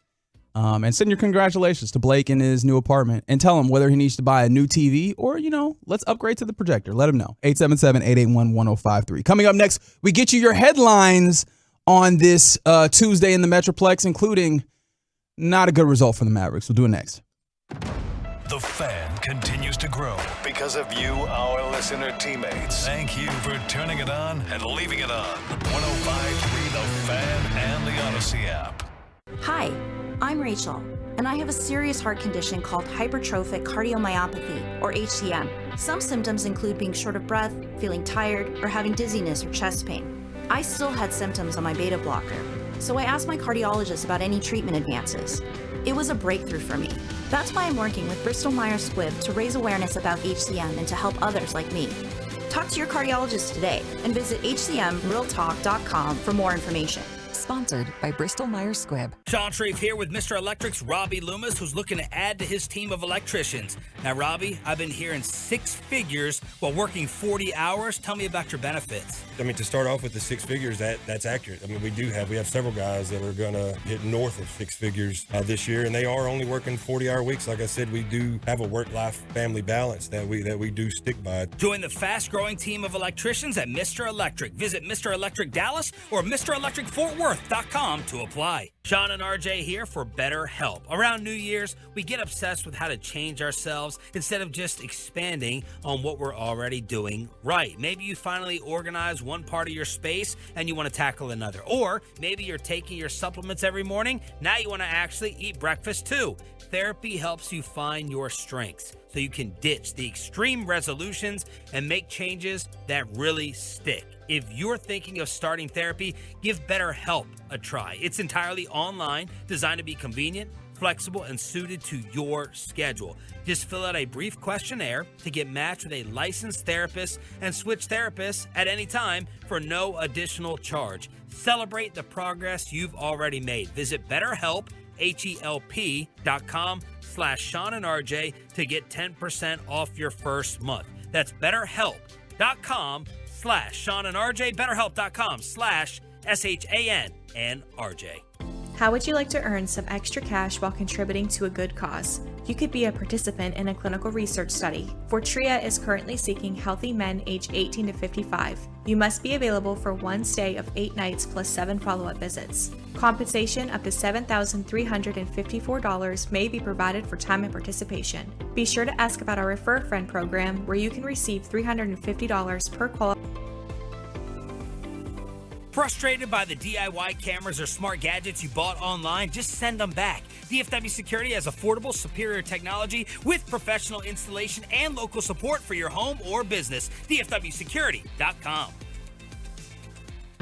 And send your congratulations to Blake in his new apartment and tell him whether he needs to buy a new TV or, let's upgrade to the projector. Let him know. 877-881-1053. Coming up next, we get you your headlines on this Tuesday in the Metroplex, including not a good result for the Mavericks. We'll do it next. The Fan continues to grow because of you, our listener teammates. Thank you for turning it on and leaving it on. 105.3 The Fan and the Odyssey app. Hi, I'm Rachel, and I have a serious heart condition called hypertrophic cardiomyopathy, or HCM. Some symptoms include being short of breath, feeling tired, or having dizziness or chest pain. I still had symptoms on my beta blocker, so I asked my cardiologist about any treatment advances. It was a breakthrough for me. That's why I'm working with Bristol Myers Squibb to raise awareness about HCM and to help others like me. Talk to your cardiologist today and visit hcmrealtalk.com for more information. Sponsored by Bristol-Myers Squibb. Sean Shreve here with Mr. Electric's Robbie Loomis, who's looking to add to his team of electricians. Now, Robbie, I've been hearing 6 figures while working 40 hours. Tell me about your benefits. I mean, to start off with the 6 figures, that's accurate. I mean, we have several guys that are going to hit north of 6 figures this year, and they are only working 40-hour weeks. Like I said, we do have a work-life family balance that we do stick by. Join the fast-growing team of electricians at Mr. Electric. Visit Mr. Electric Dallas or MrElectricFortWorth.com to apply. Sean and RJ here for better help. Around New Year's, we get obsessed with how to change ourselves instead of just expanding on what we're already doing right. Maybe you finally organize one part of your space and you want to tackle another. Or maybe you're taking your supplements every morning. Now you want to actually eat breakfast too. Therapy helps you find your strengths so you can ditch the extreme resolutions and make changes that really stick. If you're thinking of starting therapy, give BetterHelp a try. It's entirely online, designed to be convenient, flexible, and suited to your schedule. Just fill out a brief questionnaire to get matched with a licensed therapist and switch therapists at any time for no additional charge. Celebrate the progress you've already made. Visit BetterHelp, HELP.com/Sean and RJ to get 10% off your first month. That's BetterHelp.com/Sean and RJ, BetterHelp.com/SHAN and RJ. How would you like to earn some extra cash while contributing to a good cause? You could be a participant in a clinical research study. Fortrea is currently seeking healthy men aged 18 to 55. You must be available for one stay of 8 nights plus 7 follow-up visits. Compensation up to $7,354 may be provided for time and participation. Be sure to ask about our Refer a Friend program, where you can receive $350 per qualified. Frustrated by the DIY cameras or smart gadgets you bought online? Just send them back. DFW Security has affordable, superior technology with professional installation and local support for your home or business. DFWSecurity.com.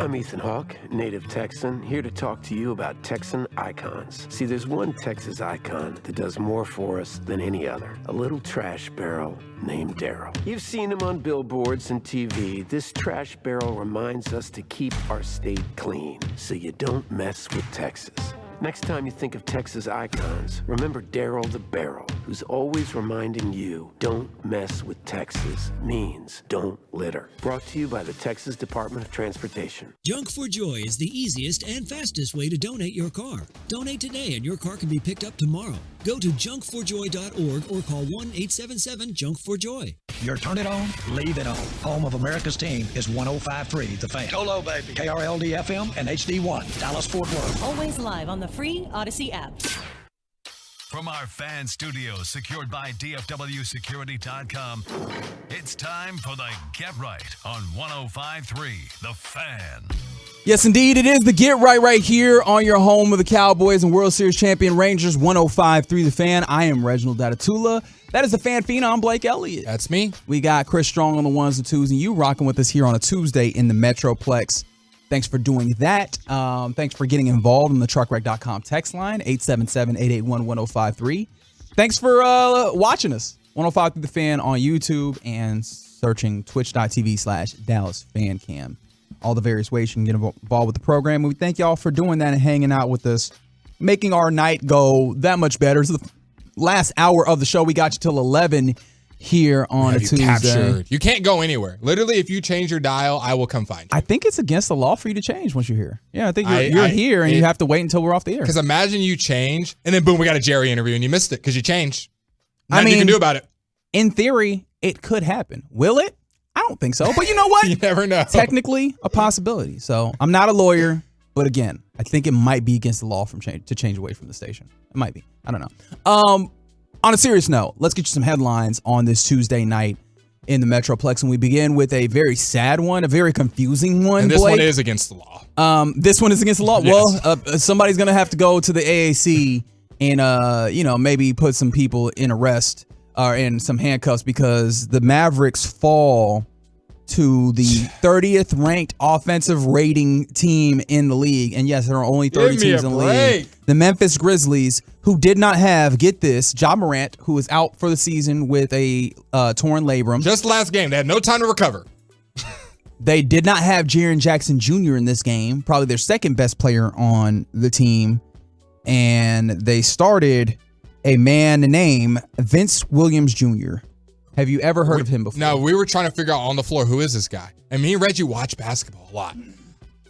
I'm Ethan Hawke, native Texan, here to talk to you about Texan icons. See, there's one Texas icon that does more for us than any other. A little trash barrel named Daryl. You've seen him on billboards and TV. This trash barrel reminds us to keep our state clean, so you don't mess with Texas. Next time you think of Texas icons, remember Daryl the Barrel, who's always reminding you, don't mess with Texas means don't litter. Brought to you by the Texas Department of Transportation. Junk for Joy is the easiest and fastest way to donate your car. Donate today and your car can be picked up tomorrow. Go to junkforjoy.org or call 1-877-JUNK4JOY. You're turn it on, leave it on. Home of America's team is 105.3 The Fan. Hello, baby. KRLD FM and HD1, Dallas Fort Worth. Always live on the free Odyssey app. From our fan studio secured by DFWSecurity.com, it's time for the Get Right on 105.3 The Fan. Yes, indeed. It is the Get right here on your home of the Cowboys and World Series champion Rangers, 105.3 The Fan. I am Reginald Datatula. That is the fan phenom, Blake Elliott. That's me. We got Chris Strong on the ones and twos, and you rocking with us here on a Tuesday in the Metroplex. Thanks for doing that. Thanks for getting involved in the truckwreck.com text line, 877-881-1053. Thanks for watching us, 105 The Fan on YouTube and searching twitch.tv/DallasFanCam. All the various ways you can get involved with the program. We thank y'all for doing that and hanging out with us, making our night go that much better. It's the last hour of the show. We got you till 11 here on a Tuesday. Captured. You can't go anywhere. Literally, if you change your dial, I will come find you. I think it's against the law for you to change once you're here. Yeah, I think you're here and you have to wait until we're off the air. Because imagine you change and then boom, we got a Jerry interview and you missed it because you changed. Nothing you can do about it. In theory, it could happen. Will it? I don't think so. But you know what? You never know. Technically, a possibility. So I'm not a lawyer, but again, I think it might be against the law to change away from the station. It might be. I don't know. On a serious note, let's get you some headlines on this Tuesday night in the Metroplex. And we begin with a very sad one, a very confusing one. And this Blake. one is against the law. This one is against the law. Yes. Well, somebody's going to have to go to the AAC and, maybe put some people in arrest or in some handcuffs because the Mavericks fall to the 30th ranked offensive rating team in the league. And yes, there are only 30 teams in the league. The Memphis Grizzlies, who did not have, get this, Ja Morant, who is out for the season with a torn labrum. Just last game. They had no time to recover. They did not have Jaren Jackson Jr. in this game, probably their second best player on the team. And they started a man named Vince Williams Jr. Have you ever heard of him before? No, we were trying to figure out on the floor, who is this guy? And me and Reggie watch basketball a lot.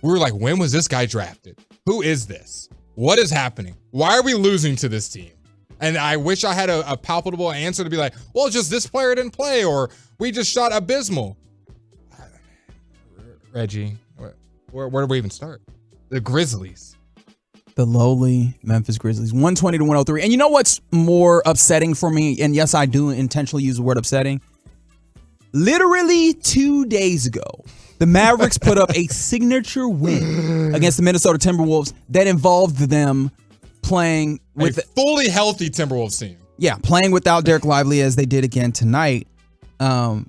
We were like, when was this guy drafted? Who is this? What is happening? Why are we losing to this team? And I wish I had a palpable answer to be like, well, just this player didn't play, or we just shot abysmal. Reggie, where do we even start? The Grizzlies. The lowly Memphis Grizzlies, 120 to 103. And you know what's more upsetting for me? And yes, I do intentionally use the word upsetting. Literally 2 days ago, the Mavericks put up a signature win against the Minnesota Timberwolves that involved them playing with a fully healthy Timberwolves team. Yeah, playing without Derek Lively as they did again tonight,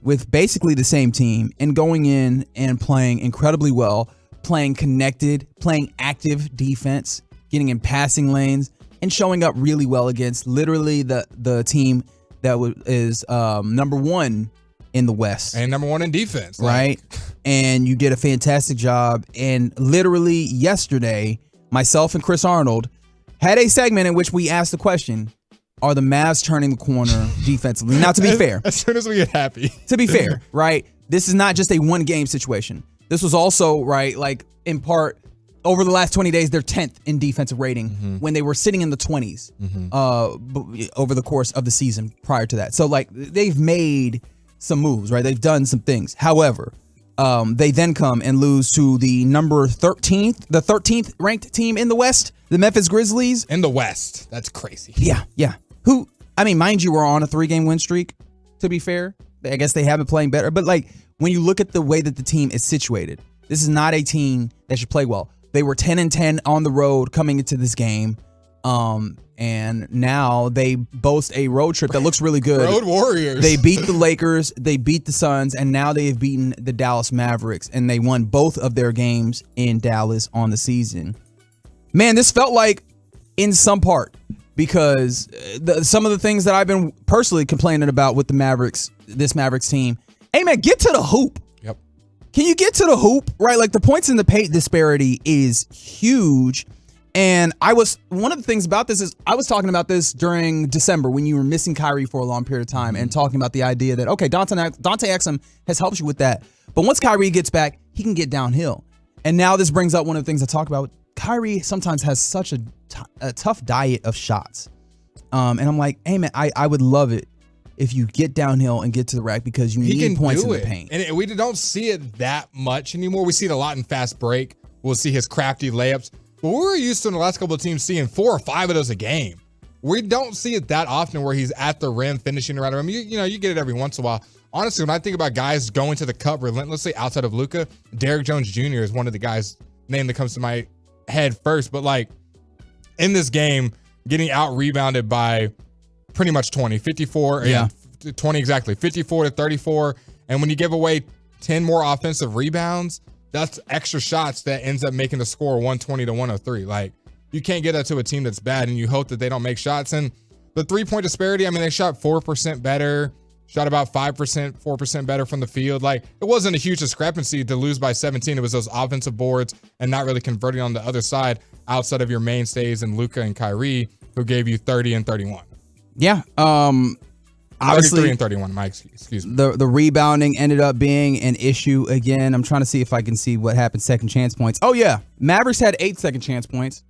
with basically the same team, and going in and playing incredibly well, playing connected, playing active defense, getting in passing lanes, and showing up really well against literally the team that is number one in the West. And number one in defense. Right? And you did a fantastic job. And literally yesterday, myself and Chris Arnold had a segment in which we asked the question, are the Mavs turning the corner defensively? Now, to be fair. As soon as we get happy. To be fair, right? This is not just a one-game situation. This was also, right, like, in part, over the last 20 days, they're 10th in defensive rating when they were sitting in the 20s over the course of the season prior to that. So, like, they've made some moves, right? They've done some things. However, they then come and lose to the number 13th, the 13th ranked team in the West, the Memphis Grizzlies. In the West. That's crazy. Yeah. Who, I mean, mind you, we're on a 3-game win streak, to be fair. I guess they have been playing better. But, like, when you look at the way that the team is situated, this is not a team that should play well. They were 10-10 on the road coming into this game. And now they boast a road trip that looks really good. Road Warriors. They beat the Lakers, they beat the Suns, and now they have beaten the Dallas Mavericks, and they won both of their games in Dallas on the season. Man, this felt like in some part because some of the things that I've been personally complaining about with the Mavericks, this Mavericks team. Hey, man, get to the hoop. Yep. Can you get to the hoop? Right, like the points in the paint disparity is huge. And one of the things about this is I was talking about this during December when you were missing Kyrie for a long period of time and talking about the idea that, okay, Dante Exum has helped you with that. But once Kyrie gets back, he can get downhill. And now this brings up one of the things I talk about. Kyrie sometimes has such a tough diet of shots. And I'm like, hey, man, I would love it if you get downhill and get to the rack because you need points in the paint. And we don't see it that much anymore. We see it a lot in fast break. We'll see his crafty layups. But we were used to in the last couple of teams seeing 4 or 5 of those a game. We don't see it that often where he's at the rim, finishing around the rim. You get it every once in a while. Honestly, when I think about guys going to the cup relentlessly outside of Luka, Derrick Jones Jr. is one of the guys' name that comes to my head first. But like in this game, getting out rebounded by pretty much 20, 54, 20 exactly, 54 to 34. And when you give away 10 more offensive rebounds, that's extra shots that ends up making the score 120 to 103. Like, you can't get that to a team that's bad, and you hope that they don't make shots. And the 3-point disparity, I mean, they shot 4% better, shot about 5%, 4% better from the field. Like, it wasn't a huge discrepancy to lose by 17. It was those offensive boards and not really converting on the other side outside of your mainstays and Luka and Kyrie, who gave you 30 and 31. Yeah. Obviously, 33 and 31, Mike, excuse me. The rebounding ended up being an issue again. I'm trying to see if I can see what happened second chance points. Oh, yeah. Mavericks had 8 second chance points.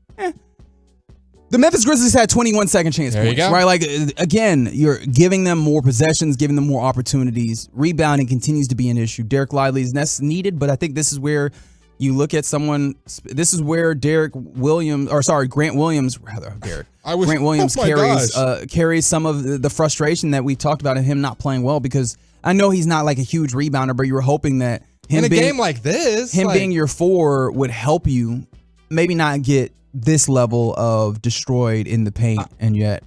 The Memphis Grizzlies had 21 second chance points. There you go. Right? Like, again, you're giving them more possessions, giving them more opportunities. Rebounding continues to be an issue. Derek Lively is needed, but I think this is where you look at someone. This is where Grant Williams carries some of the frustration that we talked about in him not playing well, because I know he's not like a huge rebounder, but you were hoping that him in a game like this, being your 4 would help you maybe not get this level of destroyed in the paint, and yet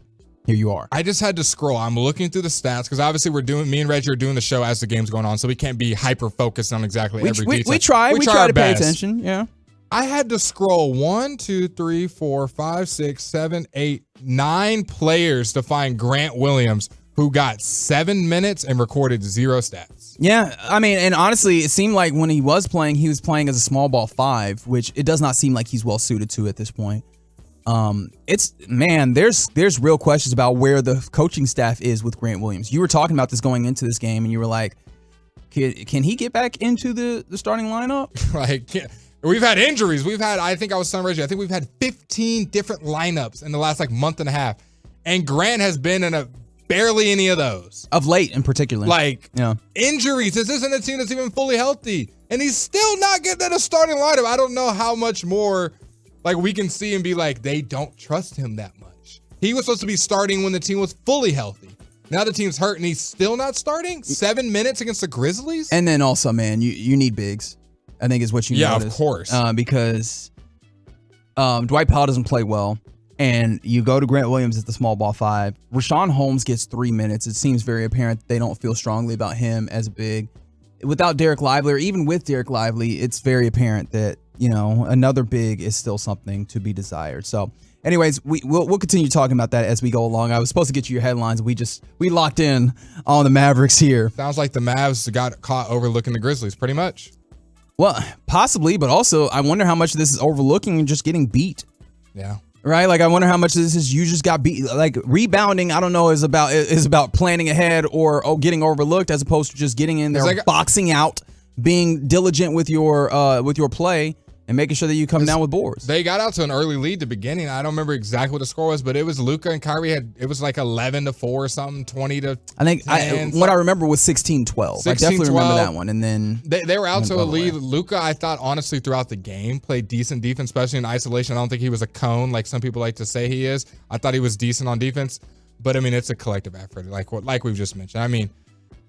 here you are. I just had to scroll. I'm looking through the stats because obviously me and Reggie are doing the show as the game's going on, so we can't be hyper focused on exactly every detail. We try to pay attention. Yeah. I had to scroll 1, 2, 3, 4, 5, 6, 7, 8, 9 players to find Grant Williams who got 7 minutes and recorded 0 stats. Yeah, I mean, and honestly, it seemed like when he was playing as a small ball 5, which it does not seem like he's well suited to at this point. There's real questions about where the coaching staff is with Grant Williams. You were talking about this going into this game, and you were like, can he get back into the starting lineup? Like, we've had injuries. I think I was telling Reggie, I think we've had 15 different lineups in the last month and a half. And Grant has been in barely any of those. Of late in particular. Injuries. This isn't a team that's even fully healthy. And he's still not getting in a starting lineup. I don't know how much more we can see and be like, they don't trust him that much. He was supposed to be starting when the team was fully healthy. Now the team's hurt and he's still not starting? 7 minutes against the Grizzlies? And then also, man, you need bigs, I think is what you notice. Yeah, of course. Because Dwight Powell doesn't play well. And you go to Grant Williams at the small ball 5. Rashawn Holmes gets 3 minutes. It seems very apparent that they don't feel strongly about him as a big. Without Derek Lively, or even with Derek Lively, it's very apparent that, another big is still something to be desired. So, anyways, we'll continue talking about that as we go along. I was supposed to get you your headlines. We locked in on the Mavericks here. Sounds like the Mavs got caught overlooking the Grizzlies, pretty much. Well, possibly, but also I wonder how much of this is overlooking and just getting beat. Yeah. Right? I wonder how much of this is you just got beat. Rebounding, I don't know, is about planning ahead or getting overlooked as opposed to just getting in there, boxing out, being diligent with your play, and making sure that you come down with boards. They got out to an early lead at the beginning. I don't remember exactly what the score was, but it was Luka and Kyrie it was 11-4 or something, 20-10. I think what I remember was 16-12. I definitely remember that one. And then they were out to a lead. Luka, I thought, honestly, throughout the game, played decent defense, especially in isolation. I don't think he was a cone like some people like to say he is. I thought he was decent on defense. But, I mean, it's a collective effort, like we've just mentioned. I mean,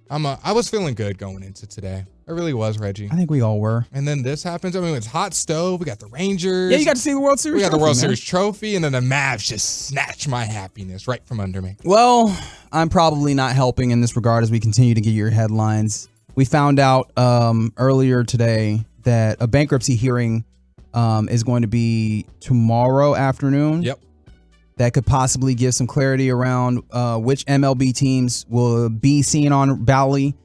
I was feeling good going into today. I really was, Reggie. I think we all were. And then this happens. I mean, it's hot stove. We got the Rangers. Yeah, you got to see the World Series. We got the World Series trophy, and then the Mavs just snatched my happiness right from under me. Well, I'm probably not helping in this regard as we continue to get your headlines. We found out earlier today that a bankruptcy hearing is going to be tomorrow afternoon. Yep. That could possibly give some clarity around which MLB teams will be seen on Bally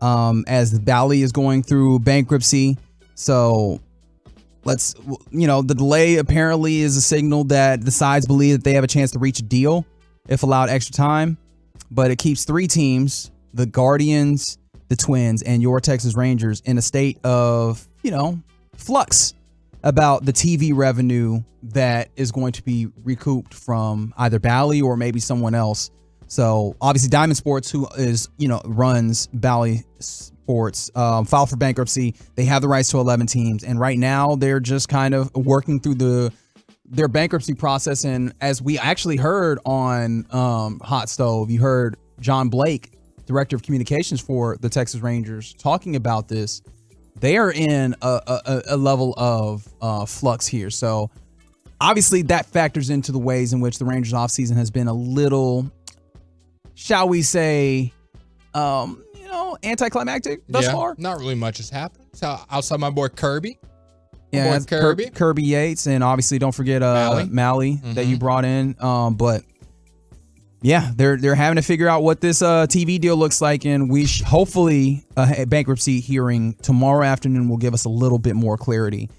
as the Bally is going through bankruptcy. So the delay apparently is a signal that the sides believe that they have a chance to reach a deal if allowed extra time. But it keeps 3 teams, the Guardians, the Twins, and your Texas Rangers, in a state of, flux about the TV revenue that is going to be recouped from either Bally or maybe someone else. So obviously Diamond Sports, who is, runs Bally Sports, filed for bankruptcy. They have the rights to 11 teams. And right now they're just kind of working through their bankruptcy process. And as we actually heard on Hot Stove, you heard John Blake, Director of Communications for the Texas Rangers, talking about this. They are in a level of flux here. So obviously that factors into the ways in which the Rangers offseason has been a little, shall we say, anticlimactic thus far. Not really much has happened. So outside my boy Kirby. Yeah, Kirby Yates, and obviously don't forget Mally that you brought in. But yeah, they're having to figure out what this TV deal looks like, and we hopefully a bankruptcy hearing tomorrow afternoon will give us a little bit more clarity.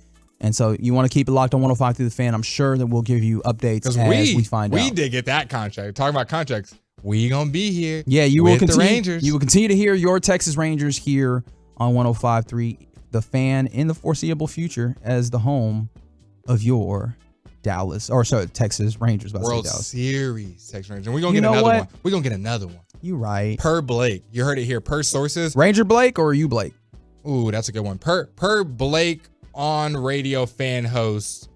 And so you want to keep it locked on 105 through the fan. I'm sure that we'll give you updates as we find out. We did get that contract. Talking about contracts, we gonna be here. Yeah, you will continue. The Rangers. You will continue to hear your Texas Rangers here on 105.3 The Fan in the foreseeable future as the home of your Texas Rangers. World Series Texas Rangers. And we're gonna get another one. We're gonna get another one. You right. Per Blake. You heard it here. Per sources. Ranger Blake or you Blake? Ooh, that's a good one. Per Blake on radio fan host,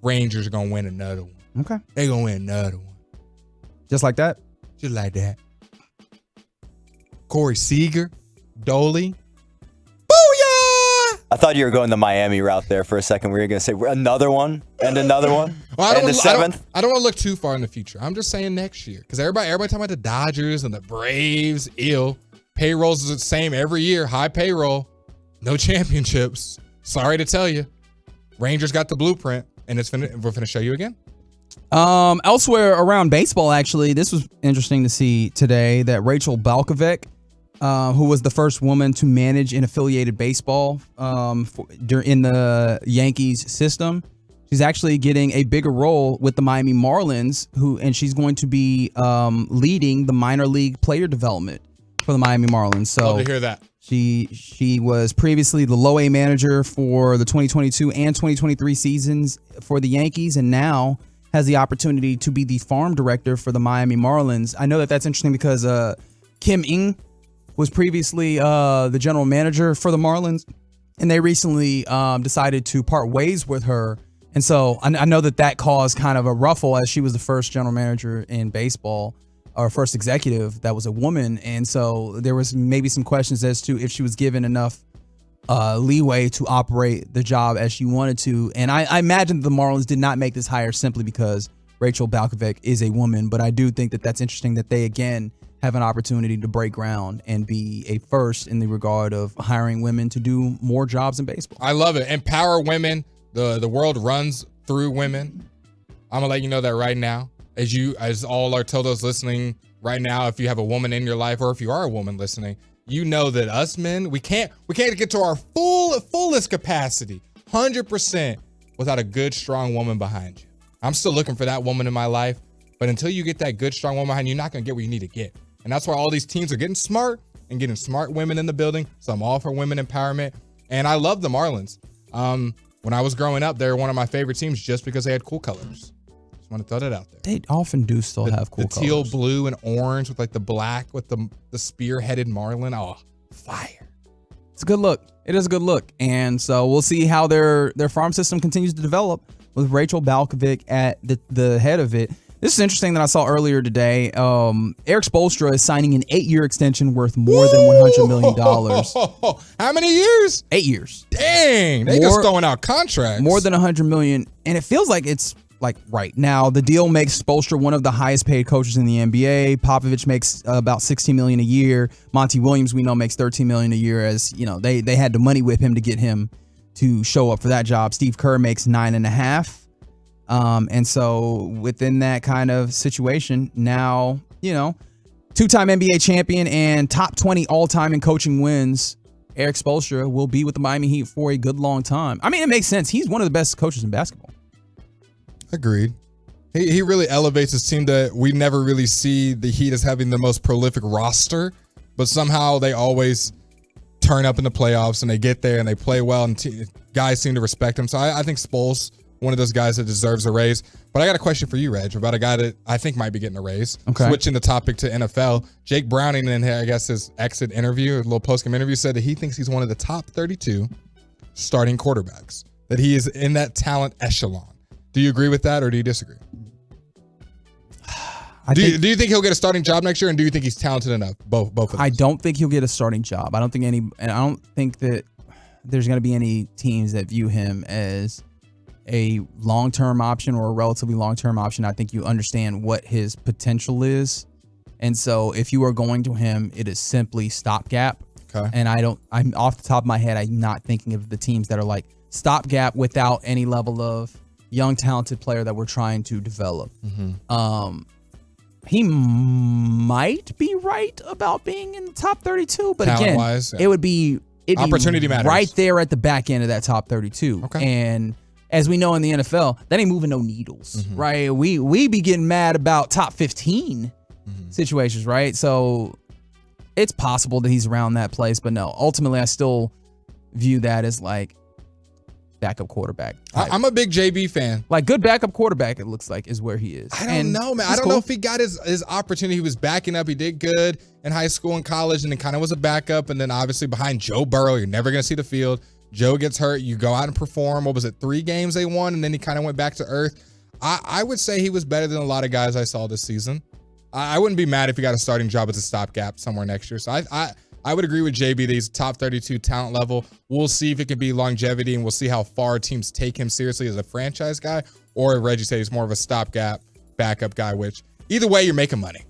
Rangers are gonna win another one. Okay. They're gonna win another one. Just like that? Just like that. Corey Seager, Dolly. I thought you were going the Miami route there for a second. We were going to say another one and another one and the 7th. I don't want to look too far in the future. I'm just saying next year because everybody talking about the Dodgers and the Braves. Payrolls is the same every year. High payroll, no championships. Sorry to tell you, Rangers got the blueprint, and we're going to show you again. Elsewhere around baseball, actually, this was interesting to see today that Rachel Balkovec, who was the first woman to manage an affiliated baseball in the Yankees system, she's actually getting a bigger role with the Miami Marlins, and she's going to be leading the minor league player development for the Miami Marlins. So love to hear that. She was previously the low A manager for the 2022 and 2023 seasons for the Yankees, and now has the opportunity to be the farm director for the Miami Marlins. I know that that's interesting because Kim Ng was previously the general manager for the Marlins, and they recently decided to part ways with her. And so I know that caused kind of a ruffle, as she was the first general manager in baseball, or first executive that was a woman. And so there was maybe some questions as to if she was given enough leeway to operate the job as she wanted to. And I imagine the Marlins did not make this hire simply because Rachel Balkovec is a woman, but I do think that that's interesting that they, again, have an opportunity to break ground and be a first in the regard of hiring women to do more jobs in baseball. I love it. Empower women. The world runs through women. I'm gonna let you know that right now. As all our Todos listening right now, if you have a woman in your life, or if you are a woman listening, you know that us men, we can't get to our fullest capacity, 100%, without a good, strong woman behind you. I'm still looking for that woman in my life, but until you get that good, strong woman behind you, you're not gonna get what you need to get. And that's why all these teams are getting smart and getting smart women in the building. So I'm all for women empowerment. And I love the Marlins. When I was growing up, they were one of my favorite teams just because they had cool colors. Just want to throw that out there. They often do still have cool colors. The teal, blue, and orange with like the black with the spear-headed Marlin. Oh, fire. It's a good look. It is a good look. And so we'll see how their farm system continues to develop with Rachel Balkovec at the head of it. This is interesting that I saw earlier today. Eric Spoelstra is signing an 8-year extension worth more than $100 million. How many years? 8 years. Dang, they just throwing out contracts. More than $100 million, and it feels like it's like right now. The deal makes Spoelstra one of the highest paid coaches in the NBA. Popovich makes about $16 million a year. Monty Williams, we know, makes $13 million a year. As you know, they had to money whip him to get him to show up for that job. Steve Kerr makes $9.5. And so within that kind of situation, now, two-time NBA champion and top 20 all-time in coaching wins, Eric Spoelstra will be with the Miami Heat for a good long time. I mean, it makes sense. He's one of the best coaches in basketball. Agreed. He really elevates his team that we never really see the Heat as having the most prolific roster, but somehow they always turn up in the playoffs and they get there and they play well and guys seem to respect him. So I think Spoels, one of those guys that deserves a raise. But I got a question for you, Reg, about a guy that I think might be getting a raise. Okay. Switching the topic to NFL, Jake Browning in, I guess, his exit interview, a little post-game interview, said that he thinks he's one of the top 32 starting quarterbacks, that he is in that talent echelon. Do you agree with that, or do you disagree? Do you think he'll get a starting job next year, and do you think he's talented enough? Both of them. I don't think he'll get a starting job. I don't think that there's going to be any teams that view him as a long-term option or a relatively long-term option. I think you understand what his potential is. And so if you are going to him, it is simply stopgap. Okay. And I'm off the top of my head, I'm not thinking of the teams that are like stopgap without any level of young, talented player that we're trying to develop. Mm-hmm. He might be right about being in the top 32, but Talent-wise, again, it'd be opportunity matters. Right there at the back end of that top 32. Okay. And as we know in the NFL, that ain't moving no needles, Mm-hmm. right? We be getting mad about top 15 situations, right? So it's possible that he's around that place, but no, ultimately I still view that as like backup quarterback. I'm a big JB fan. Like good backup quarterback, it looks like, is where he is. I don't know, man. I don't know if he got his opportunity. He was backing up. He did good in high school and college, and then kind of was a backup. And then obviously behind Joe Burrow, you're never going to see the field. Joe gets hurt. You go out and perform. What was it, 3 games they won? And then he kind of went back to earth. I would say he was better than a lot of guys I saw this season. I wouldn't be mad if he got a starting job as a stopgap somewhere next year. So I would agree with JB that he's top 32 talent level. We'll see if it can be longevity, and we'll see how far teams take him seriously as a franchise guy, or Reggie said he's more of a stopgap backup guy, which either way, you're making money.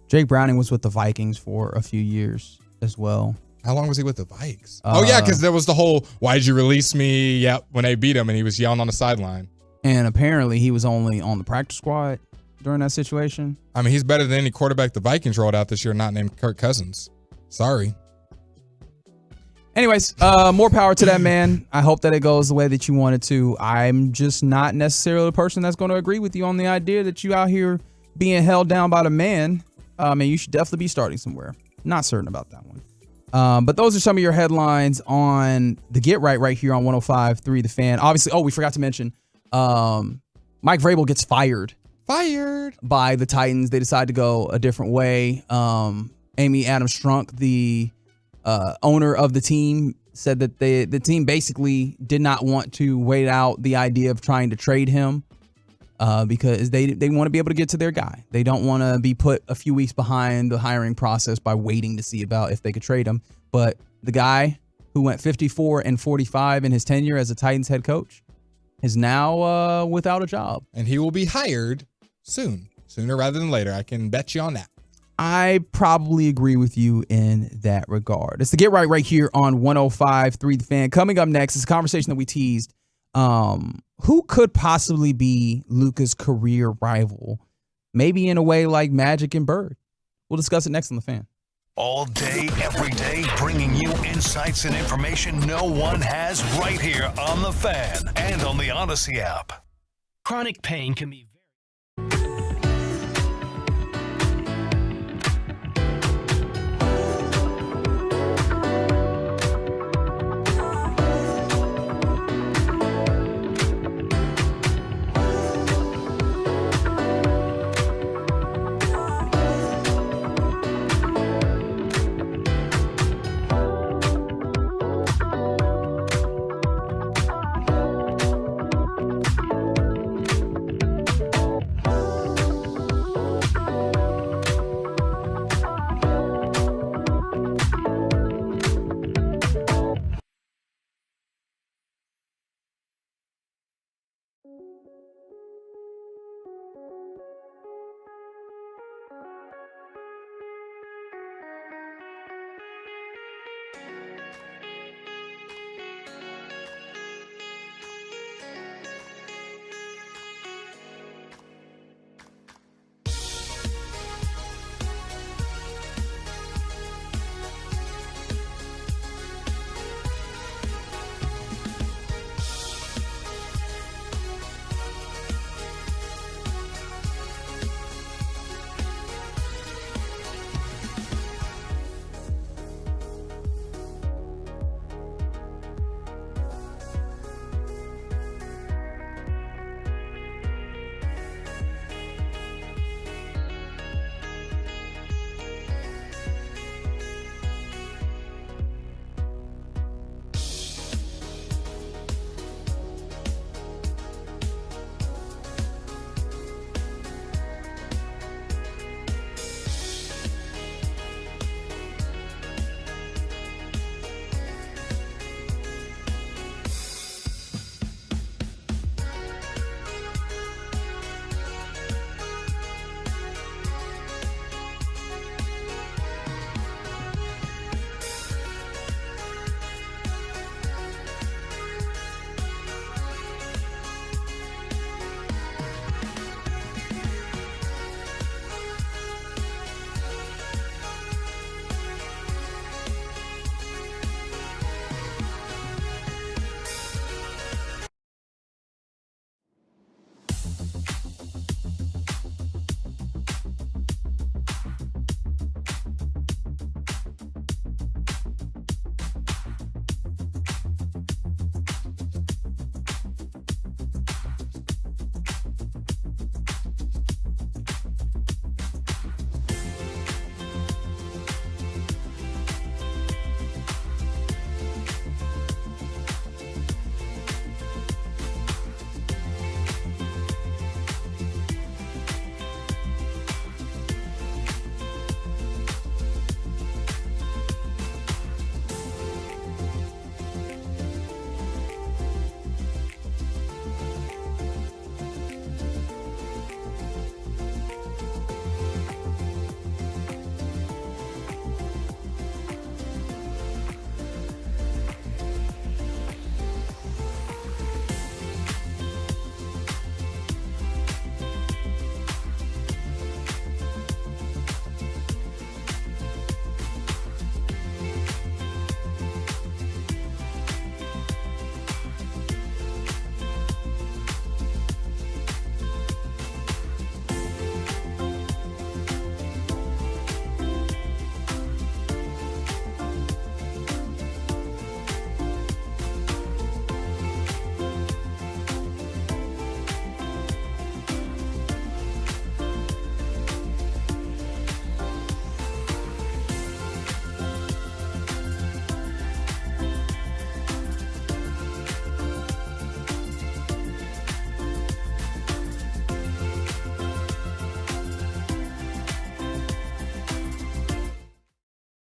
Jake Browning was with the Vikings for a few years as well. How long was he with the Vikes? Oh, yeah, because there was the whole, why did you release me? Yep, when they beat him and he was yelling on the sideline. And apparently he was only on the practice squad during that situation. I mean, he's better than any quarterback the Vikings rolled out this year, not named Kirk Cousins. Sorry. Anyways, more power to that man. I hope that it goes the way that you want it to. I'm just not necessarily the person that's going to agree with you on the idea that you out here being held down by the man. And you should definitely be starting somewhere. Not certain about that one. But those are some of your headlines on the Get Right here on 105.3 The Fan. Obviously, we forgot to mention Mike Vrabel gets fired by the Titans. They decide to go a different way. Amy Adams Strunk, the owner of the team, said that the team basically did not want to wait out the idea of trying to trade him because they want to be able to get to their guy. They don't want to be put a few weeks behind the hiring process by waiting to see about if they could trade him. But the guy who went 54-45 in his tenure as a Titans head coach is now without a job. And he will be hired sooner rather than later. I can bet you on that. I probably agree with you in that regard. It's the Get Right here on 105.3 The Fan. Coming up next is a conversation that we teased. Who could possibly be Luka's career rival? Maybe in a way like Magic and Bird. We'll discuss it next on The Fan. All day, every day, bringing you insights and information no one has right here on The Fan and on the Odyssey app. Chronic pain can be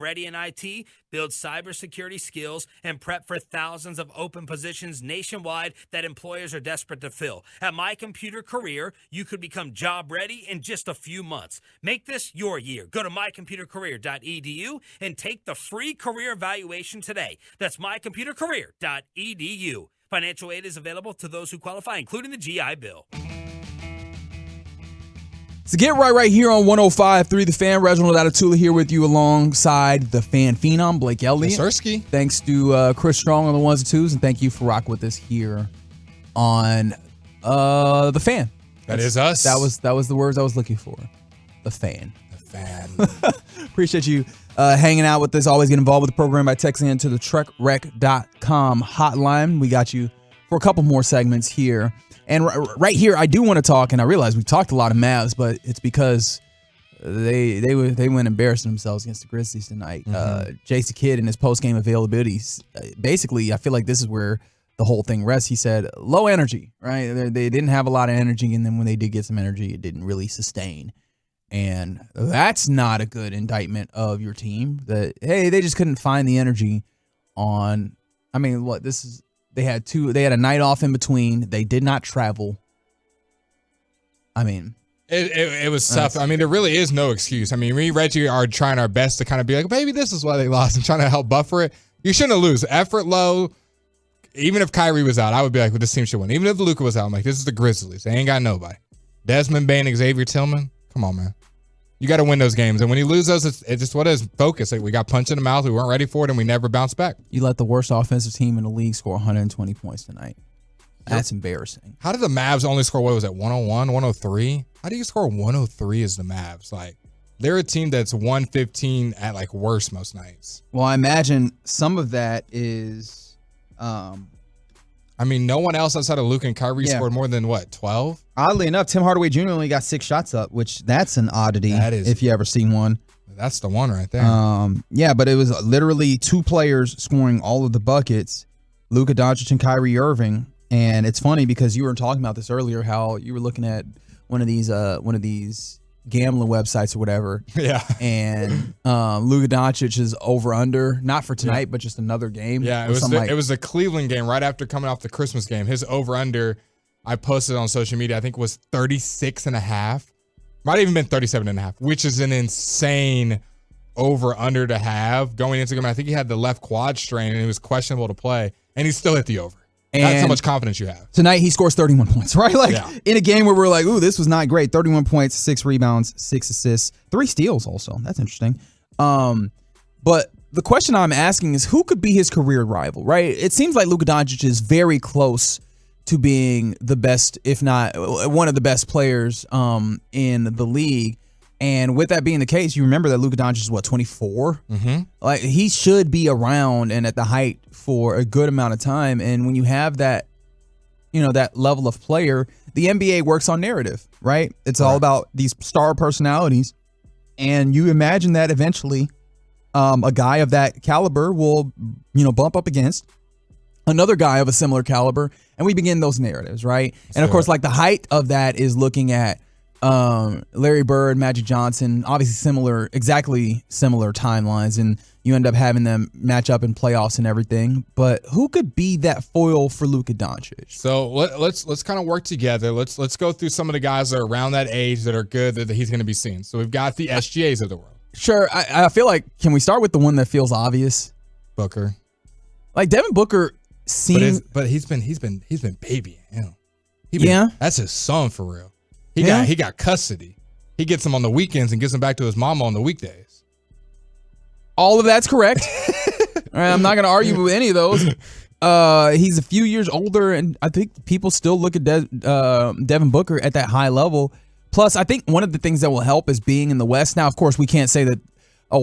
Ready in IT, build cybersecurity skills, and prep for thousands of open positions nationwide that employers are desperate to fill. At My Computer Career, you could become job ready in just a few months. Make this your year. Go to mycomputercareer.edu and take the free career evaluation today. That's mycomputercareer.edu. Financial aid is available to those who qualify, including the GI Bill. So get right here on 105.3 The Fan. Reginald Atatula here with you alongside the fan phenom, Blake Elliott. Sirski. Thanks to Chris Strong on the ones and twos, and thank you for rocking with us here on The Fan. That's us. That was the words I was looking for. The Fan. The Fan. Appreciate you hanging out with us. Always get involved with the program by texting into the truckwreck.com hotline. We got you for a couple more segments here. And right here, I do want to talk, and I realize we've talked a lot of Mavs, but it's because they went embarrassing themselves against the Grizzlies tonight. Jason Kidd in his post-game availability, basically, I feel like this is where the whole thing rests. He said, low energy, right? They didn't have a lot of energy, and then when they did get some energy, it didn't really sustain. And that's not a good indictment of your team. That, hey, they just couldn't find the energy on, I mean, what, this is... They had a night off in between. They did not travel. I mean, it was tough. I mean, there really is no excuse. I mean, me and Reggie are trying our best to kind of be like, maybe this is why they lost, and trying to help buffer it. You shouldn't lose. Effort low. Even if Kyrie was out, I would be like, well, this team should win. Even if Luka was out, I'm like, this is the Grizzlies. They ain't got nobody. Desmond Bain, Xavier Tillman. Come on, man. You got to win those games. And when you lose those, it's just what it is. Focus. Like, we got punched in the mouth. We weren't ready for it, and we never bounced back. You let the worst offensive team in the league score 120 points tonight. That's embarrassing. How did the Mavs only score, what was it, 101, 103? How do you score 103 as the Mavs? Like, they're a team that's 115 at, like, worst most nights. Well, I imagine some of that is... I mean, no one else outside of Luka and Kyrie scored more than, what, 12? Oddly enough, Tim Hardaway Jr. only got 6 shots up, which that's an oddity if you ever seen one. That's the one right there. Yeah, but it was literally 2 players scoring all of the buckets, Luka Doncic and Kyrie Irving. And it's funny because you were talking about this earlier, how you were looking at one of these gambling websites or whatever. Yeah. And Luka Doncic is over under, not for tonight, but just another game. Yeah, it was the Cleveland game right after coming off the Christmas game. His over under, I posted on social media, I think was 36.5. Might have even been 37.5, which is an insane over under to have going into the game. I think he had the left quad strain and it was questionable to play, and he still hit the over. And that's how much confidence you have. Tonight, he scores 31 points, right? Like, in a game where we're like, ooh, this was not great. 31 points, 6 rebounds, 6 assists, 3 steals also. That's interesting. But the question I'm asking is, who could be his career rival, right? It seems like Luka Doncic is very close to being the best, if not one of the best players in the league. And with that being the case, you remember that Luka Doncic is, what, 24? Mm-hmm. Like, he should be around and at the height for a good amount of time. And when you have that, that level of player, the NBA works on narrative, right? It's all about these star personalities. And you imagine that eventually a guy of that caliber will, bump up against another guy of a similar caliber. And we begin those narratives, right? And of course, like, the height of that is looking at Larry Bird, Magic Johnson, obviously exactly similar timelines, and you end up having them match up in playoffs and everything. But who could be that foil for Luka Doncic? So let's kind of work together. Let's go through some of the guys that are around that age that are good that he's going to be seeing. So we've got the SGAs of the world. Sure, I feel like, can we start with the one that feels obvious? Booker. Like, Devin Booker seems, but he's been babying him. That's his son for real. He got custody. He gets him on the weekends and gets him back to his mama on the weekdays. All of that's correct. All right, I'm not going to argue with any of those. He's a few years older, and I think people still look at Devin Booker at that high level. Plus, I think one of the things that will help is being in the West. Now, of course, we can't say that,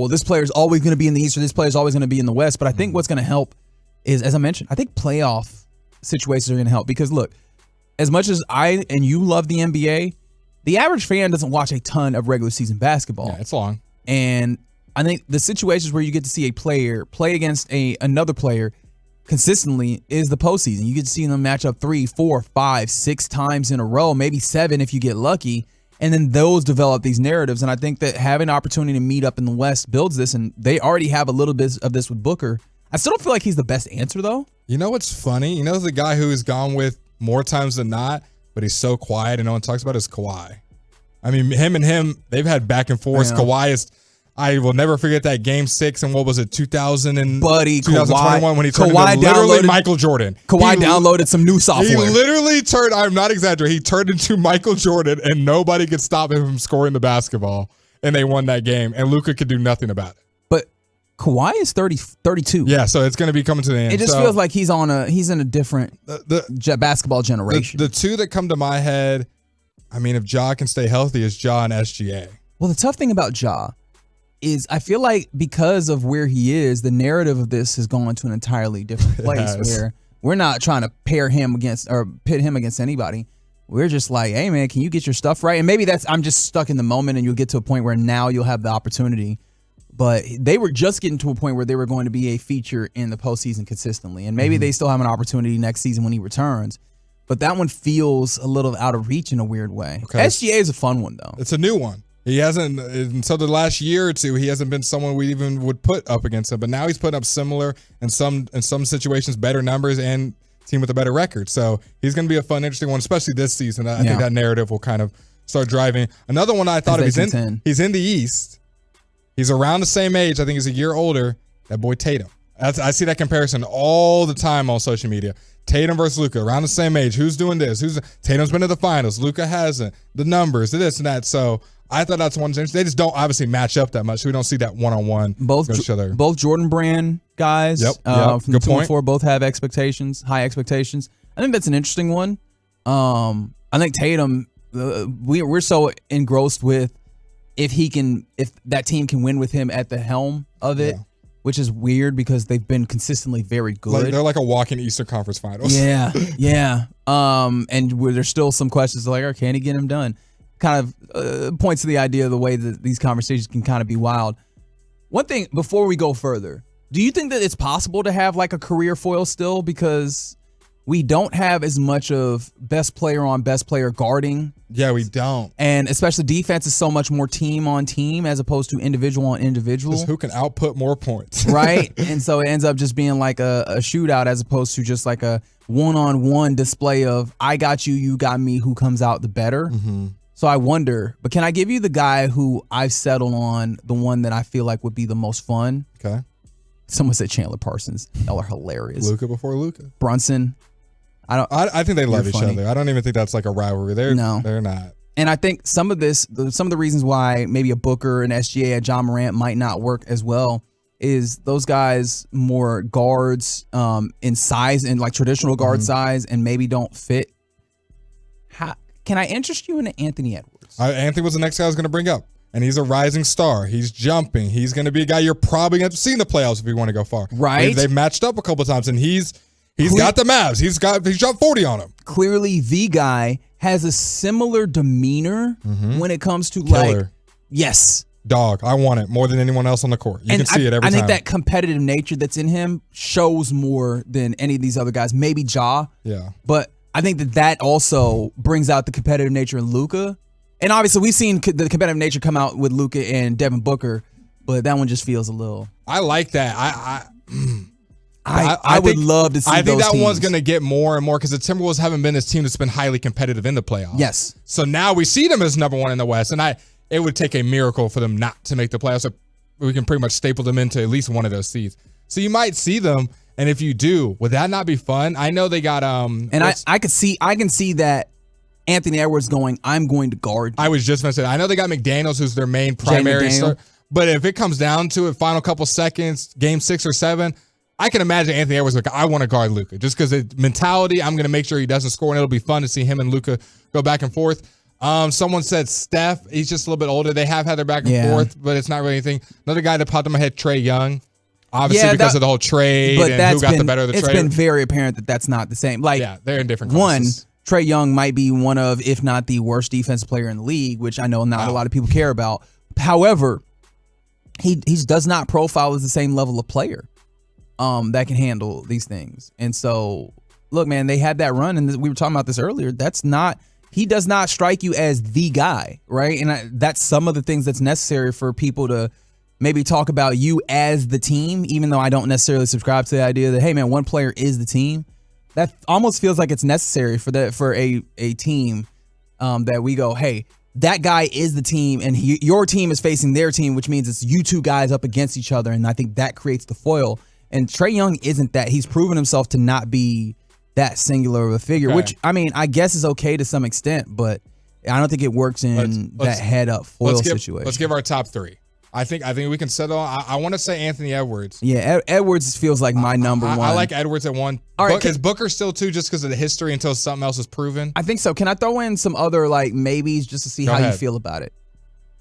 this player's always going to be in the East or this player's always going to be in the West. But I think what's going to help is, as I mentioned, I think playoff situations are going to help. Because, look, as much as I and you love the NBA, the average fan doesn't watch a ton of regular season basketball. Yeah, it's long. And I think the situations where you get to see a player play against another player consistently is the postseason. You get to see them match up 3, 4, 5, 6 times in a row, maybe 7 if you get lucky. And then those develop these narratives. And I think that having an opportunity to meet up in the West builds this, and they already have a little bit of this with Booker. I still don't feel like he's the best answer, though. You know what's funny? You know the guy who has gone with more times than not, but he's so quiet and no one talks about is Kawhi. I mean, him, they've had back and forth. Kawhi is, I will never forget that Game 6 and what was it, 2021 when he turned into literally Michael Jordan. Kawhi downloaded some new software. He literally turned, I'm not exaggerating, he turned into Michael Jordan and nobody could stop him from scoring the basketball, and they won that game, and Luka could do nothing about it. But Kawhi is 32. Yeah, so it's going to be coming to the end. It just feels like he's in a different basketball generation. The two that come to my head, I mean, if Ja can stay healthy, is Ja and SGA. Well, the tough thing about Ja is I feel like because of where he is, the narrative of this has gone to an entirely different place where we're not trying to pair him against or pit him against anybody. We're just like, hey, man, can you get your stuff right? And maybe I'm just stuck in the moment, and you'll get to a point where now you'll have the opportunity. But they were just getting to a point where they were going to be a feature in the postseason consistently. And maybe they still have an opportunity next season when he returns. But that one feels a little out of reach in a weird way. Okay. SGA is a fun one, though. It's a new one. He hasn't, until the last year or two, he hasn't been someone we even would put up against him. But now he's putting up similar, in some situations, better numbers and team with a better record. So he's going to be a fun, interesting one, especially this season. I think that narrative will kind of start driving. Another one I thought of, he's in the East. He's around the same age. I think he's a year older. That boy Tatum. I see that comparison all the time on social media. Tatum versus Luka, around the same age. Who's doing this? Tatum's been to the finals. Luka hasn't. The numbers, this and that. So I thought that's one thing. They just don't obviously match up that much. So we don't see that one-on-one. Both Jordan Brand guys from the 2 and 4 both have expectations, high expectations. I think that's an interesting one. I think Tatum, we're so engrossed with if that team can win with him at the helm of it, which is weird because they've been consistently very good. They're like a walk-in Eastern Conference Finals. Yeah. And where there's still some questions like, can he get him done? Kind of points to the idea of the way that these conversations can kind of be wild. One thing, before we go further, do you think that it's possible to have like a career foil still? Because we don't have as much of best player on best player guarding. Yeah, we don't. And especially defense is so much more team on team as opposed to individual on individual. Just who can output more points. Right? And so it ends up just being like a shootout as opposed to just like a one-on-one display of I got you, you got me, who comes out the better. Mm-hmm. So I wonder, but can I give you the guy who I've settled on, the one that I feel like would be the most fun? Okay. Someone said Chandler Parsons. Y'all are hilarious. Luka before Luka. Brunson. I think they love each other. I don't even think that's like a rivalry. They're not. And I think some of the reasons why maybe a Booker and SGA and John Morant might not work as well is those guys more guards in size and like traditional guard size and maybe don't fit. Can I interest you in Anthony Edwards? Anthony was the next guy I was going to bring up. And he's a rising star. He's jumping. He's going to be a guy you're probably going to see in the playoffs if you want to go far. Right. They've matched up a couple of times, and he's got the Mavs. He's dropped 40 on him. Clearly, the guy has a similar demeanor when it comes to Killer. Yes. Dog, I want it more than anyone else on the court. You can see it every time. I think that competitive nature that's in him shows more than any of these other guys. Maybe Ja. Yeah. But I think that also brings out the competitive nature in Luka. And obviously, we've seen the competitive nature come out with Luka and Devin Booker, but that one just feels a little. I like that. I would love to see those I think that teams. one's going to get more and more because the Timberwolves haven't been this team that's been highly competitive in the playoffs. Yes. So now we see them as number one in the West, and it would take a miracle for them not to make the playoffs. So we can pretty much staple them into at least one of those seeds. So you might see them, and if you do, would that not be fun? I know they got I can see that Anthony Edwards going, I'm going to guard you. I was just going to say that. I know they got McDaniels, who's their main primary star. But if it comes down to it, final couple seconds, game 6 or 7, I can imagine Anthony Edwards like, I want to guard Luka. Just because of mentality, I'm going to make sure he doesn't score, and it'll be fun to see him and Luka go back and forth. Someone said Steph. He's just a little bit older. They have had their back and forth, but it's not really anything. Another guy that popped in my head, Trae Young. Obviously, because of the whole trade and who got the better of the trade. It's been very apparent that that's not the same. Like, yeah, they're in different classes. Trae Young might be one of, if not the worst defensive player in the league, which I know not a lot of people care about. However, he does not profile as the same level of player that can handle these things. And so, look, man, they had that run, and we were talking about this earlier. he does not strike you as the guy, right? And that's some of the things that's necessary for people to maybe talk about you as the team, even though I don't necessarily subscribe to the idea that, hey, man, one player is the team. That almost feels like it's necessary for a team that we go, hey, that guy is the team, and your team is facing their team, which means it's you two guys up against each other, and I think that creates the foil. And Trae Young isn't that. He's proven himself to not be that singular of a figure, which, I mean, I guess is okay to some extent, but I don't think it works in that head-up foil situation. Let's give our top 3. I think we can settle. I want to say Anthony Edwards. Yeah, Edwards feels like my number one. I like Edwards at 1. All right, is Booker still 2 just because of the history until something else is proven? I think so. Can I throw in some other like maybes just to see how you feel about it?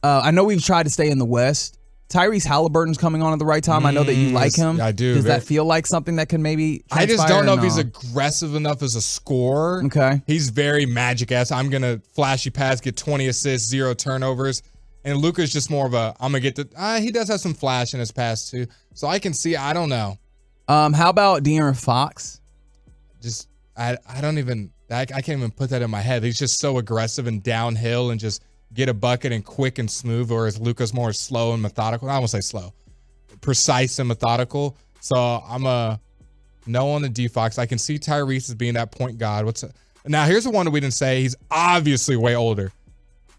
I know we've tried to stay in the West. Tyrese Halliburton's coming on at the right time. I know that you like him. I do. Does that feel like something that can maybe I just don't know if he's aggressive enough as a scorer. Okay. He's very Magic-esque. I'm going to flashy pass, get 20 assists, 0 turnovers. And Luka's just more of a, I'm going to get the, he does have some flash in his pass too. So I can see, I don't know. How about De'Aaron Fox? Just, I don't even, I can't even put that in my head. He's just so aggressive and downhill and just get a bucket and quick and smooth, whereas Luka's more slow and methodical. I won't say slow, precise and methodical. So I'm a no on the D-Fox. I can see Tyrese as being that point guard. Now here's the one that we didn't say. He's obviously way older.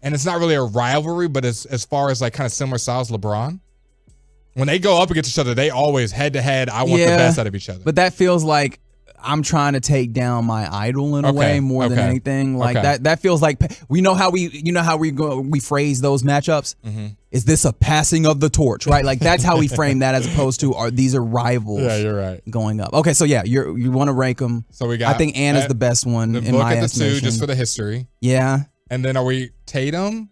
And it's not really a rivalry, but as far as like kind of similar styles, LeBron, when they go up against each other, they always head to head. I want the best out of each other. But that feels like I'm trying to take down my idol in a way more than anything. Like that feels like we phrase those matchups. Mm-hmm. Is this a passing of the torch? Right? Like that's how we frame that as opposed to these are rivals. Yeah, you're right. Going up. Okay, so yeah, you want to rank them. So we got. I think Anna's the best one in my estimation. The 2 just for the history. Yeah. And then are we Tatum?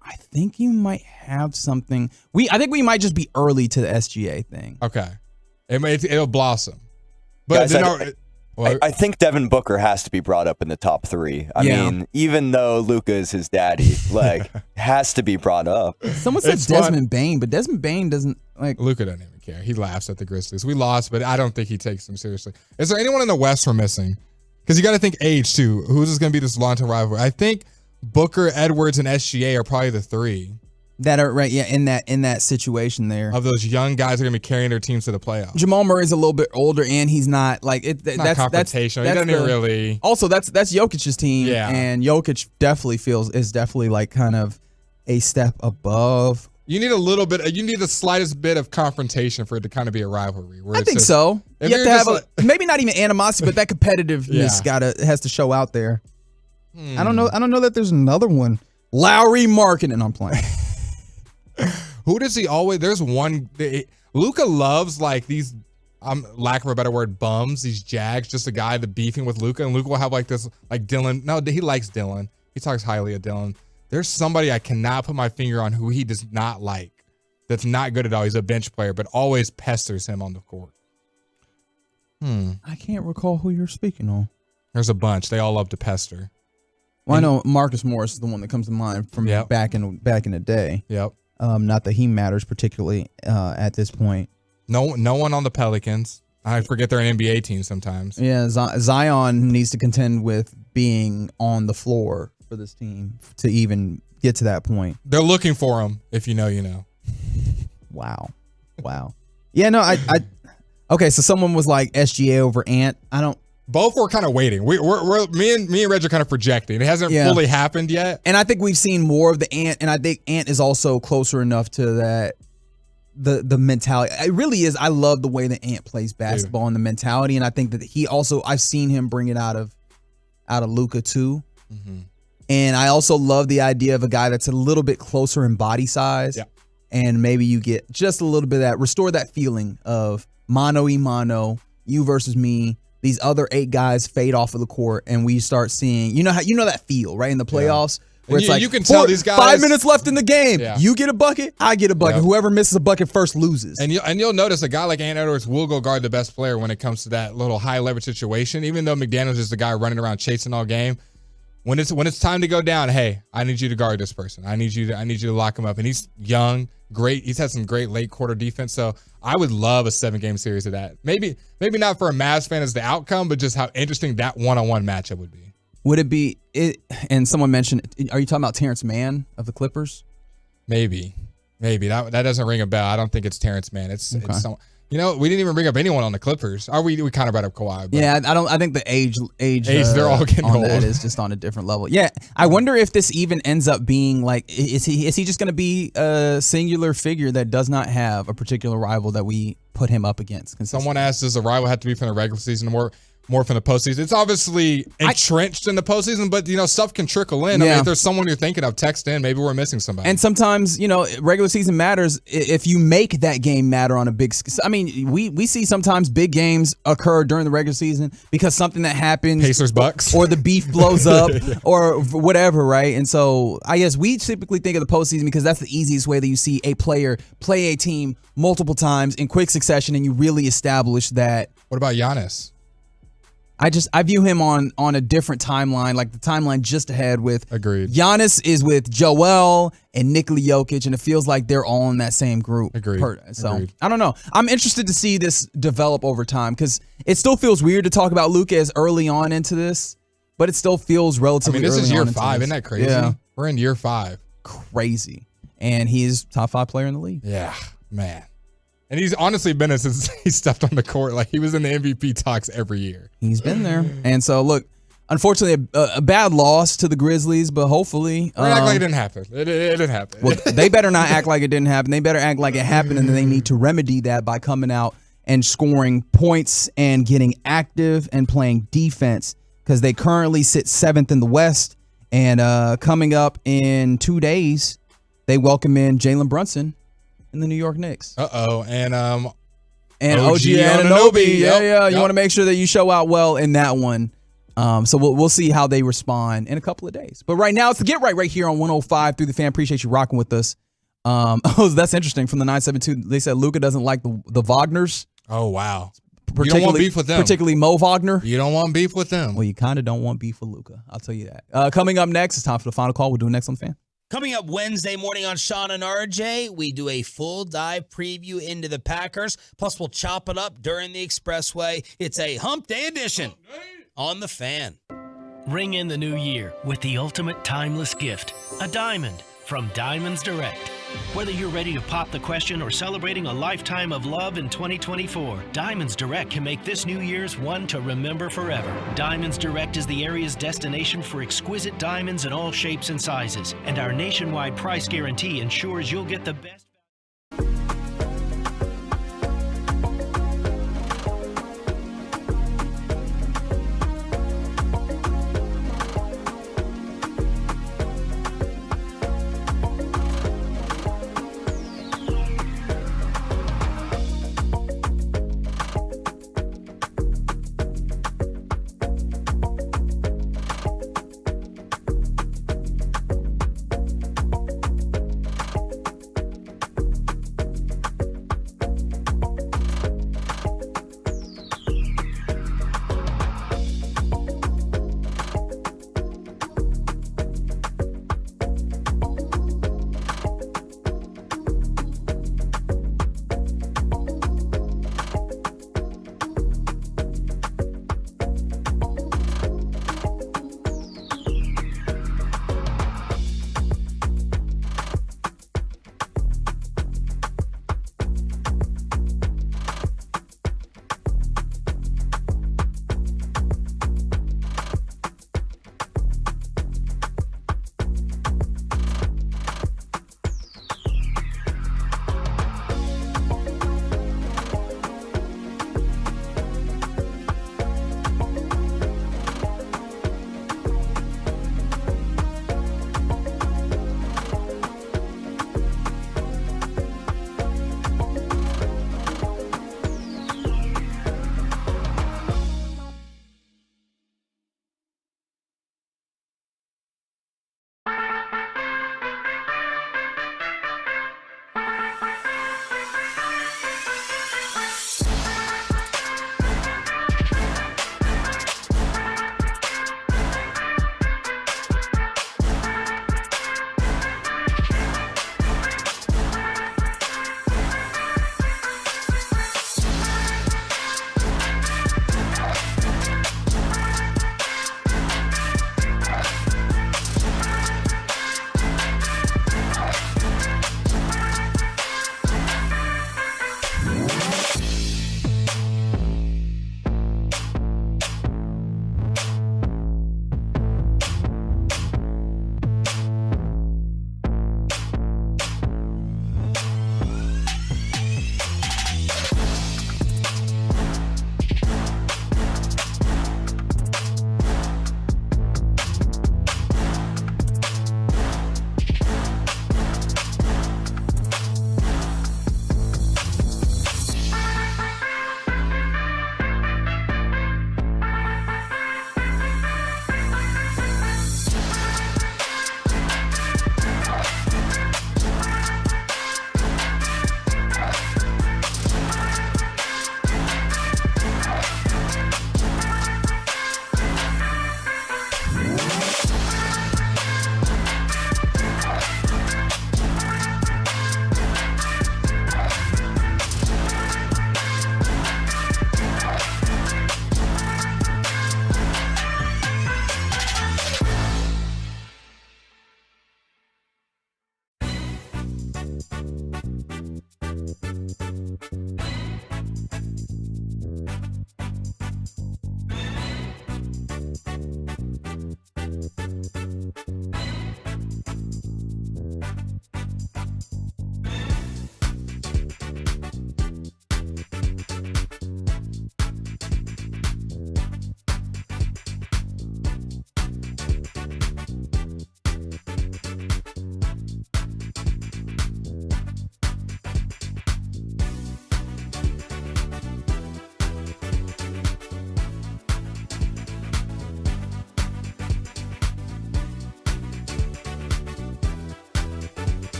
I think you might have something. I think we might just be early to the SGA thing. Okay. It'll blossom. But Guys, I think Devin Booker has to be brought up in the top 3. I mean, even though Luka is his daddy, like, has to be brought up. Someone said Desmond Bane, but Desmond Bane doesn't like. Luka doesn't even care. He laughs at the Grizzlies. We lost, but I don't think he takes them seriously. Is there anyone in the West we're missing? Because you got to think age too. Who's going to be this long-term rivalry? I think Booker, Edwards, and SGA are probably the 3 that are right. Yeah, in that situation there of those young guys that are going to be carrying their teams to the playoffs. Jamal Murray's a little bit older, and he's not like it. That's confrontational. He doesn't really. Also, that's Jokic's team, and Jokic is definitely like kind of a step above. You need a little bit. You need the slightest bit of confrontation for it to kind of be a rivalry. I think so. You have to have maybe not even animosity, but that competitiveness has to show out there. I don't know that there's another one. Lowry Markkanen, I'm playing. Who does he always? There's one. Luka loves like these. Lack of a better word, bums. These jags. Just a guy that beefing with Luka, and Luka will have like this, like Dylan. No, he likes Dylan. He talks highly of Dylan. There's somebody I cannot put my finger on who he does not like. That's not good at all. He's a bench player, but always pesters him on the court. I can't recall who you're speaking on. There's a bunch. They all love to pester. Well, I know Marcus Morris is the one that comes to mind from back in the day. Yep. Not that he matters particularly at this point. No one on the Pelicans. I forget they're an NBA team sometimes. Yeah, Zion needs to contend with being on the floor for this team to even get to that point. They're looking for him. If you know, you know. Wow. Yeah, no, okay, so someone was like SGA over Ant. Both were kind of waiting. Me and Reg are kind of projecting. It hasn't fully happened yet. And I think we've seen more of the Ant, and I think Ant is also closer enough to that the mentality. It really is. I love the way that Ant plays basketball and the mentality, and I think that he also, I've seen him bring it out of Luka too. Mm-hmm. And I also love the idea of a guy that's a little bit closer in body size. Yeah. And maybe you get just a little bit of that, restore that feeling of mano y mano, you versus me. These other 8 guys fade off of the court, and we start seeing, you know that feel, right? In the playoffs, where it's like, you can tell these guys 5 minutes left in the game. Yeah. You get a bucket, I get a bucket. Yeah. Whoever misses a bucket first loses. And you'll notice a guy like Ant Edwards will go guard the best player when it comes to that little high leverage situation. Even though McDaniels is the guy running around chasing all game, when it's time to go down, hey, I need you to guard this person. I need you to lock him up. And he's young, great. He's had some great late quarter defense. So I would love a 7-game series of that. Maybe not for a Mavs fan as the outcome, but just how interesting that one-on-one matchup would be. Would it be it? And someone mentioned, are you talking about Terrence Mann of the Clippers? Maybe that doesn't ring a bell. I don't think it's Terrence Mann. It's some, we didn't even bring up anyone on the Clippers. We kind of brought up Kawhi. But Yeah, I think the age they're all getting on old. that is just on a different level. Yeah, I wonder if this even ends up being like, is he just going to be a singular figure that does not have a particular rival that we put him up against? Someone asked, does the rival have to be from the regular season or more from the postseason? It's obviously entrenched in the postseason, but stuff can trickle in. I mean, if there's someone you're thinking of, text in. Maybe we're missing somebody. And sometimes, regular season matters if you make that game matter on a big. I mean, we see sometimes big games occur during the regular season because something that happens, Pacers Bucks, or the beef blows up, or whatever, right? And so I guess we typically think of the postseason because that's the easiest way that you see a player play a team multiple times in quick succession, and you really establish that. What about Giannis? I view him on a different timeline, like the timeline just ahead with. Agreed. Giannis is with Joel and Nikola Jokic, and it feels like they're all in that same group. Agreed. Agreed. I don't know. I'm interested to see this develop over time because it still feels weird to talk about Luka as early on into this, but it still feels relatively. This early is year on into 5. this. Isn't that crazy? Yeah. We're in year 5. Crazy, and he's top 5 player in the league. Yeah, man. And he's honestly been it since he stepped on the court. Like, he was in the MVP talks every year. He's been there. And so, look, unfortunately, a bad loss to the Grizzlies, but hopefully. Act like it didn't happen. It didn't happen. Well, they better not act like it didn't happen. They better act like it happened, and then they need to remedy that by coming out and scoring points and getting active and playing defense because they currently sit 7th in the West. And coming up in 2 days, they welcome in Jalen Brunson in the New York Knicks. And OG Anunoby. Yeah. You want to make sure that you show out well in that one. So we'll see how they respond in a couple of days. But right now, it's the Get Right here on 105 through the Fan. Appreciate you rocking with us. That's interesting. From the 972, they said Luka doesn't like the Wagners. Oh, wow. You don't want beef with them. Particularly Mo Wagner. You don't want beef with them. Well, you kind of don't want beef with Luka. I'll tell you that. Coming up next, it's time for the final call. We'll do it next on the Fan. Coming up Wednesday morning on Sean and RJ, we do a full dive preview into the Packers. Plus, we'll chop it up during the Expressway. It's a Hump Day edition on the Fan. Ring in the new year with the ultimate timeless gift, a diamond from Diamonds Direct. Whether you're ready to pop the question or celebrating a lifetime of love in 2024, Diamonds Direct can make this New Year's one to remember forever. Diamonds Direct is the area's destination for exquisite diamonds in all shapes and sizes, and our nationwide price guarantee ensures you'll get the best.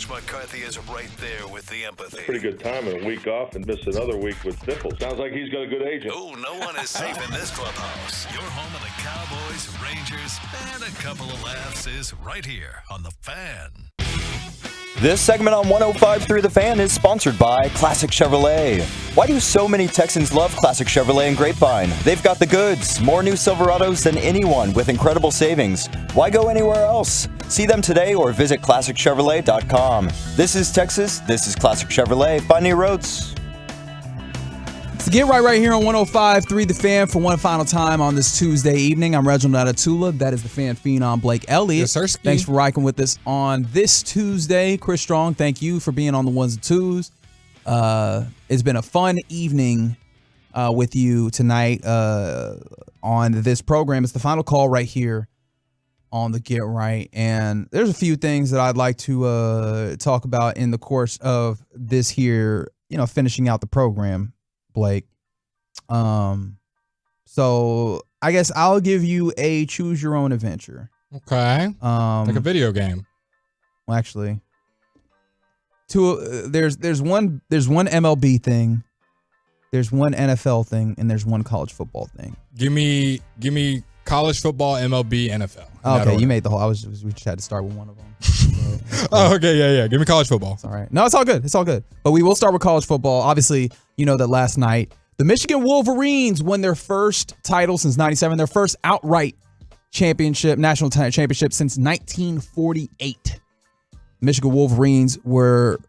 McCarthy is right there with the empathy. Pretty good timing. A week off and miss another week with Sniffles. Sounds like he's got a good agent. Oh, no one is safe in this clubhouse. Your home of the Cowboys, Rangers, and a couple of laughs is right here on The Fan. This segment on 105.3 The Fan is sponsored by Classic Chevrolet. Why do so many Texans love Classic Chevrolet and Grapevine? They've got the goods, more new Silverados than anyone with incredible savings. Why go anywhere else? See them today or visit ClassicChevrolet.com. This is Texas. This is Classic Chevrolet. Find new roads. So get right here on 105.3 The Fan for one final time on this Tuesday evening. I'm Reginald Atatula. That is the Fan Phenom Blake Elliott. Yes, sir. Thanks for rocking with us on this Tuesday. Chris Strong, thank you for being on the ones and twos. It's been a fun evening with you tonight on this program. It's the final call right here on the Get Right. And there's a few things that I'd like to talk about in the course of this here, finishing out the program, Blake. So I guess I'll give you a choose your own adventure. Okay. Like a video game. Well, actually, there's one MLB thing, there's one NFL thing, and there's one college football thing. Give me college football, MLB, NFL. Okay, you made the whole. We just had to start with one of them. Oh, okay, yeah. Give me college football. It's all right. No, it's all good. It's all good. But we will start with college football. Obviously, you know that last night the Michigan Wolverines won their first title since '97, their first outright national championship since 1948. Michigan Wolverines were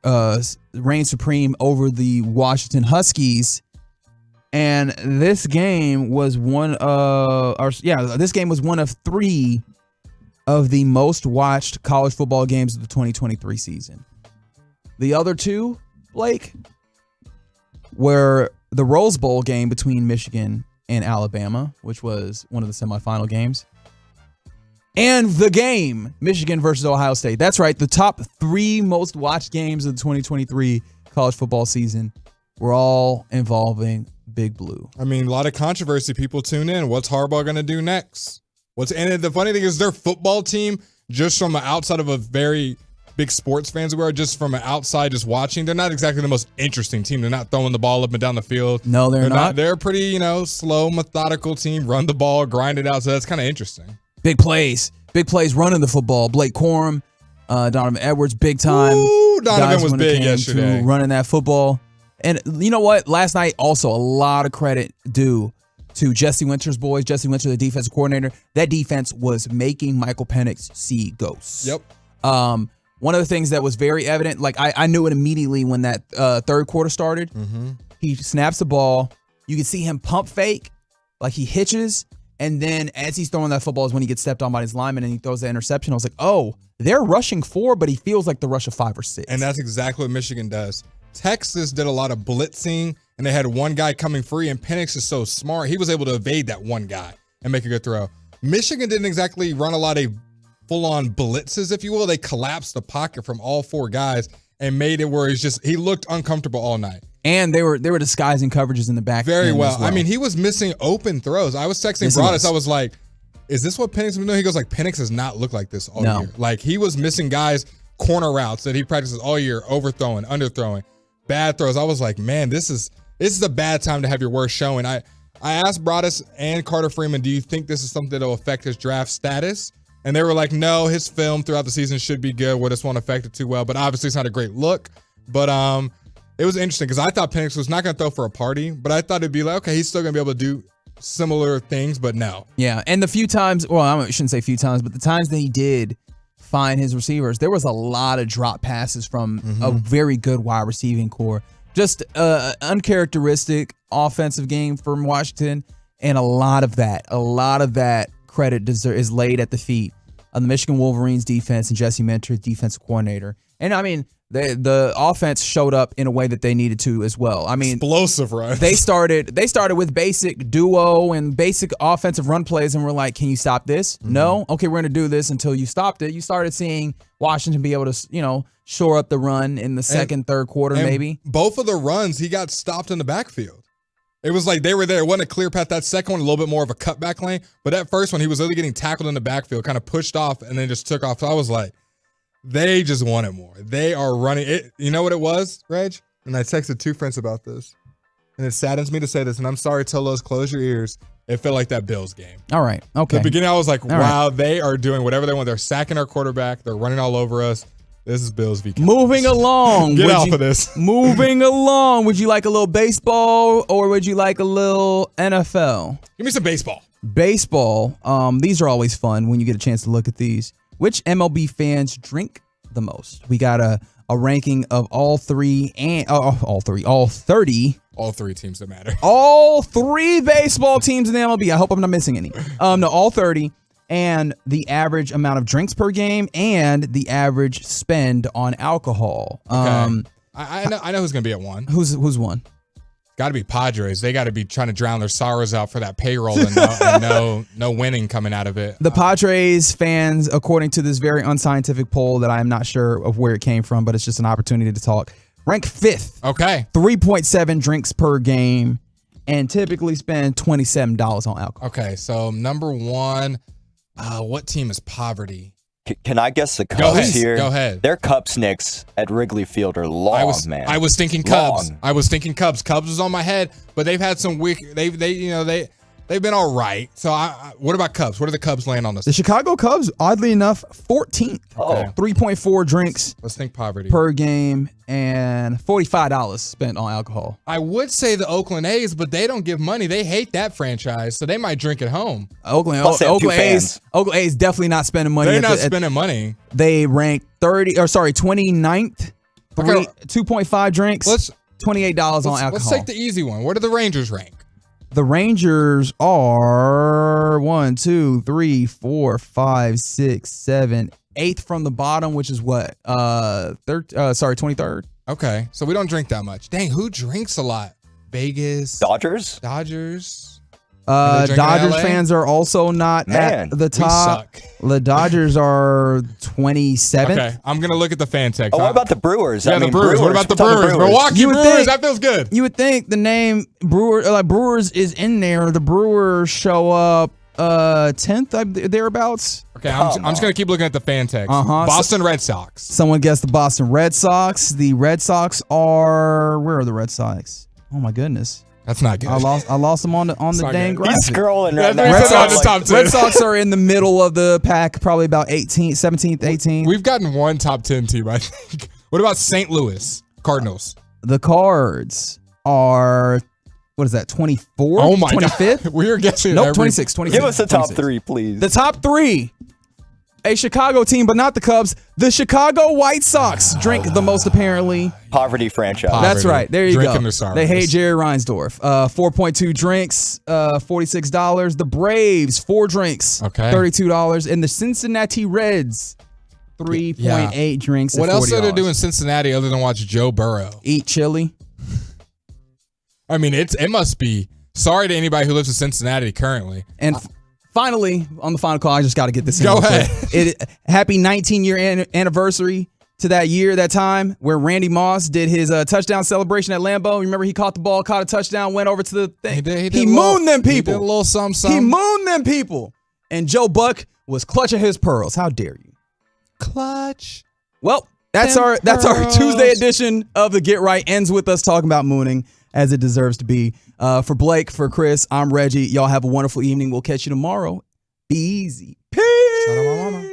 reigned supreme over the Washington Huskies, and this game was one of three of the most watched college football games of the 2023 season. The other two, Blake, were the Rose Bowl game between Michigan and Alabama, which was one of the semifinal games, and the game Michigan versus Ohio State. That's right. The top three most watched games of the 2023 college football season were all involving Big Blue. I mean, a lot of controversy. People tune in. What's Harbaugh going to do next? And the funny thing is their football team, just from the outside of a very big sports fans we are, just from an outside just watching, they're not exactly the most interesting team. They're not throwing the ball up and down the field. No, they're not. They're a pretty, slow, methodical team. Run the ball, grind it out. So that's kind of interesting. Big plays running the football. Blake Corum, Donovan Edwards, big time. Ooh, Donovan was big yesterday. Running that football. And you know what? Last night, also a lot of credit due to Jesse Winter's boys. Jesse Winter, the defensive coordinator. That defense was making Michael Penix see ghosts. Yep. One of the things that was very evident, like I knew it immediately when that third quarter started. Mm-hmm. He snaps the ball. You can see him pump fake, like he hitches. And then as he's throwing that football is when he gets stepped on by his lineman and he throws the interception. I was like, oh, they're rushing 4, but he feels like the rush of 5 or 6. And that's exactly what Michigan does. Texas did a lot of blitzing, and they had one guy coming free, and Penix is so smart. He was able to evade that one guy and make a good throw. Michigan didn't exactly run a lot of full-on blitzes, if you will. They collapsed the pocket from all 4 guys and made it where he looked uncomfortable all night. And they were disguising coverages in the back. Very well. I mean, he was missing open throws. I was texting Broadus. I was like, is this what Penix was doing? He goes, Penix does not look like this all year. Like, he was missing guys, corner routes that he practices all year, overthrowing, underthrowing, bad throws. I was like, man, this is a bad time to have your worst showing. I asked Broadus and Carter Freeman, do you think this is something that will affect his draft status? And they were like, no, his film throughout the season should be good. Well, this won't affect it too well. But obviously, it's not a great look. But it was interesting because I thought Penix was not going to throw for a party, but I thought it'd be like, okay, he's still going to be able to do similar things, but no. Yeah, and the few times, well, I shouldn't say few times, but the times that he did find his receivers, there was a lot of drop passes from a very good wide receiving core. Just uncharacteristic offensive game from Washington, and a lot of that credit is laid at the feet of the Michigan Wolverines defense and Jesse Minter, defensive coordinator. And I mean, the offense showed up in a way that they needed to as well. I mean, explosive runs. They started with basic duo and basic offensive run plays, and we're like, can you stop this? No? Okay, we're going to do this until you stopped it. You started seeing Washington be able to, shore up the run in the second, third quarter, maybe. Both of the runs, he got stopped in the backfield. It was like they were there. It wasn't a clear path. That second one, a little bit more of a cutback lane. But that first one, he was really getting tackled in the backfield, kind of pushed off, and then just took off. So I was like, They just wanted more. They are running it. You know what it was, Reg? And I texted 2 friends about this. And it saddens me to say this, and I'm sorry, Tolos, close your ears. It felt like that Bills game. All right. Okay. At the beginning, I was like, All wow, right. they are doing whatever they want. They're sacking our quarterback. They're running all over us. This is Bills v. Cowboys. Moving along. Get off of this. Moving along. Would you like a little baseball or would you like a little NFL? Give me some baseball. Baseball. These are always fun when you get a chance to look at these. Which MLB fans drink the most? We got a ranking of all 30. All 3 teams that matter. All 3 baseball teams in the MLB. I hope I'm not missing any. No, all 30. And the average amount of drinks per game and the average spend on alcohol. Okay. I know who's going to be at 1. Who's 1? Got to be Padres. They got to be trying to drown their sorrows out for that payroll and no winning coming out of it. The Padres fans, according to this very unscientific poll that I am not sure of where it came from, but it's just an opportunity to talk, rank 5th. Okay. 3.7 drinks per game and typically spend $27 on alcohol. Okay, so number 1, what team is poverty? Can I guess the Cubs here? Go ahead. Their Cup Snicks at Wrigley Field are long, man. I was thinking Cubs. Cubs was on my head, but they've had some weak. They've been all right. So what about Cubs? What are the Cubs laying on this? The Chicago Cubs, oddly enough, 14th. Okay. 3.4 drinks. Let's think poverty per game and $45 spent on alcohol. I would say the Oakland A's, but they don't give money. They hate that franchise, so they might drink at home. Oakland A's definitely not spending money. They're not spending money. They rank 29th. 2.5 drinks. $28 on alcohol. Let's take the easy one. Where do the Rangers rank? The Rangers are 1, 2, 3, 4, 5, 6, 7, 8th from the bottom, which is what? 23rd. Okay, so we don't drink that much. Dang, who drinks a lot? Vegas, Dodgers. Dodgers LA? fans are also not at the top. The Dodgers are 27th. Okay, I'm gonna look at the fan text. Oh, what about the Brewers? Yeah, the Brewers. What about the Brewers? Milwaukee Brewers. That feels good. You would think the name Brewers is in there. The Brewers show up 10th thereabouts. Okay, I'm just gonna keep looking at the fan text. Boston Red Sox. Someone guessed the Boston Red Sox. The Red Sox are where are the Red Sox? Oh my goodness. That's not good. I lost them on the dang graphic. He's scrolling right now. Red Sox are in the middle of the pack, probably about 18th, 17th, 18th. We've gotten one top 10 team, I think. What about St. Louis Cardinals? The Cards are, what is that, 24th? Oh my 25th? God. We are guessing. Nope, 26. Give us the top 3, please. The top 3. A Chicago team, but not the Cubs. The Chicago White Sox drink the most, apparently. Poverty franchise. That's right. There you Drinking go. their They hate Jerry Reinsdorf. 4.2 drinks, $46. The Braves, 4 drinks, okay, $32. And the Cincinnati Reds, 3.8 drinks. What else are they $40. doing in Cincinnati other than watch Joe Burrow? Eat chili. I mean, it must be. Sorry to anybody who lives in Cincinnati currently. And finally, on the final call, I just got to get this in. Go ahead. Happy 19-year anniversary to that time where Randy Moss did his touchdown celebration at Lambeau. Remember, he caught the ball, caught a touchdown, went over to the thing. He mooned them people. He did a little something. He mooned them people. And Joe Buck was clutching his pearls. How dare you? Clutch. Well, that's our Tuesday edition of the Get Right. Ends with us talking about mooning, as it deserves to be. For Blake, for Chris, I'm Reggie. Y'all have a wonderful evening. We'll catch you tomorrow. Be easy. Peace. Shout out my mama.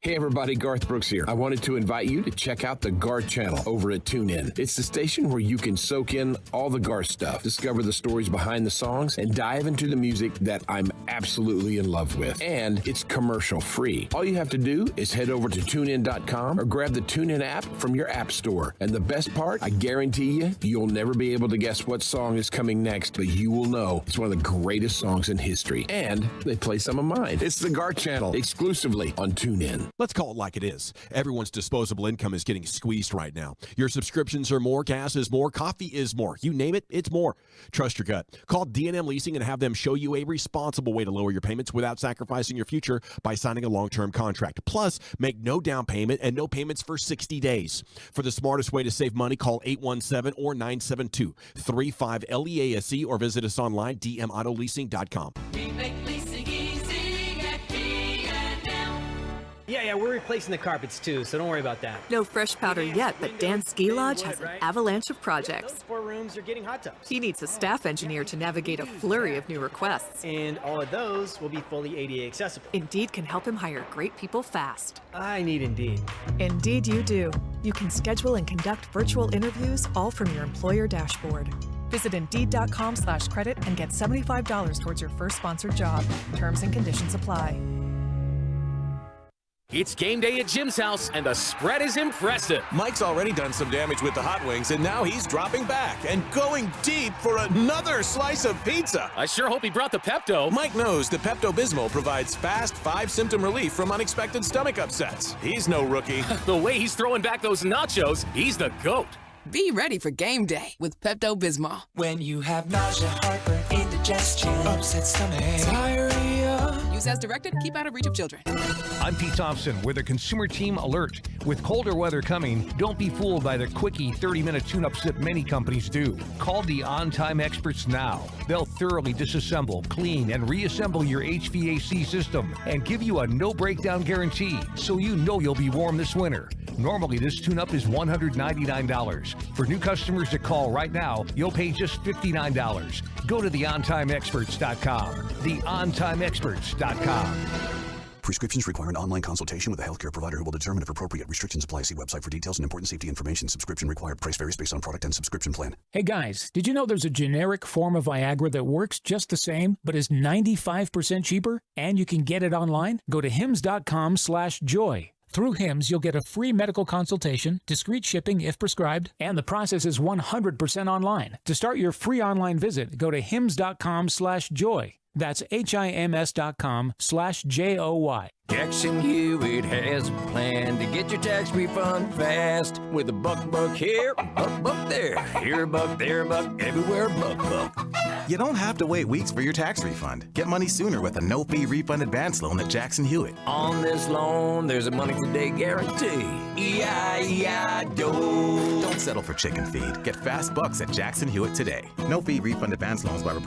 Hey everybody, Garth Brooks here. I wanted to invite you to check out the Garth channel over at TuneIn. It's the station where you can soak in all the Garth stuff, discover the stories behind the songs, and dive into the music that I'm absolutely in love with. And it's commercial free. All you have to do is head over to TuneIn.com or grab the TuneIn app from your app store. And the best part, I guarantee you'll never be able to guess what song is coming next, but you will know it's one of the greatest songs in history. And they play some of mine. It's the Garth channel, exclusively on TuneIn. Let's call it like it is. Everyone's disposable income is getting squeezed right now. Your subscriptions are more, gas is more, coffee is more. You name it, it's more. Trust your gut. Call D&M Leasing and have them show you a responsible way to lower your payments without sacrificing your future by signing a long-term contract. Plus, make no down payment and no payments for 60 days. For the smartest way to save money, call 817 or 972-35-LEASE or visit us online, dmautoleasing.com. We make leasing easy at D&M. Yeah, we're replacing the carpets too, so don't worry about that. No fresh powder yet, but Dan's ski lodge has an avalanche of projects. Those 4 rooms are getting hot tubs. He needs a staff engineer to navigate a flurry of new requests. And all of those will be fully ADA accessible. Indeed can help him hire great people fast. I need Indeed. Indeed you do. You can schedule and conduct virtual interviews all from your employer dashboard. Visit Indeed.com/credit and get $75 towards your first sponsored job. Terms and conditions apply. It's game day at Jim's house, and the spread is impressive. Mike's already done some damage with the hot wings, and now he's dropping back and going deep for another slice of pizza. I sure hope he brought the Pepto. Mike knows the Pepto-Bismol provides fast 5-symptom relief from unexpected stomach upsets. He's no rookie. The way he's throwing back those nachos, he's the GOAT. Be ready for game day with Pepto-Bismol. When you have nausea, heartburn, indigestion, upset stomach, diarrhea. Use as directed. Keep out of reach of children. I'm Pete Thompson with a consumer team alert. With colder weather coming, don't be fooled by the quickie 30-minute tune-ups that many companies do. Call the on-time experts now. They'll thoroughly disassemble, clean, and reassemble your HVAC system and give you a no-breakdown guarantee, so you know you'll be warm this winter. Normally, this tune-up is $199. For new customers that call right now, you'll pay just $59. Go to theontimeexperts.com. Theontimeexperts.com. Prescriptions require an online consultation with a healthcare provider who will determine if appropriate. Restrictions apply. See website for details and important safety information. Subscription required. Price varies based on product and subscription plan. Hey guys, did you know there's a generic form of Viagra that works just the same, but is 95% cheaper? And you can get it online? Go to hims.com/joy. Through HIMS, you'll get a free medical consultation, discreet shipping if prescribed, and the process is 100% online. To start your free online visit, go to hims.com/joy. That's HIMS.com/JOY. Jackson Hewitt has a plan to get your tax refund fast with a buck here, buck there. Here a buck, there a buck, everywhere buck. You don't have to wait weeks for your tax refund. Get money sooner with a no-fee refund advance loan at Jackson Hewitt. On this loan, there's a money today guarantee. E-I-E-I-Do. Don't settle for chicken feed. Get fast bucks at Jackson Hewitt today. No-fee refund advance loans by